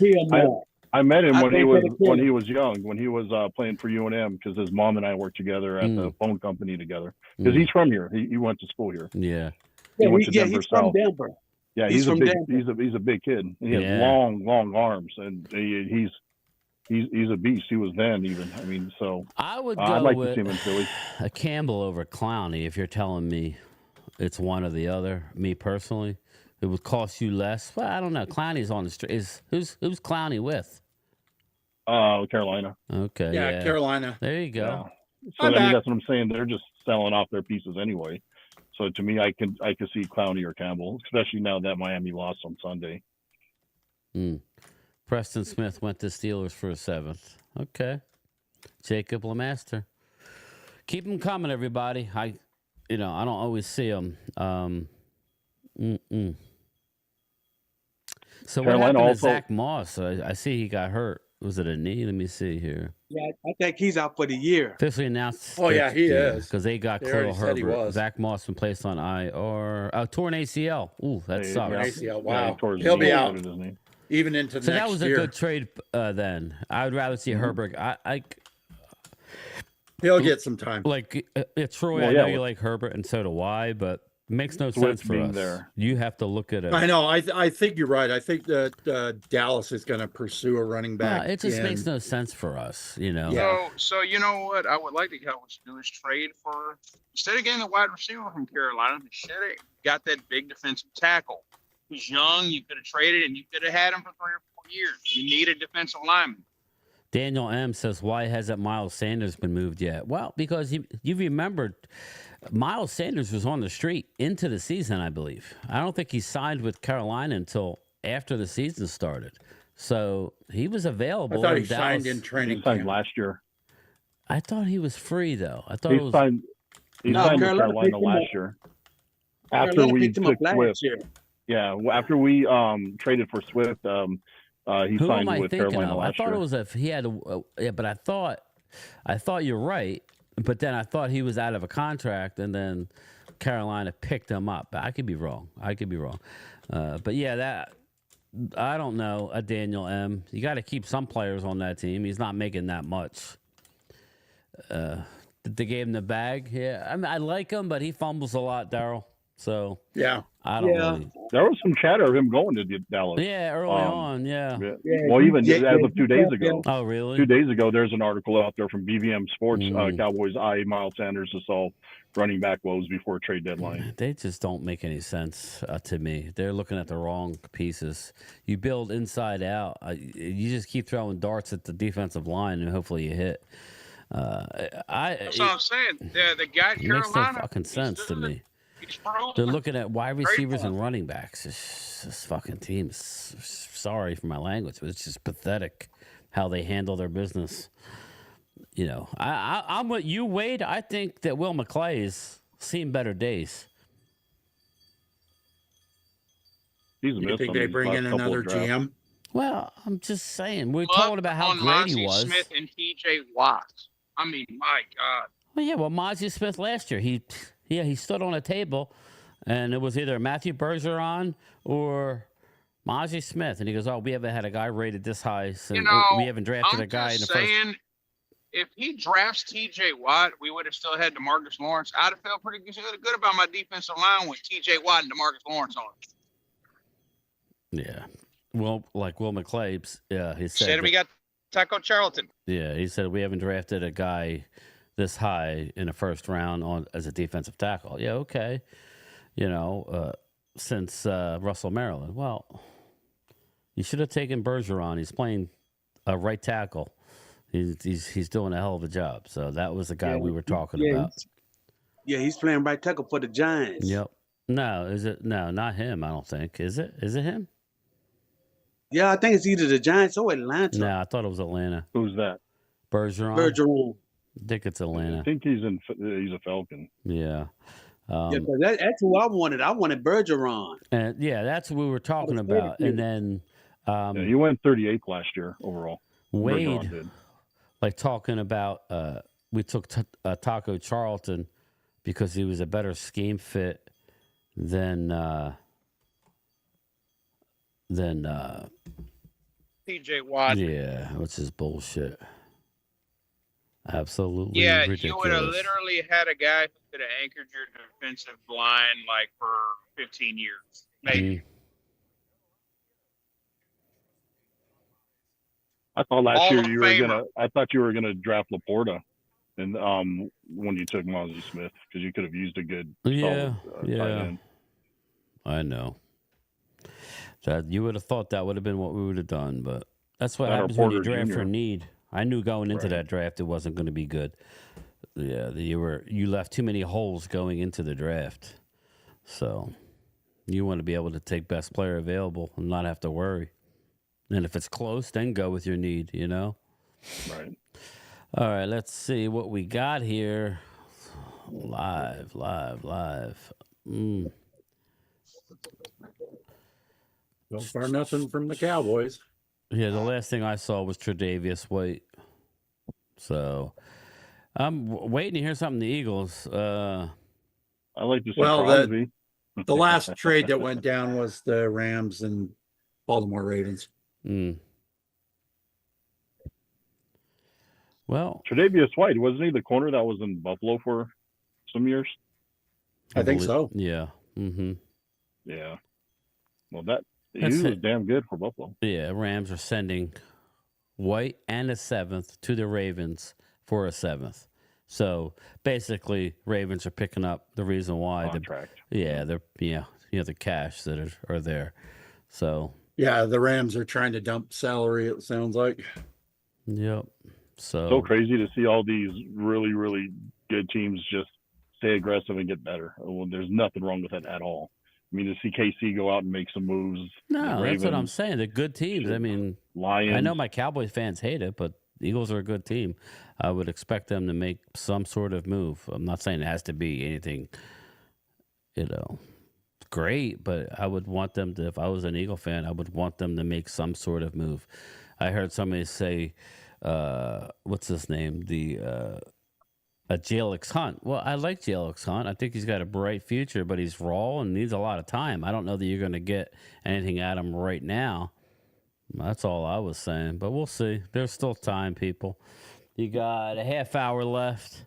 Speaker 8: I met him when he was young, when he was playing for UNM, because his mom and I worked together at the phone company together. Because he's from here, he went to school here.
Speaker 1: Yeah,
Speaker 8: he went to Denver
Speaker 5: he's from Denver.
Speaker 8: Yeah, he's a big kid. He has long arms, and he's a beast. He was then even. I mean, so
Speaker 1: I would go
Speaker 8: I'd like
Speaker 1: with
Speaker 8: to see him in Philly.
Speaker 1: A Campbell over Clowney. If you're telling me it's one or the other, me personally. It would cost you less. Well, I don't know. Clowney's on the street. Who's Clowney with?
Speaker 8: Carolina.
Speaker 1: Okay.
Speaker 2: Yeah, Carolina.
Speaker 1: There you go.
Speaker 8: Yeah. So that's what I'm saying. They're just selling off their pieces anyway. So to me, I could see Clowney or Campbell, especially now that Miami lost on Sunday.
Speaker 1: Preston Smith went to Steelers for a 7th. Okay. Jacob Lemaster. Keep them coming, everybody. I don't always see them. So Carolina what happened to Zach Moss? I see he got hurt. Was it a knee? Let me see here.
Speaker 5: Yeah, I think he's out for the year.
Speaker 1: Officially announced.
Speaker 2: Oh, yeah, he is.
Speaker 1: Because they got Khalil Herbert. Zach Moss been placed on IR. Torn ACL. Ooh, that sucks.
Speaker 2: ACL. Wow. He'll be out. Even into next year. So
Speaker 1: that was a good trade then. I would rather see Herbert.
Speaker 2: He'll get some time.
Speaker 1: Like, Troy, I know you like Herbert, and so do I, but it makes no sense for us. There. You have to look at it.
Speaker 2: I know. I think you're right. I think that Dallas is going to pursue a running back.
Speaker 1: It just makes no sense for us,
Speaker 3: Yeah. So you know what I would like the Cowboys to do is trade for, instead of getting the wide receiver from Carolina, they should have got that big defensive tackle. He's young. You could have traded and you could have had him for 3 or 4 years. You need a defensive lineman.
Speaker 1: Daniel M says, why hasn't Miles Sanders been moved yet? Well, because you remembered Miles Sanders was on the street into the season, I believe. I don't think he signed with Carolina until after the season started. So he was available.
Speaker 2: I thought he signed in training camp
Speaker 8: last year.
Speaker 1: I thought he was free, though. I thought
Speaker 8: he signed with Carolina last year. After we took Swift. Yeah, after we traded for Swift, he
Speaker 1: Who
Speaker 8: signed
Speaker 1: am I
Speaker 8: with
Speaker 1: thinking
Speaker 8: Carolina
Speaker 1: of?
Speaker 8: last
Speaker 1: I thought
Speaker 8: year.
Speaker 1: it was he had yeah, but I thought you're right. But then I thought he was out of a contract, and then Carolina picked him up. I could be wrong. But yeah, I don't know. Daniel M. You got to keep some players on that team. He's not making that much. They gave him the bag. Yeah, I mean, I like him, but he fumbles a lot, Daryl. So
Speaker 2: yeah,
Speaker 1: I don't really.
Speaker 8: There was some chatter of him going to Dallas.
Speaker 1: Yeah, early on. Yeah.
Speaker 8: Well, even as of 2 days ago.
Speaker 1: Oh, really?
Speaker 8: 2 days ago, there's an article out there from BVM Sports. Cowboys eye Miles Sanders to solve running back woes before trade deadline.
Speaker 1: They just don't make any sense to me. They're looking at the wrong pieces. You build inside out. You just keep throwing darts at the defensive line, and hopefully you hit.
Speaker 3: That's what I'm saying. The guy
Speaker 1: It makes no
Speaker 3: Carolina
Speaker 1: fucking sense to me. They're looking at wide receivers and running backs. This fucking team. Sorry for my language, but it's just pathetic how they handle their business. You know, I'm with you, Wade. I think that Will McClay's seen better days.
Speaker 2: You think they bring in another GM?
Speaker 1: Well, I'm just saying. We're talking about how great he was.
Speaker 3: Smith and TJ Watt. I mean, my God.
Speaker 1: Well, yeah. Well, Mozzie Smith last year, he stood on a table, and it was either Matthew Bergeron or Mozzie Smith, and he goes, "Oh, we haven't had a guy rated this high since we haven't drafted a guy in the first."
Speaker 3: If he drafts TJ Watt, we would have still had DeMarcus Lawrence. I'd have felt pretty good about my defensive line with TJ Watt and DeMarcus Lawrence on it.
Speaker 1: Yeah. Well, like Will McClay, he
Speaker 3: said we got Taco Charlton.
Speaker 1: Yeah, he said we haven't drafted a guy this high in the first round as a defensive tackle. Yeah, okay. Since Russell Maryland. Well, you should have taken Bergeron. He's playing right tackle. He's doing a hell of a job. So that was the guy we were talking about.
Speaker 5: Yeah, he's playing right tackle for the Giants.
Speaker 1: Yep. No, not him, I don't think. Is it him?
Speaker 5: Yeah, I think it's either the Giants or Atlanta.
Speaker 1: No, I thought it was Atlanta.
Speaker 8: Who's that?
Speaker 5: Bergeron.
Speaker 1: I think it's Atlanta.
Speaker 8: I think he's a Falcon.
Speaker 1: Yeah.
Speaker 5: That's who I wanted. I wanted Bergeron.
Speaker 1: And yeah, that's what we were talking about. And then
Speaker 8: he went 38th last year overall.
Speaker 1: Wade, like talking about we took Taco Charlton because he was a better scheme fit than
Speaker 3: TJ Watt.
Speaker 1: Yeah, which is bullshit. Absolutely ridiculous.
Speaker 3: You would have literally had a guy who could have anchored your defensive line like for 15 years, maybe.
Speaker 8: I thought last year you were gonna draft Laporta, and when you took Mozzie Smith, because you could have used a good solid tight end.
Speaker 1: I know. That you would have thought that would have been what we would have done, but that's what happens when you draft for need. I knew going into that draft it wasn't going to be good. Yeah, you left too many holes going into the draft, so you want to be able to take best player available and not have to worry. And if it's close, then go with your need.
Speaker 8: Right.
Speaker 1: All right, let's see what we got here. Live.
Speaker 2: So far, nothing from the Cowboys.
Speaker 1: Yeah, the last thing I saw was Tre'Davious White. So I'm waiting to hear something from the Eagles.
Speaker 8: I like to see
Speaker 2: the last trade that went down was the Rams and Baltimore Ravens.
Speaker 1: Well,
Speaker 8: Tre'Davious White, wasn't he the corner that was in Buffalo for some years?
Speaker 2: I think so.
Speaker 1: Yeah. Mm-hmm.
Speaker 8: Yeah. Well, he was damn good for Buffalo.
Speaker 1: Yeah, Rams are sending White and a 7th to the Ravens for a 7th. So basically, Ravens are picking up the reason why
Speaker 8: contract.
Speaker 1: The cash that are there. So
Speaker 2: yeah, the Rams are trying to dump salary. It sounds like.
Speaker 1: Yep.
Speaker 8: So crazy to see all these really, really good teams just stay aggressive and get better. Well, there's nothing wrong with that at all. I mean, to see KC go out and make some moves.
Speaker 1: No, that's what I'm saying. They're good teams. I mean,
Speaker 8: Lions.
Speaker 1: I know my Cowboys fans hate it, but the Eagles are a good team. I would expect them to make some sort of move. I'm not saying it has to be anything, great, but I would want them to, if I was an Eagle fan, I would want them to make some sort of move. I heard somebody say, what's his name? Jalix Hunt. Well, I like Jalix Hunt. I think he's got a bright future, but he's raw and needs a lot of time. I don't know that you're going to get anything at him right now. That's all I was saying, but we'll see. There's still time, people. You got a half hour left.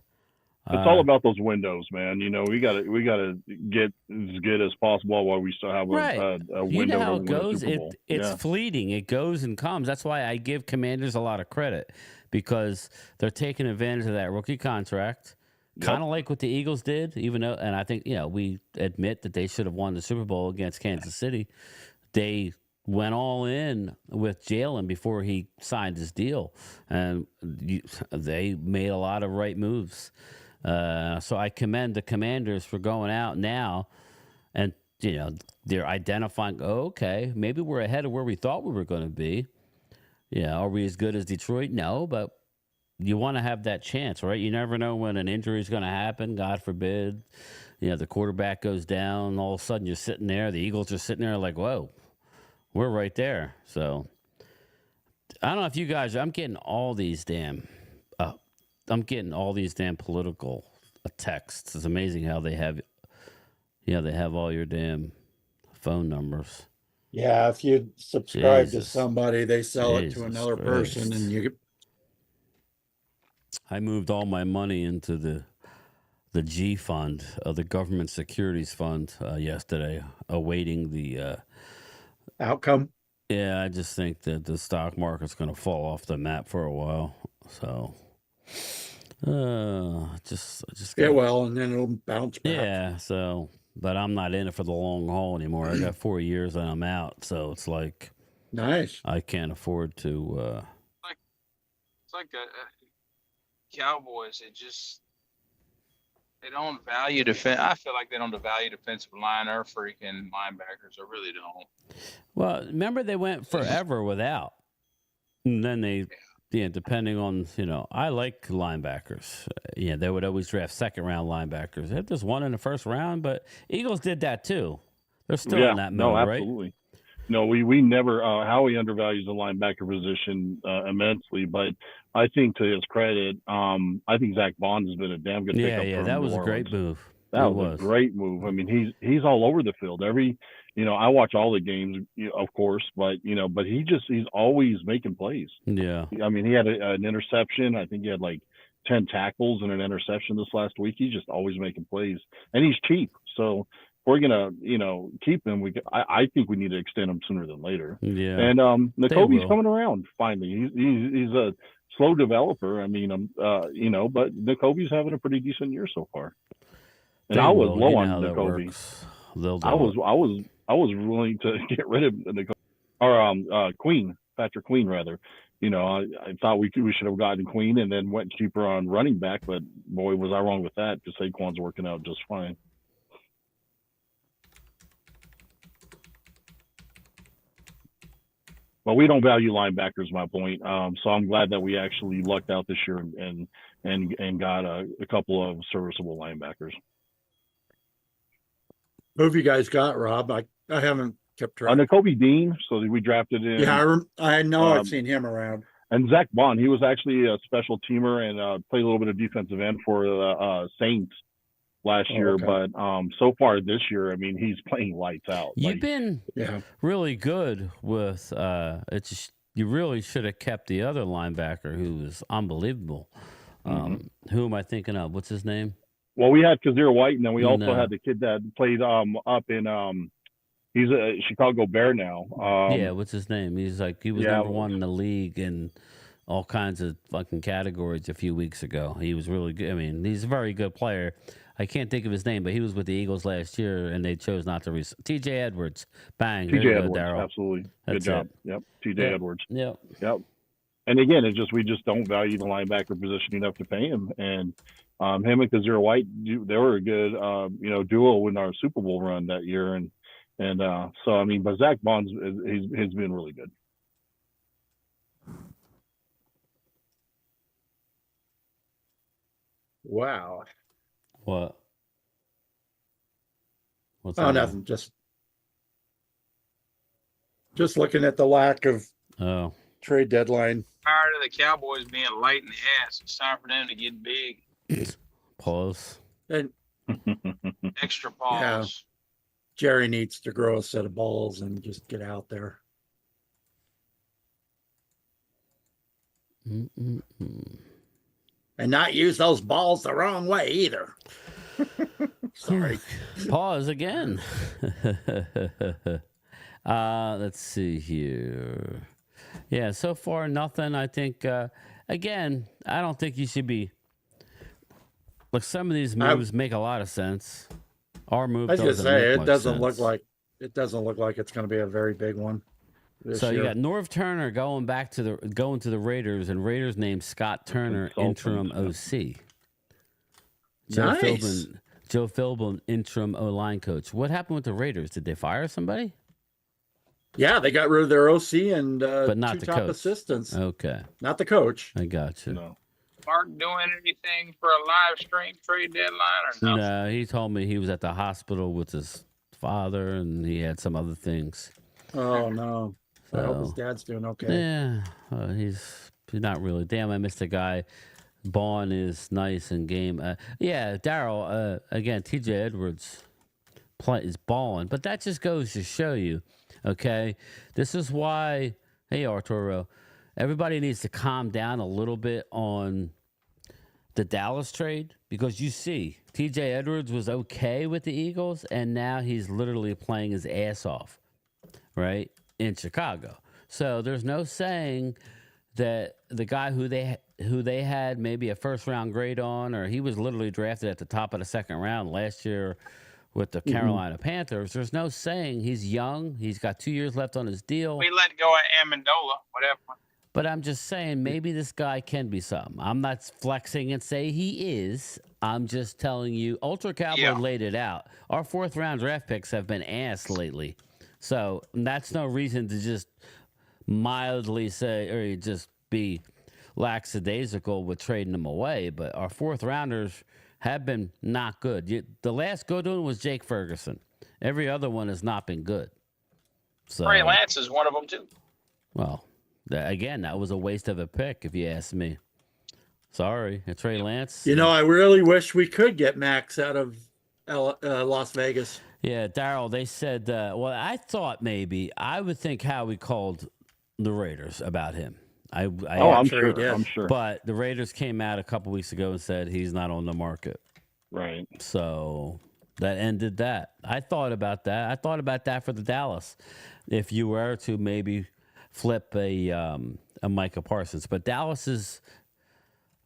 Speaker 8: It's all about those windows, man. We gotta get as good as possible while we still have a window.
Speaker 1: You know how it goes.
Speaker 8: It's
Speaker 1: fleeting. It goes and comes. That's why I give Commanders a lot of credit, because they're taking advantage of that rookie contract, kind of like what the Eagles did. Even though, and I think we admit that they should have won the Super Bowl against Kansas City. They went all in with Jalen before he signed his deal, and they made a lot of right moves. So I commend the Commanders for going out now and, they're identifying, okay, maybe we're ahead of where we thought we were going to be. Are we as good as Detroit? No, but you want to have that chance, right? You never know when an injury is going to happen, God forbid. The quarterback goes down, all of a sudden you're sitting there. The Eagles are sitting there like, whoa, we're right there. So I don't know if you guys, I'm getting all these damn political texts. It's amazing how they have, they have all your damn phone numbers.
Speaker 2: Yeah, if you subscribe to
Speaker 1: Jesus.
Speaker 2: somebody, they sell it to
Speaker 1: Jesus
Speaker 2: another
Speaker 1: Christ.
Speaker 2: person, and
Speaker 1: I moved all my money into the G fund, the government securities fund, yesterday, awaiting the
Speaker 2: outcome.
Speaker 1: Yeah, I just think that the stock market's going to fall off the map for a while. So, just
Speaker 2: and then it'll bounce back.
Speaker 1: Yeah. So, but I'm not in it for the long haul anymore. I got 4 years and I'm out. So it's like,
Speaker 2: nice.
Speaker 1: I can't afford to.
Speaker 3: It's like Cowboys. They don't value defense. I feel like they don't value defensive line or freaking linebackers. I really don't.
Speaker 1: Well, remember they went forever without, and then they, depending on I like linebackers. They would always draft second round linebackers. They had this one in the first round, but Eagles did that too. They're still in that mode,
Speaker 8: absolutely.
Speaker 1: Right?
Speaker 8: No, we never. Howie undervalues the linebacker position immensely, but I think to his credit, I think Zach Bond has been a damn good pickup.
Speaker 1: Yeah, that was a great move.
Speaker 8: That was a great move. I mean, he's all over the field. I watch all the games, of course, but he's always making plays.
Speaker 1: Yeah.
Speaker 8: I mean, he had an interception. I think he had like 10 tackles and an interception this last week. He's just always making plays, and he's cheap. So if we're gonna, keep him, I think we need to extend him sooner than later.
Speaker 1: Yeah.
Speaker 8: And Nakobe's coming around finally. He's a slow developer. I mean, but Nakobe's having a pretty decent year so far. And I was low on Nakobe. I was willing to get rid of Nakobe, Patrick Queen rather. I thought we should have gotten Queen and then went cheaper on running back, but boy, was I wrong with that, because Saquon's working out just fine. But we don't value linebackers, my point. So I'm glad that we actually lucked out this year and got a couple of serviceable linebackers.
Speaker 2: Who have you guys got, Rob? I haven't kept track.
Speaker 8: Nakobe Dean, so we drafted him.
Speaker 2: Yeah, I know I've seen him around.
Speaker 8: And Zach Bond, he was actually a special teamer and played a little bit of defensive end for the Saints last year. Okay. But so far this year, I mean, he's playing lights out.
Speaker 1: You've been really good with you really should have kept the other linebacker who was unbelievable. Who am I thinking of? What's his name?
Speaker 8: Well, we had Kazir White, and then we also had the kid that played up in he's a Chicago Bear now.
Speaker 1: What's his name? He was number one in the league in all kinds of fucking categories a few weeks ago. He was really good. I mean, he's a very good player. I can't think of his name, but he was with the Eagles last year, and they chose not to. T.J. Edwards, bang.
Speaker 8: T.J. Edwards, absolutely. Good job. Yep. T.J. Edwards.
Speaker 1: Yep.
Speaker 8: And again, we just don't value the linebacker position enough to pay him. And him and Kazir White, they were a good duo in our Super Bowl run that year. And so I mean, but Zach Bond's he's been really good.
Speaker 2: Wow.
Speaker 1: What? What's
Speaker 2: Oh, nothing. Just looking at the lack of trade deadline.
Speaker 3: Tired of the Cowboys being light in the ass. It's time for them to get big.
Speaker 1: Pause.
Speaker 2: And
Speaker 3: extra balls.
Speaker 2: Yeah. Jerry needs to grow a set of balls and just get out there. And not use those balls the wrong way either. Sorry.
Speaker 1: Pause again. Let's see here. Yeah, so far nothing. I think again, I don't think you should be. Look, some of these moves make a lot of sense. Our move.
Speaker 2: I was gonna say it doesn't
Speaker 1: look
Speaker 2: like it's going to be a very big one.
Speaker 1: So you got Norv Turner going to the Raiders, and Raiders named Scott Turner interim OC.
Speaker 2: Nice.
Speaker 1: Joe Philbin interim O-line coach. What happened with the Raiders? Did they fire somebody?
Speaker 2: Yeah, they got rid of their OC and
Speaker 1: but not the
Speaker 2: top
Speaker 1: coach.
Speaker 2: Assistants.
Speaker 1: Okay,
Speaker 2: not the coach.
Speaker 1: I got you.
Speaker 8: No.
Speaker 3: Mark doing anything for a live stream trade deadline or no?
Speaker 1: No, he told me he was at the hospital with his father, and he had some other things.
Speaker 2: Oh no! So, I hope his dad's doing okay.
Speaker 1: Yeah, he's not really. Damn, I missed a guy. Bond is nice in game. Yeah, Daryl. Again, T.J. Edwards is balling, but that just goes to show you. Okay, this is why. Hey, Arturo. Everybody needs to calm down a little bit on the Dallas trade, because you see T.J. Edwards was okay with the Eagles, and now he's literally playing his ass off, right, in Chicago. So there's no saying that the guy who they had maybe a first-round grade on, or he was literally drafted at the top of the second round last year with the Carolina Panthers. There's no saying he's young. He's got 2 years left on his deal.
Speaker 3: We let go of Amendola, whatever.
Speaker 1: But I'm just saying, maybe this guy can be something. I'm not flexing and say he is. I'm just telling you, Ultra Cowboy laid it out. Our fourth-round draft picks have been ass lately. So that's no reason to just mildly say, or just be lackadaisical with trading them away. But our fourth-rounders have been not good. The last good one was Jake Ferguson. Every other one has not been good. So
Speaker 3: Trey Lance is one of them, too.
Speaker 1: Well, again, that was a waste of a pick, if you ask me. Sorry, Trey Lance.
Speaker 2: You know, I really wish we could get Max out of Las Vegas.
Speaker 1: Yeah, Daryl, they said, well, I thought maybe, I would think Howie called the Raiders about him.
Speaker 8: I'm sure he did. I'm sure.
Speaker 1: But the Raiders came out a couple weeks ago and said he's not on the market.
Speaker 8: Right.
Speaker 1: So that ended that. I thought about that. I thought about that for the Dallas. If you were to maybe flip a Micah Parsons. But Dallas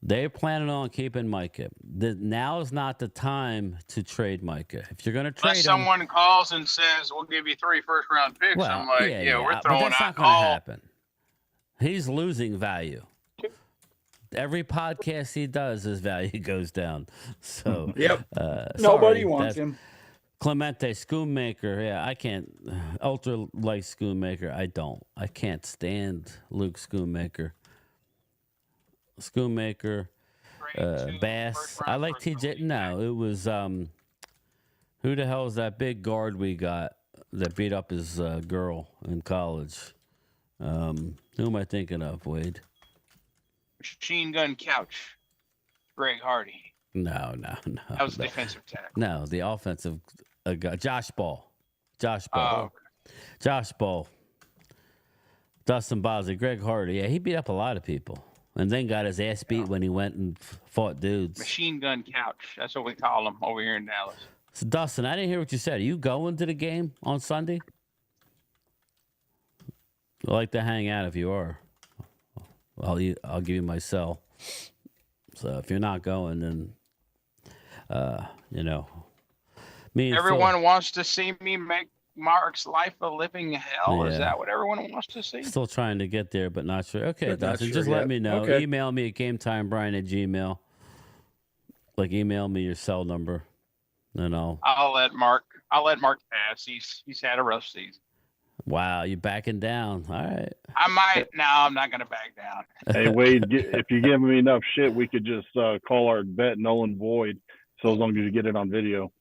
Speaker 1: they're planning on keeping Micah. Now is not the time to trade Micah. If you're going to trade
Speaker 3: someone calls and says, we'll give you 3 first-round picks,
Speaker 1: well,
Speaker 3: I'm like, we're throwing
Speaker 1: but that's not going to happen. He's losing value. Every podcast he does, his value goes down. So
Speaker 2: nobody wants him.
Speaker 1: Clemente, Schoonmaker. Yeah, I can't. Ultra like Schoonmaker. I can't stand Luke Schoonmaker. Schoonmaker, Bass. I like TJ. No, it was who the hell is that big guard we got that beat up his girl in college? Who am I thinking of, Wade?
Speaker 3: Machine Gun Couch. Greg Hardy.
Speaker 1: No.
Speaker 3: That was defensive tackle.
Speaker 1: No, the offensive guy. Josh Ball.
Speaker 3: Oh, okay.
Speaker 1: Josh Ball. Dustin Bosley. Greg Hardy. Yeah, he beat up a lot of people. And then got his ass beat when he went and fought dudes.
Speaker 3: Machine Gun Couch. That's what we call him over here in Dallas.
Speaker 1: So, Dustin, I didn't hear what you said. Are you going to the game on Sunday? I'd like to hang out if you are. I'll give you my cell. So if you're not going, then, me and
Speaker 3: everyone wants to see me make Mark's life a living hell?
Speaker 1: Yeah.
Speaker 3: Is that what everyone wants to see?
Speaker 1: Still trying to get there, but not sure. Okay,
Speaker 2: But not
Speaker 1: Dustin,
Speaker 2: sure
Speaker 1: just
Speaker 2: yet.
Speaker 1: let me know.
Speaker 2: Okay.
Speaker 1: Email me at GameTimeBrian@gmail. Like, email me your cell number, and
Speaker 3: I'll let Mark pass. He's had a rough season.
Speaker 1: Wow, you backing down. All right.
Speaker 3: I might. No, I'm not going to back down.
Speaker 8: Hey, Wade, if you give me enough shit, we could just call our bet null and void. So as long as you get it on video.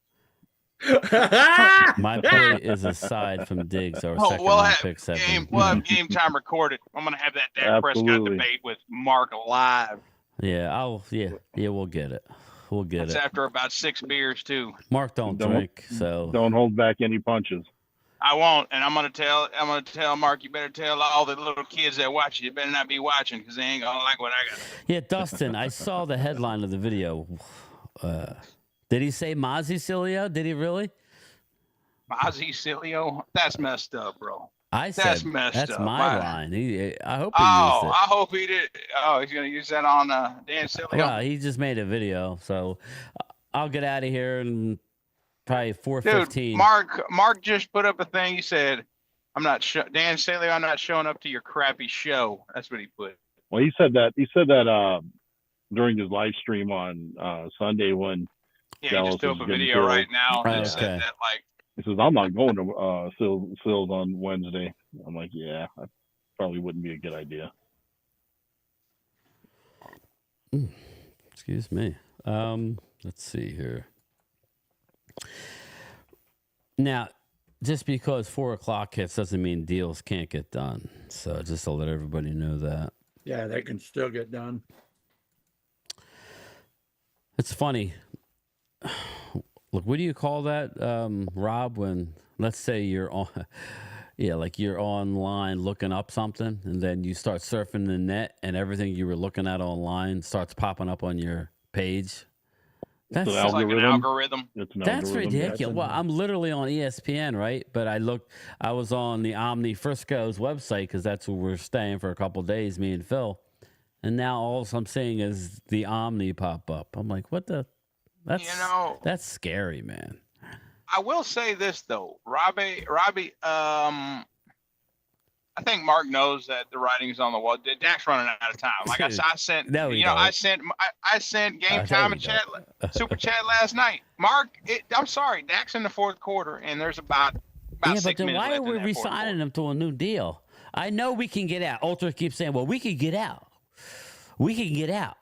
Speaker 1: My point is aside from Diggs, our second
Speaker 3: we'll
Speaker 1: round
Speaker 3: have
Speaker 1: pick 7.
Speaker 3: we'll have game time recorded. I'm going to have that Dak Prescott
Speaker 8: Absolutely.
Speaker 3: debate with Mark live.
Speaker 1: Yeah, we'll get it. We'll get
Speaker 3: That's
Speaker 1: it.
Speaker 3: after about 6 beers too.
Speaker 1: Mark don't drink, so
Speaker 8: Don't hold back any punches.
Speaker 3: I won't, and I'm gonna tell Mark. You better tell all the little kids that watch you. You better not be watching because they ain't gonna like what I got.
Speaker 1: Yeah, Dustin, I saw the headline of the video. Did he say Mozzie Cilio? Did he really?
Speaker 3: Mozzie Cilio? That's messed up, bro.
Speaker 1: I said
Speaker 3: That's messed
Speaker 1: that's
Speaker 3: up.
Speaker 1: my
Speaker 3: Why?
Speaker 1: line. I hope he used it.
Speaker 3: I hope he did. Oh, he's gonna use that on Dan Cilio.
Speaker 1: Well, he just made a video, so I'll get out of here and probably 4:15.
Speaker 3: Dude, Mark just put up a thing. He said, "I'm not Dan Cilio. I'm not showing up to your crappy show." That's what he put.
Speaker 8: Well, he said that during his live stream on Sunday when
Speaker 3: Yeah,
Speaker 8: Dallas
Speaker 3: he just threw
Speaker 8: was
Speaker 3: up a
Speaker 8: getting
Speaker 3: video
Speaker 8: killed.
Speaker 3: right now. And
Speaker 1: Okay.
Speaker 3: said that
Speaker 8: he says, "I'm not going to Sills on Wednesday." I'm like, "Yeah, that probably wouldn't be a good idea."
Speaker 1: Excuse me. Let's see here. Now, just because 4:00 hits doesn't mean deals can't get done. So just to let everybody know that.
Speaker 2: Yeah, they can still get done.
Speaker 1: It's funny. Look, what do you call that, Rob? When let's say you're on, like you're online looking up something, and then you start surfing the net, and everything you were looking at online starts popping up on your page. That's
Speaker 8: It's
Speaker 3: like an algorithm.
Speaker 8: It's an
Speaker 1: That's
Speaker 8: algorithm.
Speaker 1: ridiculous. Well, I'm literally on ESPN, right? But I was on the Omni Frisco's website because that's where we're staying for a couple of days, me and Phil. And now all I'm seeing is the Omni pop up. I'm like, what the? That's scary, man.
Speaker 3: I will say this though, Robbie. I think Mark knows that the writing's on the wall. Dak's running out of time. Like I sent,
Speaker 1: No,
Speaker 3: I sent game time and chat, super chat last night. Mark, I'm sorry, Dak's in the fourth quarter, and there's about 6
Speaker 1: but then
Speaker 3: minutes
Speaker 1: why are
Speaker 3: left
Speaker 1: we
Speaker 3: in that fourth
Speaker 1: re-signing him to a new deal? I know we can get out. Ultra keeps saying, well, we could get out. We can get out.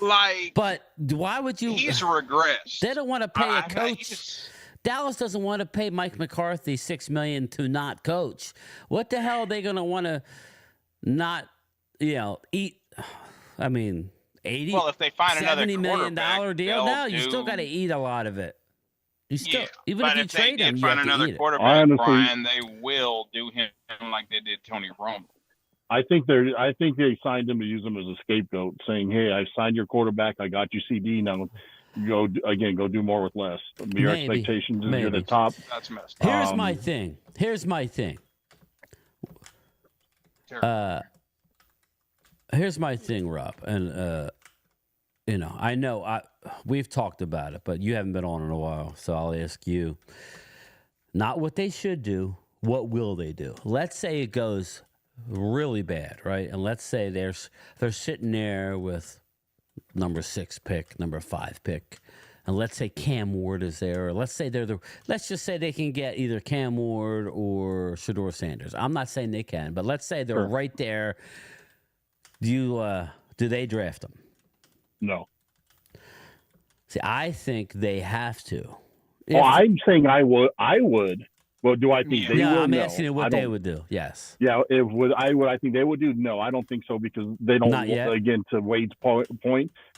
Speaker 3: Like,
Speaker 1: but why would you?
Speaker 3: He's regressed.
Speaker 1: They don't want to pay a coach. Dallas doesn't want to pay Mike McCarthy $6 million to not coach. What the hell are they going to want to not, eat? I mean, $80,
Speaker 3: well, if they find another
Speaker 1: $70 million deal, no, you still got to eat a lot of it. You still, even
Speaker 3: but
Speaker 1: if you trade him,
Speaker 3: they
Speaker 1: you
Speaker 3: find
Speaker 1: have to
Speaker 3: another
Speaker 1: eat
Speaker 3: quarterback,
Speaker 8: Honestly,
Speaker 3: Brian, they will do him like they did Tony Romo.
Speaker 8: I think they signed him to use him as a scapegoat, saying, "Hey, I signed your quarterback. I got you CD. Now go do more with less. Your expectations is you're the top."
Speaker 3: That's messed up.
Speaker 1: Here's my thing. Here's my thing, Rob. And I know we've talked about it, but you haven't been on in a while, so I'll ask you. Not what they should do. What will they do? Let's say it goes really bad, right? And let's say they're sitting there with number 6 pick, number 5 pick, and let's say Cam Ward is there, or let's say let's just say they can get either Cam Ward or Shedeur Sanders. I'm not saying they can, but let's say they're right there. Do they draft them?
Speaker 8: No.
Speaker 1: See, I think they have to.
Speaker 8: I'm saying I would. Well, do I think they will?
Speaker 1: I'm
Speaker 8: No.
Speaker 1: asking you what they would do. Yes.
Speaker 8: Yeah, I think they would do? No, I don't think so because they don't.
Speaker 1: Not yet.
Speaker 8: Again, to Wade's point,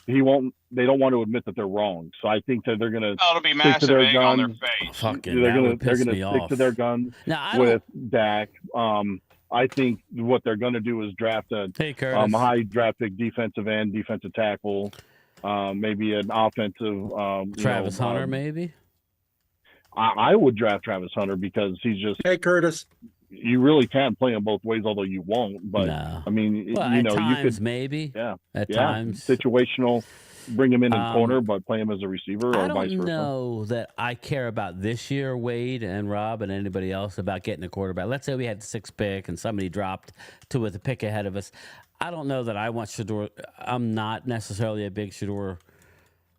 Speaker 8: they don't want to admit that they're wrong. So I think that they're going to
Speaker 3: it'll be
Speaker 8: stick
Speaker 3: massive
Speaker 8: to their
Speaker 3: egg
Speaker 8: guns.
Speaker 3: on their face.
Speaker 1: They're going
Speaker 8: to stick to their guns with Dak. I think what they're going to do is draft a high draft pick defensive end, defensive tackle, maybe an offensive.
Speaker 1: Travis Hunter, maybe.
Speaker 8: I would draft Travis Hunter because he's just.
Speaker 2: Hey, Curtis.
Speaker 8: You really can play him both ways, although you won't. But
Speaker 1: no.
Speaker 8: I mean,
Speaker 1: at times,
Speaker 8: you could
Speaker 1: maybe.
Speaker 8: Yeah.
Speaker 1: At times,
Speaker 8: situational. bring him in corner, but play him as a receiver, or vice versa?
Speaker 1: I don't know that I care about this year, Wade and Rob and anybody else, about getting a quarterback. Let's say we had the 6th pick and somebody dropped with a pick ahead of us. I don't know that I want Shedeur. I'm not necessarily a big Shedeur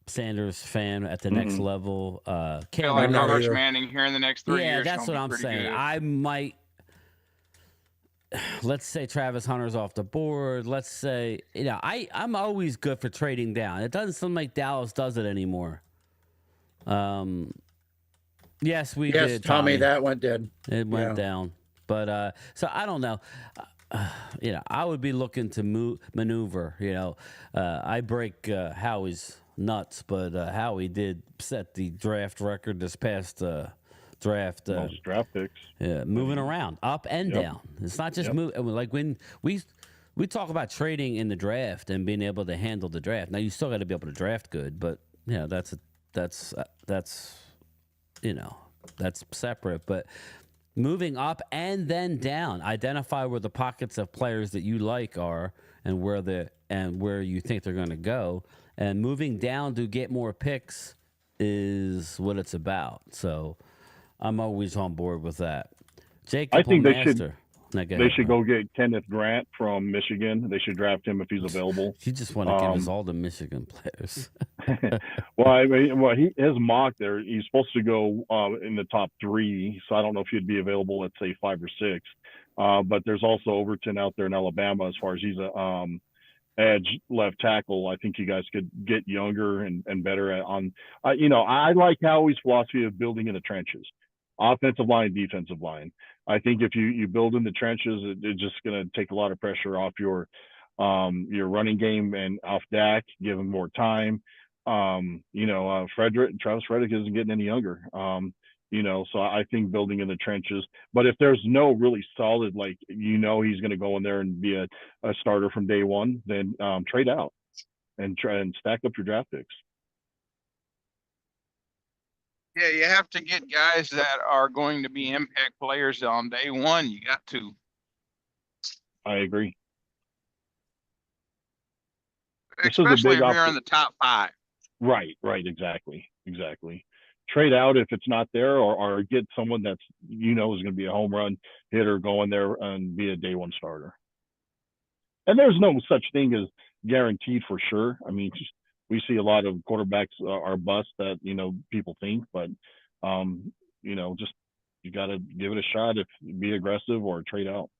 Speaker 1: Sanders fan at the next level.
Speaker 3: Like Arch Manning here in the next 3 years.
Speaker 1: Yeah, that's what I'm saying. Good. I might. Let's say Travis Hunter's off the board. Let's say, I'm always good for trading down. It doesn't seem like Dallas does it anymore. Yes, we did.
Speaker 2: Tommy, that one did.
Speaker 1: It went down. But so I don't know. I would be looking to maneuver. I break Howie's nuts, but Howie did set the draft record this past draft.
Speaker 8: Most draft picks.
Speaker 1: Yeah, moving around, up and down. It's not just move. Like when we talk about trading in the draft and being able to handle the draft. Now you still got to be able to draft good, but that's separate. But moving up and then down, identify where the pockets of players that you like are, and where you think they're going to go, and moving down to get more picks is what it's about. So I'm always on board with that. Jacob,
Speaker 8: I think they should go get Kenneth Grant from Michigan. They should draft him if he's available.
Speaker 1: You just want to give us all the Michigan players.
Speaker 8: His mock there, he's supposed to go in the top 3. So I don't know if he'd be available at say 5 or 6. But there's also Overton out there in Alabama as far as he's a edge left tackle. I think you guys could get younger and better on. I like Howie's philosophy of building in the trenches. Offensive line, defensive line. I think if you build in the trenches, it's just going to take a lot of pressure off your running game and off Dak, give him more time. Travis Frederick isn't getting any younger. So I think building in the trenches. But if there's no really solid, he's going to go in there and be a starter from day one, then trade out and try and stack up your draft picks.
Speaker 3: Yeah, you have to get guys that are going to be impact players on day one. You got to.
Speaker 8: I agree.
Speaker 3: Especially if you're in the top 5.
Speaker 8: Right, exactly. Trade out if it's not there, or get someone that's is going to be a home run hitter, go in there and be a day one starter. And there's no such thing as guaranteed for sure. I mean, we see a lot of quarterbacks are bust that people think, but just you got to give it a shot. If be aggressive or trade out.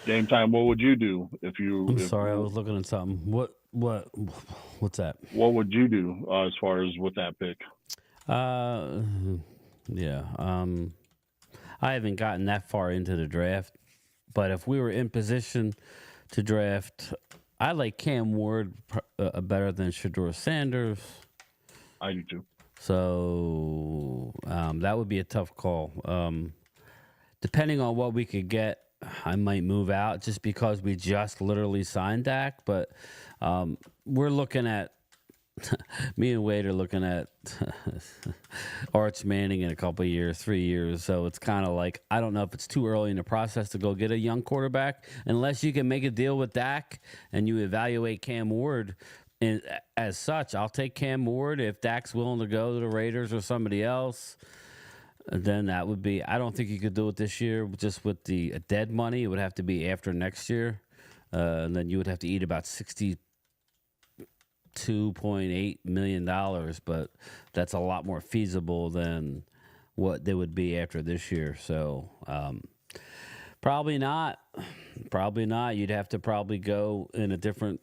Speaker 8: Game time. What would you do if you?
Speaker 1: I'm sorry, I was looking at something. What's that?
Speaker 8: What would you do as far as with that pick?
Speaker 1: I haven't gotten that far into the draft, but if we were in position to draft, I like Cam Ward better than Shedeur Sanders.
Speaker 8: I do too.
Speaker 1: So that would be a tough call. Depending on what we could get, I might move out just because we just literally signed Dak. But we're looking at me and Wade are looking at Arch Manning in a couple of years, 3 years. So it's kind of like, I don't know if it's too early in the process to go get a young quarterback, unless you can make a deal with Dak and you evaluate Cam Ward. And as such, I'll take Cam Ward if Dak's willing to go to the Raiders or somebody else. Then that would be, I don't think you could do it this year just with the dead money. It would have to be after next year. And then you would have to eat about $62.8 million, but that's a lot more feasible than what they would be after this year. So probably not. You'd have to probably go in a different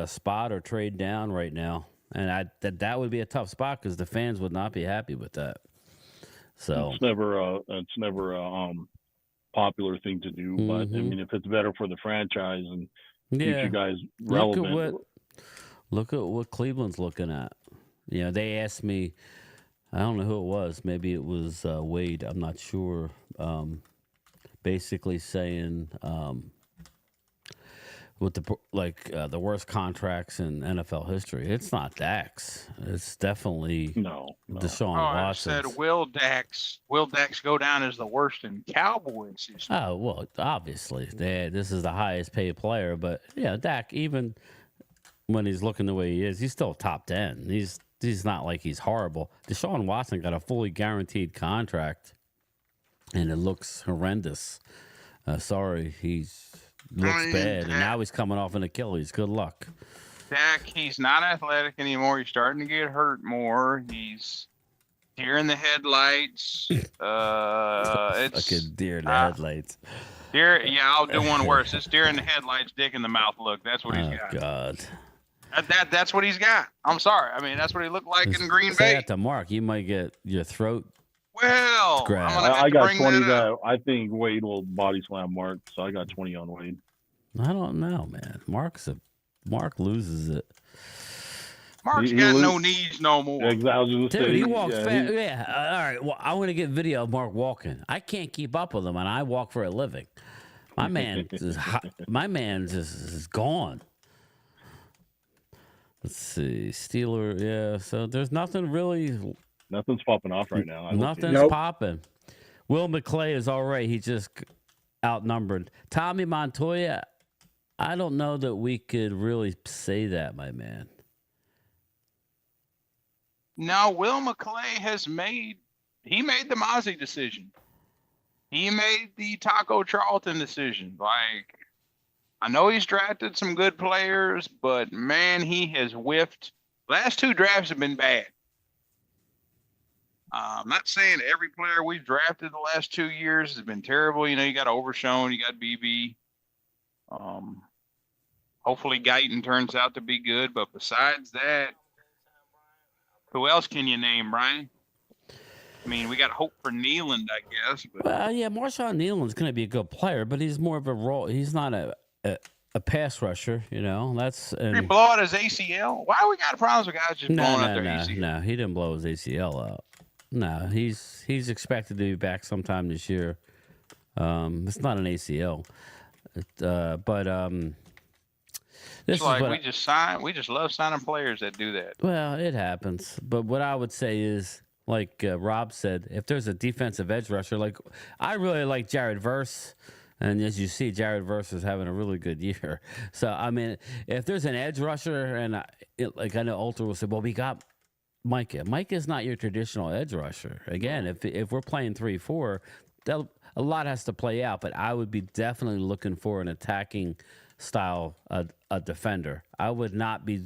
Speaker 1: spot or trade down right now. And that would be a tough spot because the fans would not be happy with that. So
Speaker 8: it's never a popular thing to do, but I mean, if it's better for the franchise and keeps you guys relevant.
Speaker 1: Look at what Cleveland's looking at. They asked me, I don't know who it was. Maybe it was Wade. I'm not sure. Basically saying, with the worst contracts in NFL history. It's not Dak's. It's definitely
Speaker 8: no.
Speaker 1: Deshaun Watson.
Speaker 3: I said Will Dax go down as the worst in Cowboys history.
Speaker 1: Oh well, obviously this is the highest paid player, but yeah, Dak, even when he's looking the way he is, he's still top 10. He's not like he's horrible. Deshaun Watson got a fully guaranteed contract, and it looks horrendous. Sorry, looks bad, and now he's coming off an Achilles. Good luck.
Speaker 3: Dak, he's not athletic anymore. He's starting to get hurt more. He's deer in the headlights. It's
Speaker 1: like a deer in the headlights.
Speaker 3: Deer, yeah, I'll do one worse. It's deer in the headlights, dick in the mouth look. That's what he's got.
Speaker 1: Oh God.
Speaker 3: That's what he's got. I'm sorry. I mean, that's what he looked like in Green Bay.
Speaker 1: Say that to Mark. You might get your throat.
Speaker 3: Well,
Speaker 8: I got 20. I think Wade will body slam Mark, so I got 20 on Wade.
Speaker 1: I don't know, man. Mark loses it.
Speaker 3: Mark's got no knees no more.
Speaker 8: Exactly.
Speaker 1: Dude, he walks fast. Yeah. All right. Well, I want to get video of Mark walking. I can't keep up with him, and I walk for a living. My man is gone. Let's see, Steeler. Yeah. So there's nothing really.
Speaker 8: Nothing's popping off right now.
Speaker 1: Nothing's popping. Will McClay is all right. He just outnumbered. Tommy Montoya, I don't know that we could really say that, my man.
Speaker 3: No, Will McClay made the Mozzie decision. He made the Taco Charlton decision. Like, I know he's drafted some good players, but man, he has whiffed. Last 2 drafts have been bad. I'm not saying every player we've drafted the last 2 years has been terrible. You know, you got Overshown, you got BB. Hopefully Guyton turns out to be good, but besides that, who else can you name, Brian? I mean, we got hope for Nealand, I guess. But.
Speaker 1: Well, yeah, Marshawn Nealand's going to be a good player, but he's more of a role. He's not a pass rusher, you know.
Speaker 3: Did he blow out his ACL? Why we got problems with guys just blowing out their ACL?
Speaker 1: No, he didn't blow his ACL out. No, he's expected to be back sometime this year. It's not an ACL, this
Speaker 3: it's like we just love signing players that do that.
Speaker 1: Well, it happens. But what I would say is, like Rob said, if there's a defensive edge rusher, like I really like Jared Verse. And as you see, Jared Verse is having a really good year. So, I mean, if there's an edge rusher, and I know Ultra will say, well, we got Micah. Micah's not your traditional edge rusher. Again, if we're playing 3-4, a lot has to play out. But I would be definitely looking for an attacking style a defender. I would not be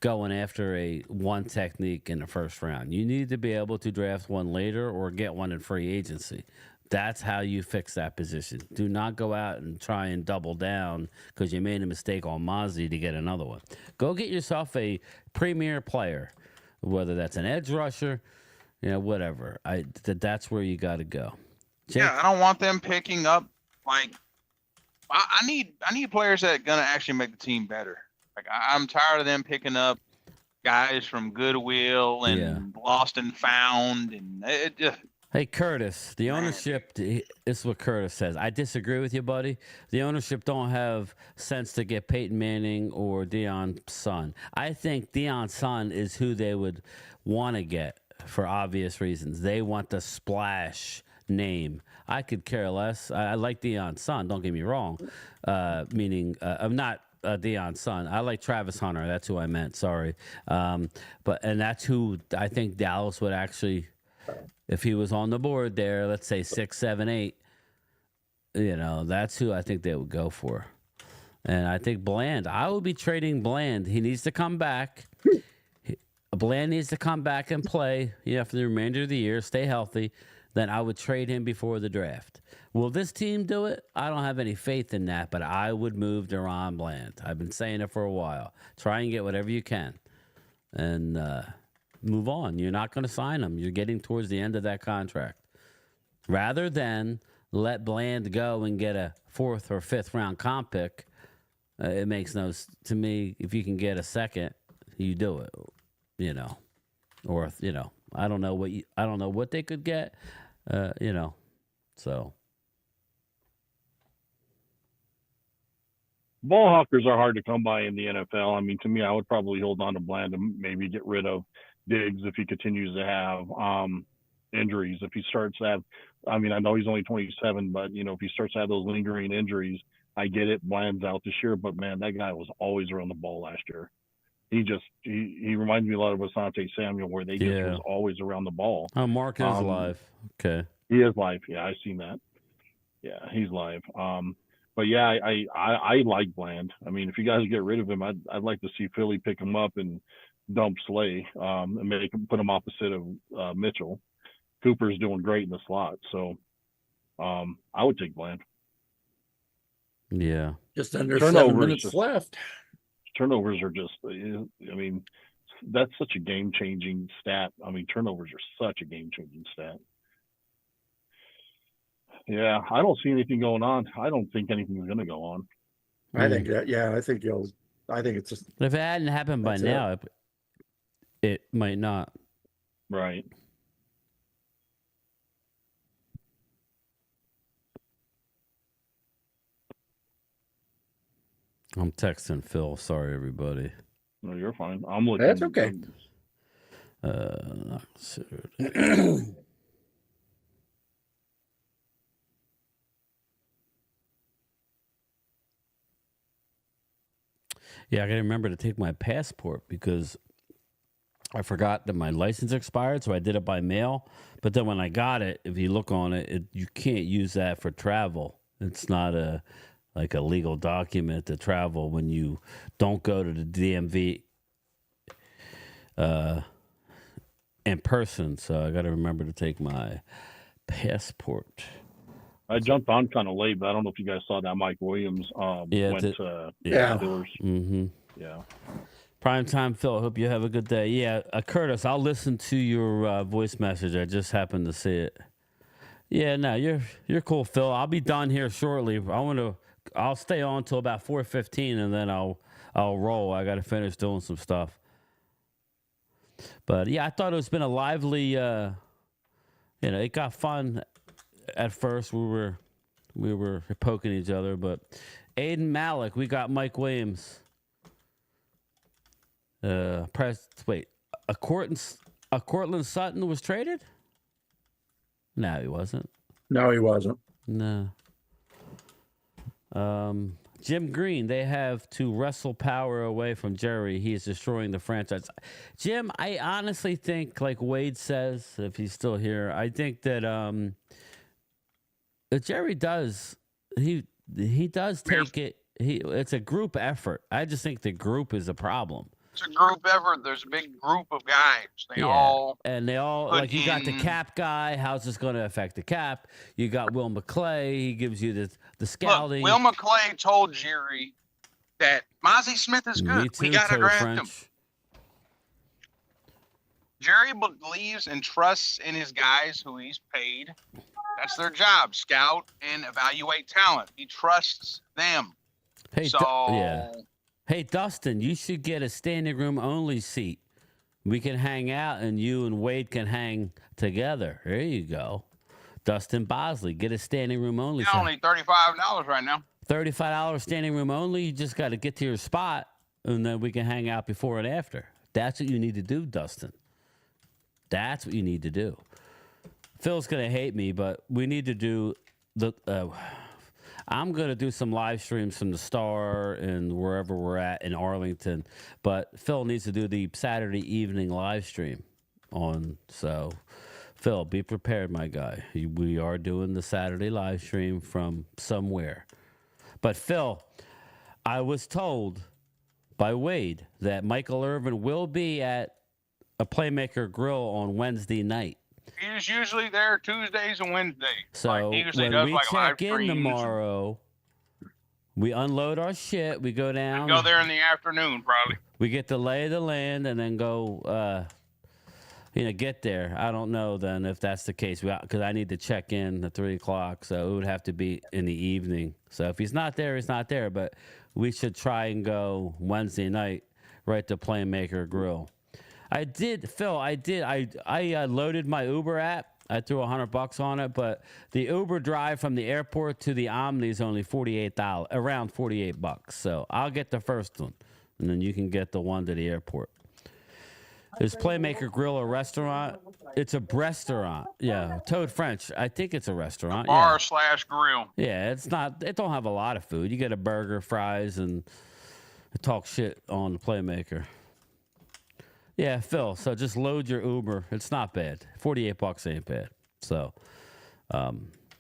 Speaker 1: going after a one technique in the first round. You need to be able to draft one later or get one in free agency. That's how you fix that position. Do not go out and try and double down because you made a mistake on Mozzie to get another one. Go get yourself a premier player, whether that's an edge rusher, whatever. That's where you got to go.
Speaker 3: Jake? Yeah, I don't want them picking up like I need players that are gonna actually make the team better. Like I'm tired of them picking up guys from Goodwill and Lost and Found, and it just.
Speaker 1: Hey, Curtis, the ownership, this is what Curtis says. I disagree with you, buddy. The ownership don't have sense to get Peyton Manning or Deion's son. I think Deion's son is who they would want to get for obvious reasons. They want the splash name. I could care less. I like Deion's son, don't get me wrong. Meaning, I'm not Deion's son. I like Travis Hunter. That's who I meant. Sorry. And that's who I think Dallas would actually... If he was on the board there, let's say 6, 7, 8, that's who I think they would go for. And I think Bland, I would be trading Bland. He needs to come back. Bland needs to come back and play, for the remainder of the year, stay healthy. Then I would trade him before the draft. Will this team do it? I don't have any faith in that, but I would move Deron Bland. I've been saying it for a while. Try and get whatever you can. And, move on. You're not going to sign him. You're getting towards the end of that contract. Rather than let Bland go and get a 4th or 5th round comp pick, it makes no sense to me. If you can get a second, you do it. Or I don't know what they could get. So
Speaker 8: ball hawkers are hard to come by in the NFL. I mean, to me, I would probably hold on to Bland and maybe get rid of Diggs if he continues to have injuries. If he starts to have, I mean, I know he's only 27, but if he starts to have those lingering injuries, I get it. Bland's out this year, but man, that guy was always around the ball last year. He reminds me a lot of Asante Samuel, where they just was always around the ball.
Speaker 1: Oh, Mark is live. Okay.
Speaker 8: He is live. Yeah, I've seen that. Yeah, he's live. But yeah, I like Bland. I mean, if you guys get rid of him, I'd like to see Philly pick him up and dump Slay, and put him opposite of Mitchell. Cooper's doing great in the slot, so I would take Bland.
Speaker 1: Yeah,
Speaker 2: just under 7 minutes left.
Speaker 8: Turnovers are just, I mean, that's such a game-changing stat. I mean, turnovers are such a game-changing stat. Yeah, I don't see anything going on. I don't think anything's going to go on.
Speaker 2: I think that, I think it's just.
Speaker 1: If it hadn't happened by now, it might not.
Speaker 8: Right.
Speaker 1: I'm texting Phil. Sorry, everybody.
Speaker 8: No, you're fine. I'm looking.
Speaker 2: That's okay.
Speaker 1: Not considered. Yeah, I gotta remember to take my passport because I forgot that my license expired, so I did it by mail. But then when I got it, if you look on it, you can't use that for travel. It's not a legal document to travel when you don't go to the DMV in person. So I got to remember to take my passport.
Speaker 8: I jumped on kind of late, but I don't know if you guys saw that Mike Williams went to Steelers.
Speaker 1: Mm-hmm.
Speaker 8: Yeah.
Speaker 1: Prime time, Phil. I hope you have a good day. Yeah, Curtis, I'll listen to your voice message. I just happened to see it. Yeah, no, you're cool, Phil. I'll be done here shortly. I'll stay on till about 4:15, and then I'll roll. I got to finish doing some stuff. But yeah, I thought it's been a lively. It got fun. At first, we were poking each other, but Aiden Malik, we got Mike Williams. A Cortland Sutton was traded? No, he wasn't.
Speaker 2: No, he wasn't.
Speaker 1: No. Jim Green, they have to wrestle power away from Jerry. He is destroying the franchise. Jim, I honestly think, like Wade says, if he's still here, I think that Jerry does. He does take it. It's a group effort. I just think the group is a problem.
Speaker 3: It's a group effort. There's a big group of guys. They all
Speaker 1: like you got the cap guy. How's this going to affect the cap? You got Will McClay. He gives you the scouting.
Speaker 3: Look, Will McClay told Jerry that Mozzie Smith is good. We got to draft him. Jerry believes and trusts in his guys who he's paid. That's their job, scout and evaluate talent. He trusts them.
Speaker 1: Hey, Dustin, you should get a standing room only seat. We can hang out, and you and Wade can hang together. There you go. Dustin Bosley, get a standing room only seat.
Speaker 3: Only $35 right now.
Speaker 1: $35 standing room only. You just got to get to your spot, and then we can hang out before and after. That's what you need to do, Dustin. That's what you need to do. Phil's going to hate me, but we need to do the... I'm going to do some live streams from the Star and wherever we're at in Arlington. But Phil needs to do the Saturday evening live stream on. So, Phil, be prepared, my guy. We are doing the Saturday live stream from somewhere. But, Phil, I was told by Wade that Michael Irvin will be at a Playmaker Grill on Wednesday night.
Speaker 3: He's usually there Tuesdays and Wednesdays.
Speaker 1: So when we check in tomorrow, we unload our shit. We go down.
Speaker 3: We go there in the afternoon, probably.
Speaker 1: We get the lay of the land and then go, get there. I don't know then if that's the case because I need to check in at 3 o'clock. So it would have to be in the evening. So if he's not there, he's not there. But we should try and go Wednesday night right to Playmaker Grill. I did, Phil. I loaded my Uber app I threw $100 on it, but the Uber drive from the airport to the Omni is only $48, around $48. So I'll get the first one, and then you can get the one to the airport. Is Playmaker Grill a restaurant? It's a restaurant. Yeah, Toad French. I think it's a restaurant.
Speaker 3: Bar/grill.
Speaker 1: Yeah, it's not. It don't have a lot of food. You get a burger, fries, and talk shit on the Playmaker. Yeah, Phil. So just load your Uber. It's not bad. $48 ain't bad. So,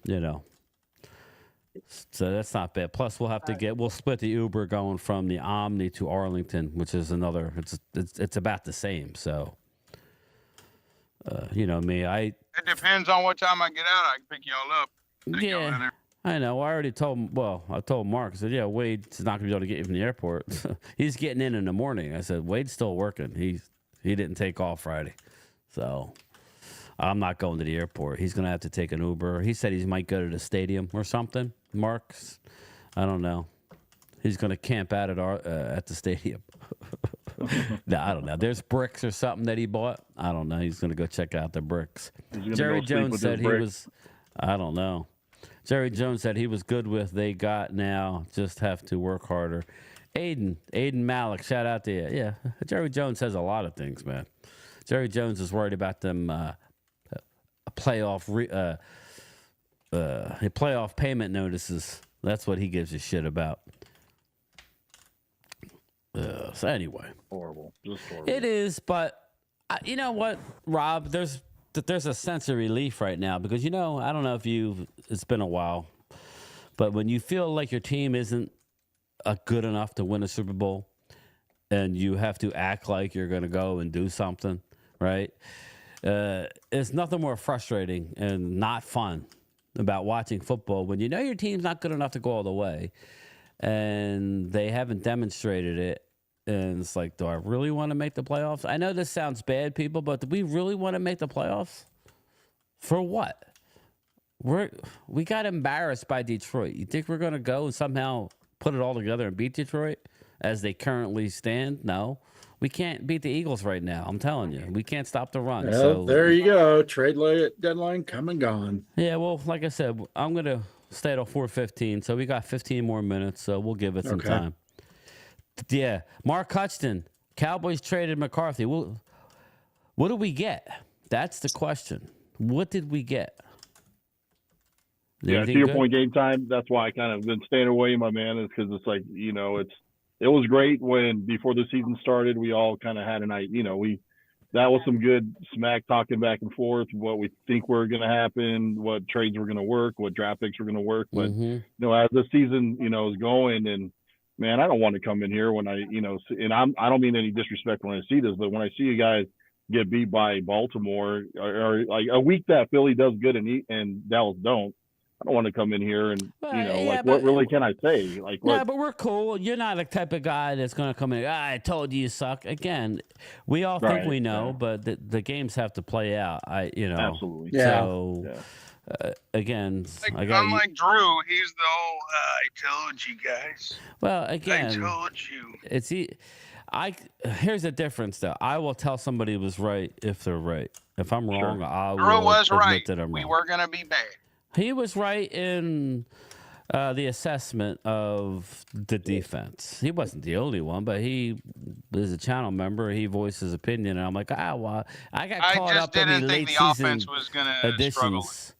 Speaker 1: you know. So that's not bad. Plus, we'll split the Uber going from the Omni to Arlington, which is another. It's about the same. So, you know me.
Speaker 3: It depends on what time I get out. I can pick y'all up.
Speaker 1: Yeah, I know. I already told him. Well, I told Mark. I said, "Yeah, Wade's not gonna be able to get you from the airport. He's getting in the morning." I said, "Wade's still working. He didn't take off Friday, so." I'm not going to the airport. He's going to have to take an Uber. He said he might go to the stadium or something. Mark's, I don't know. He's going to camp out at the stadium. No, I don't know. There's bricks or something that he bought. I don't know. He's going to go check out the bricks. Jerry Jones said he was, I don't know. Jerry Jones said he was good with they got now, just have to work harder. Aiden Malik, shout out to you. Yeah, Jerry Jones says a lot of things, man. Jerry Jones is worried about them playoff payment notices. That's what he gives a shit about. So anyway,
Speaker 8: horrible. Just horrible.
Speaker 1: It is, but you know what, Rob? There's a sense of relief right now because I don't know if it's been a while, but when you feel like your team isn't good enough to win a Super Bowl, and you have to act like you're going to go and do something, right? It's nothing more frustrating and not fun about watching football when you know your team's not good enough to go all the way and they haven't demonstrated it. And it's like, do I really want to make the playoffs? I know this sounds bad, people, but do we really want to make the playoffs? For what? We got embarrassed by Detroit. You think we're going to go and somehow put it all together and beat Detroit as they currently stand? No. We can't beat the Eagles right now. I'm telling you. We can't stop the run.
Speaker 2: Well,
Speaker 1: so
Speaker 2: there you go. Trade deadline come and gone.
Speaker 1: Yeah, well, like I said, I'm going to stay till 4:15, so we got 15 more minutes, so we'll give it some time. Yeah, Mark Hutchton, Cowboys traded McCarthy. What did we get? That's the question. What did we get?
Speaker 8: Yeah, to your point, game time. That's why I kind of been staying away, my man, is because it's like, it was great when before the season started, we all kind of had an idea, that was some good smack talking back and forth, what we think were going to happen, what trades were going to work, what draft picks were going to work. But, as the season, is going, and man, I don't want to come in here when I don't mean any disrespect when I see this, but when I see you guys get beat by Baltimore or like a week that Philly does good and Dallas don't, I don't want to come in here and, what really can I say? Like, what?
Speaker 1: Yeah, but we're cool. You're not the type of guy that's going to come in, I told you suck. Again, we all think we know, but the games have to play out.
Speaker 8: Absolutely.
Speaker 2: Yeah.
Speaker 1: So, again,
Speaker 3: I'm like Drew. He's the old, I told you guys.
Speaker 1: Well, again,
Speaker 3: I told you.
Speaker 1: Here's the difference, though. I will tell somebody was right if they're right. If I'm wrong, I will
Speaker 3: Drew was
Speaker 1: admit
Speaker 3: right.
Speaker 1: that I'm
Speaker 3: we
Speaker 1: wrong.
Speaker 3: were going to be bad.
Speaker 1: He was right in the assessment of the defense. He wasn't the only one, but he is a channel member. He voiced his opinion, and I'm like, well, I got caught up in the late season additions.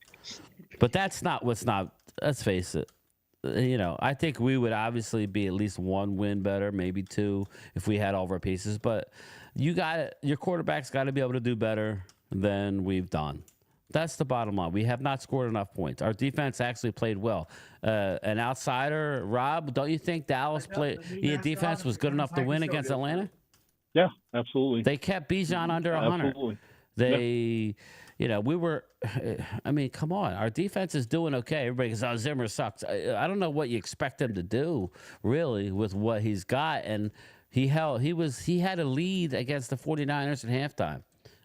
Speaker 1: But that's not what's not. Let's face it. I think we would obviously be at least one win better, maybe two, if we had all of our pieces. But your quarterback's got to be able to do better than we've done. That's the bottom line. We have not scored enough points. Our defense actually played well. An outsider, Rob, don't you think Dallas defense was good enough to win against Atlanta?
Speaker 8: Yeah, absolutely.
Speaker 1: They kept Bijan under 100.
Speaker 8: Absolutely.
Speaker 1: We were, come on. Our defense is doing okay. Everybody says, Zimmer sucks. I don't know what you expect him to do, really, with what he's got. And he had a lead against the 49ers at halftime.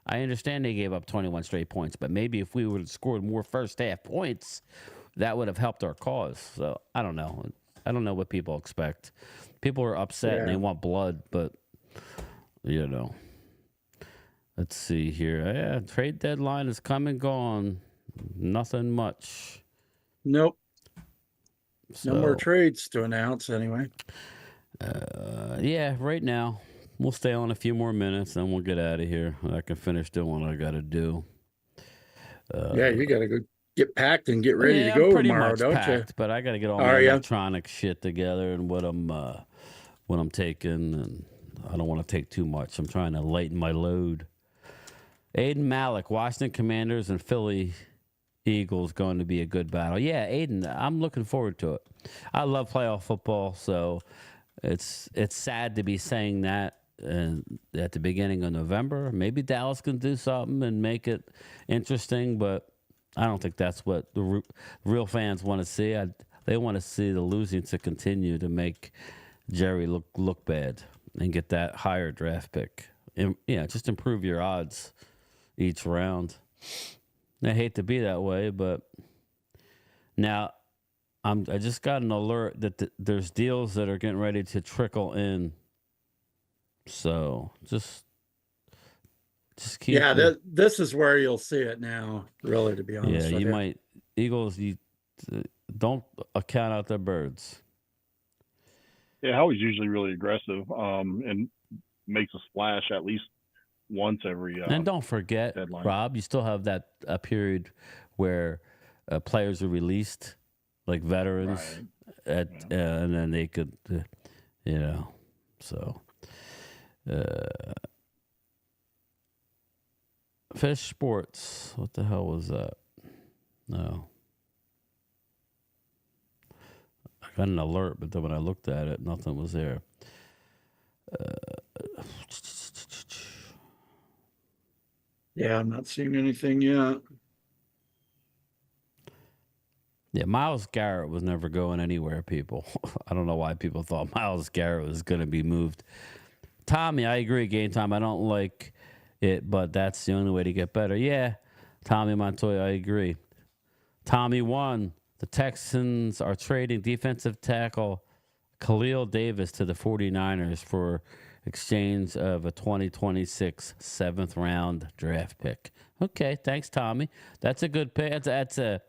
Speaker 1: I understand they gave up 21 straight points, but maybe if we would have scored more first half points, that would have helped our cause. So I don't know. I don't know what people expect. People are upset and they want blood, but Let's see here. Yeah, trade deadline is come and gone. Nothing much.
Speaker 2: Nope.
Speaker 1: So,
Speaker 2: no more trades to announce anyway.
Speaker 1: Yeah, right now. We'll stay on a few more minutes, then we'll get out of here. I can finish doing what I got to do.
Speaker 2: Yeah, you got to go get packed and get ready to
Speaker 1: I'm
Speaker 2: go
Speaker 1: pretty
Speaker 2: tomorrow,
Speaker 1: much
Speaker 2: don't
Speaker 1: packed,
Speaker 2: you?
Speaker 1: but I got to get all my electronic shit together and what I'm taking, and I don't want to take too much. I'm trying to lighten my load. Aiden Malik, Washington Commanders and Philly Eagles going to be a good battle. Yeah, Aiden, I'm looking forward to it. I love playoff football, so it's sad to be saying that at the beginning of November. Maybe Dallas can do something and make it interesting, but I don't think that's what the real fans want to see. They want to see the losing to continue to make Jerry look bad and get that higher draft pick. And, just improve your odds each round. I hate to be that way, but now I just got an alert that there's deals that are getting ready to trickle in. So just keep.
Speaker 2: Yeah, this is where you'll see it now. Really, to be honest.
Speaker 1: Yeah, you might Eagles. You don't count out their birds.
Speaker 8: Yeah, Howie's usually really aggressive and makes a splash at least once every.
Speaker 1: And don't forget, deadline. Rob, you still have that period where players are released, like veterans, and then they could, so. Fish Sports. What the hell was that? No. I got an alert, but then when I looked at it, nothing was there.
Speaker 2: Yeah, I'm not seeing anything yet.
Speaker 1: Yeah, Myles Garrett was never going anywhere, people. I don't know why people thought Myles Garrett was going to be moved. Tommy, I agree, Game Time. I don't like it, but that's the only way to get better. Yeah, Tommy Montoya, I agree. Tommy 1, the Texans are trading defensive tackle Khalil Davis to the 49ers for exchange of a 2026 7th-round draft pick. Okay, thanks, Tommy. That's a good pick. That's a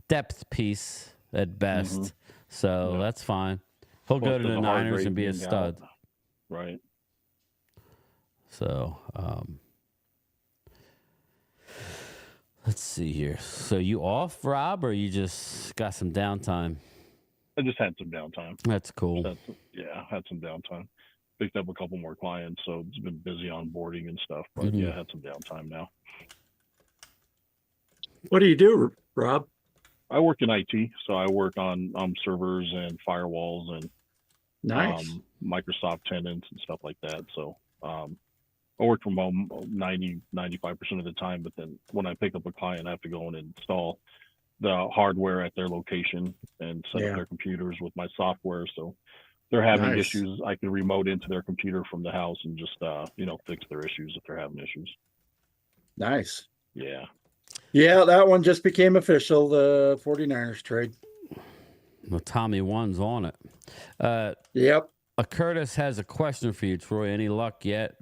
Speaker 1: depth piece at best, so that's fine. He'll go to the Niners and be a stud.
Speaker 8: Right.
Speaker 1: So, let's see here. So you off, Rob, or you just got some downtime?
Speaker 8: I just had some downtime.
Speaker 1: That's cool.
Speaker 8: Had some downtime. Picked up a couple more clients, so it's been busy onboarding and stuff. But I had some downtime now.
Speaker 2: What do you do, Rob?
Speaker 8: I work in IT, so I work on servers and firewalls and Microsoft tenants and stuff like that. So I work from home 95% of the time, but then when I pick up a client, I have to go and install the hardware at their location and set up their computers with my software. So they're having issues, I can remote into their computer from the house and just fix their issues if they're having issues.
Speaker 2: Nice.
Speaker 8: Yeah.
Speaker 2: Yeah, that one just became official, the 49ers trade.
Speaker 1: Well, Tommy 1's on it.
Speaker 2: Yep.
Speaker 1: Curtis has a question for you, Troy. Any luck yet?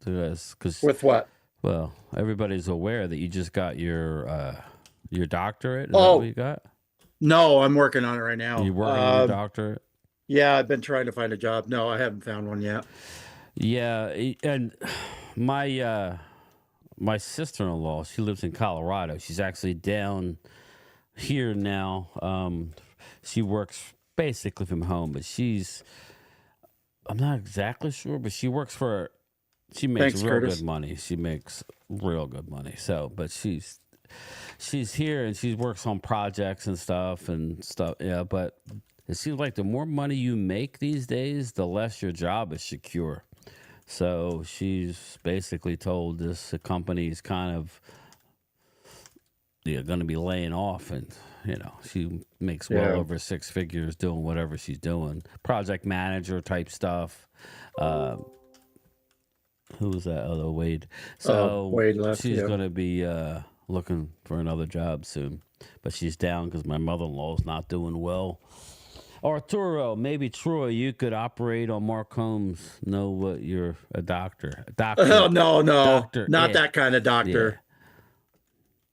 Speaker 2: With what?
Speaker 1: Well, everybody's aware that you just got your doctorate. Is
Speaker 2: that
Speaker 1: what you got?
Speaker 2: No, I'm working on it right now.
Speaker 1: You working on your doctorate?
Speaker 2: Yeah, I've been trying to find a job. No, I haven't found one yet.
Speaker 1: Yeah, and my sister-in-law, she lives in Colorado. She's actually down here now. She works basically from home, but I'm not exactly sure, but she works she makes good money. She makes real good money. So, but she's here and she works on projects and stuff. Yeah, but it seems like the more money you make these days, the less your job is secure. So she's basically told this company is kind of going to be laying off, and she makes well over 6 figures doing whatever she's doing, project manager type stuff. Who was that other Wade? So
Speaker 2: Wade left,
Speaker 1: she's going to be looking for another job soon, but she's down because my mother-in-law is not doing well. Arturo, maybe Troy, you could operate on Mark Holmes. Know what you're a doctor. Doctor.
Speaker 2: Oh, no,
Speaker 1: Doctor,
Speaker 2: not that kind of doctor.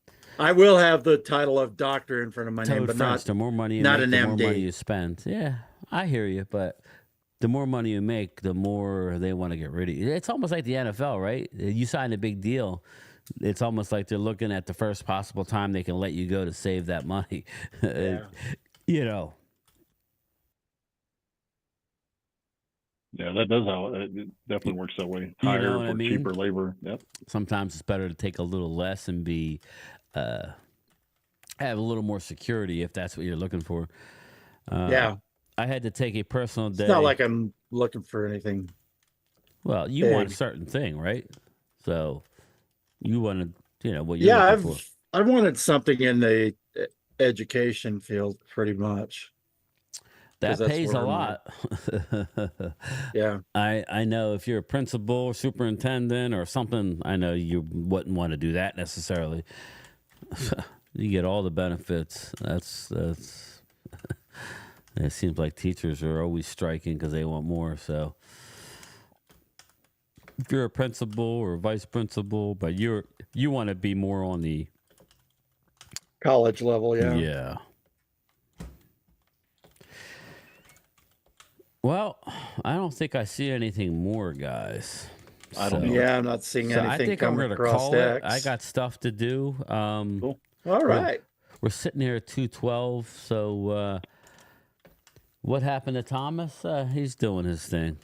Speaker 2: Yeah. I will have the title of doctor in front of my name, but
Speaker 1: French, the more money you
Speaker 2: not
Speaker 1: make,
Speaker 2: an
Speaker 1: the
Speaker 2: MD.
Speaker 1: more money you spend. Yeah, I hear you, but the more money you make, the more they want to get rid of you. It's almost like the NFL, right? You sign a big deal. It's almost like they're looking at the first possible time they can let you go to save that money.
Speaker 2: Yeah.
Speaker 1: You know.
Speaker 8: Yeah, that does how it definitely works that way. Higher for cheaper labor. Yep.
Speaker 1: Sometimes it's better to take a little less and be have a little more security if that's what you're looking for.
Speaker 2: Yeah.
Speaker 1: I had to take a personal day.
Speaker 2: It's not like I'm looking for anything.
Speaker 1: Well, you
Speaker 2: big.
Speaker 1: want a certain thing, right? So you wanted, what you're looking for.
Speaker 2: I wanted something in the education field pretty much.
Speaker 1: That pays a lot.
Speaker 2: Yeah.
Speaker 1: I know if you're a principal or superintendent or something, I know you wouldn't want to do that necessarily. You get all the benefits. That's it seems like teachers are always striking because they want more. So if you're a principal or vice principal, but you want to be more on the
Speaker 2: college level, yeah.
Speaker 1: Yeah. Well, I don't think I see anything more, guys.
Speaker 2: Yeah, I'm not seeing anything.
Speaker 1: I think I'm going to call it. I got stuff to do.
Speaker 2: Cool. All right.
Speaker 1: We're sitting here at 2:12. So what happened to Thomas? He's doing his thing.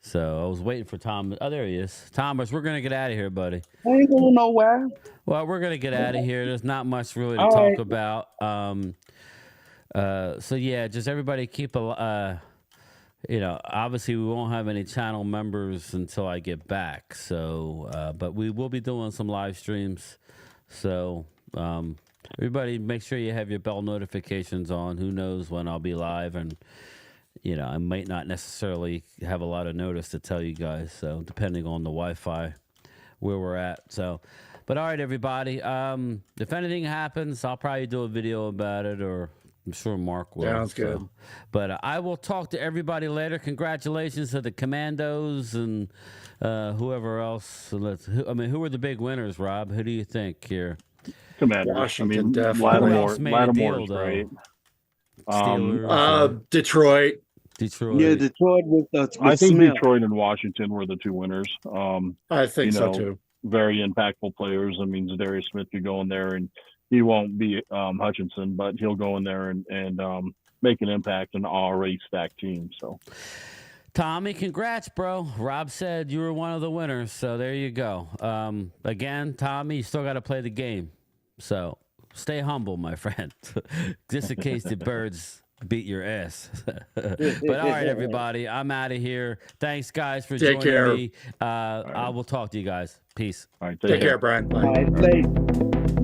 Speaker 1: So I was waiting for Thomas. Oh, there he is. Thomas, we're going to get out of here, buddy.
Speaker 5: I ain't going nowhere.
Speaker 1: Well, we're going to get out of here. There's not much really to talk about. So, yeah, just everybody keep a... obviously we won't have any channel members until I get back. So, but we will be doing some live streams. So, everybody make sure you have your bell notifications on. Who knows when I'll be live, and, I might not necessarily have a lot of notice to tell you guys. So depending on the Wi-Fi where we're at. So, but all right, everybody, if anything happens, I'll probably do a video about it, or I'm sure Mark will.
Speaker 2: Sounds good.
Speaker 1: But I will talk to everybody later. Congratulations to the Commandos and whoever else. Who are the big winners, Rob? Who do you think here?
Speaker 8: Commandos.
Speaker 2: Washington, definitely.
Speaker 8: Lattimore's great.
Speaker 2: Detroit.
Speaker 5: Yeah, Detroit with
Speaker 8: I think
Speaker 5: Smith.
Speaker 8: Detroit and Washington were the two winners.
Speaker 2: I think so too.
Speaker 8: Very impactful players. I mean, Zadarius Smith could go in there and he won't be Hutchinson, but he'll go in there and make an impact in an already stacked team. So,
Speaker 1: Tommy, congrats, bro. Rob said you were one of the winners, so there you go. Again, Tommy, you still got to play the game, so stay humble, my friend, just in case the birds beat your ass. But all right, everybody, I'm out of here. Thanks, guys, for joining me. I will talk to you guys. Peace.
Speaker 8: All right,
Speaker 2: take care, Brian. Bye.
Speaker 5: All right,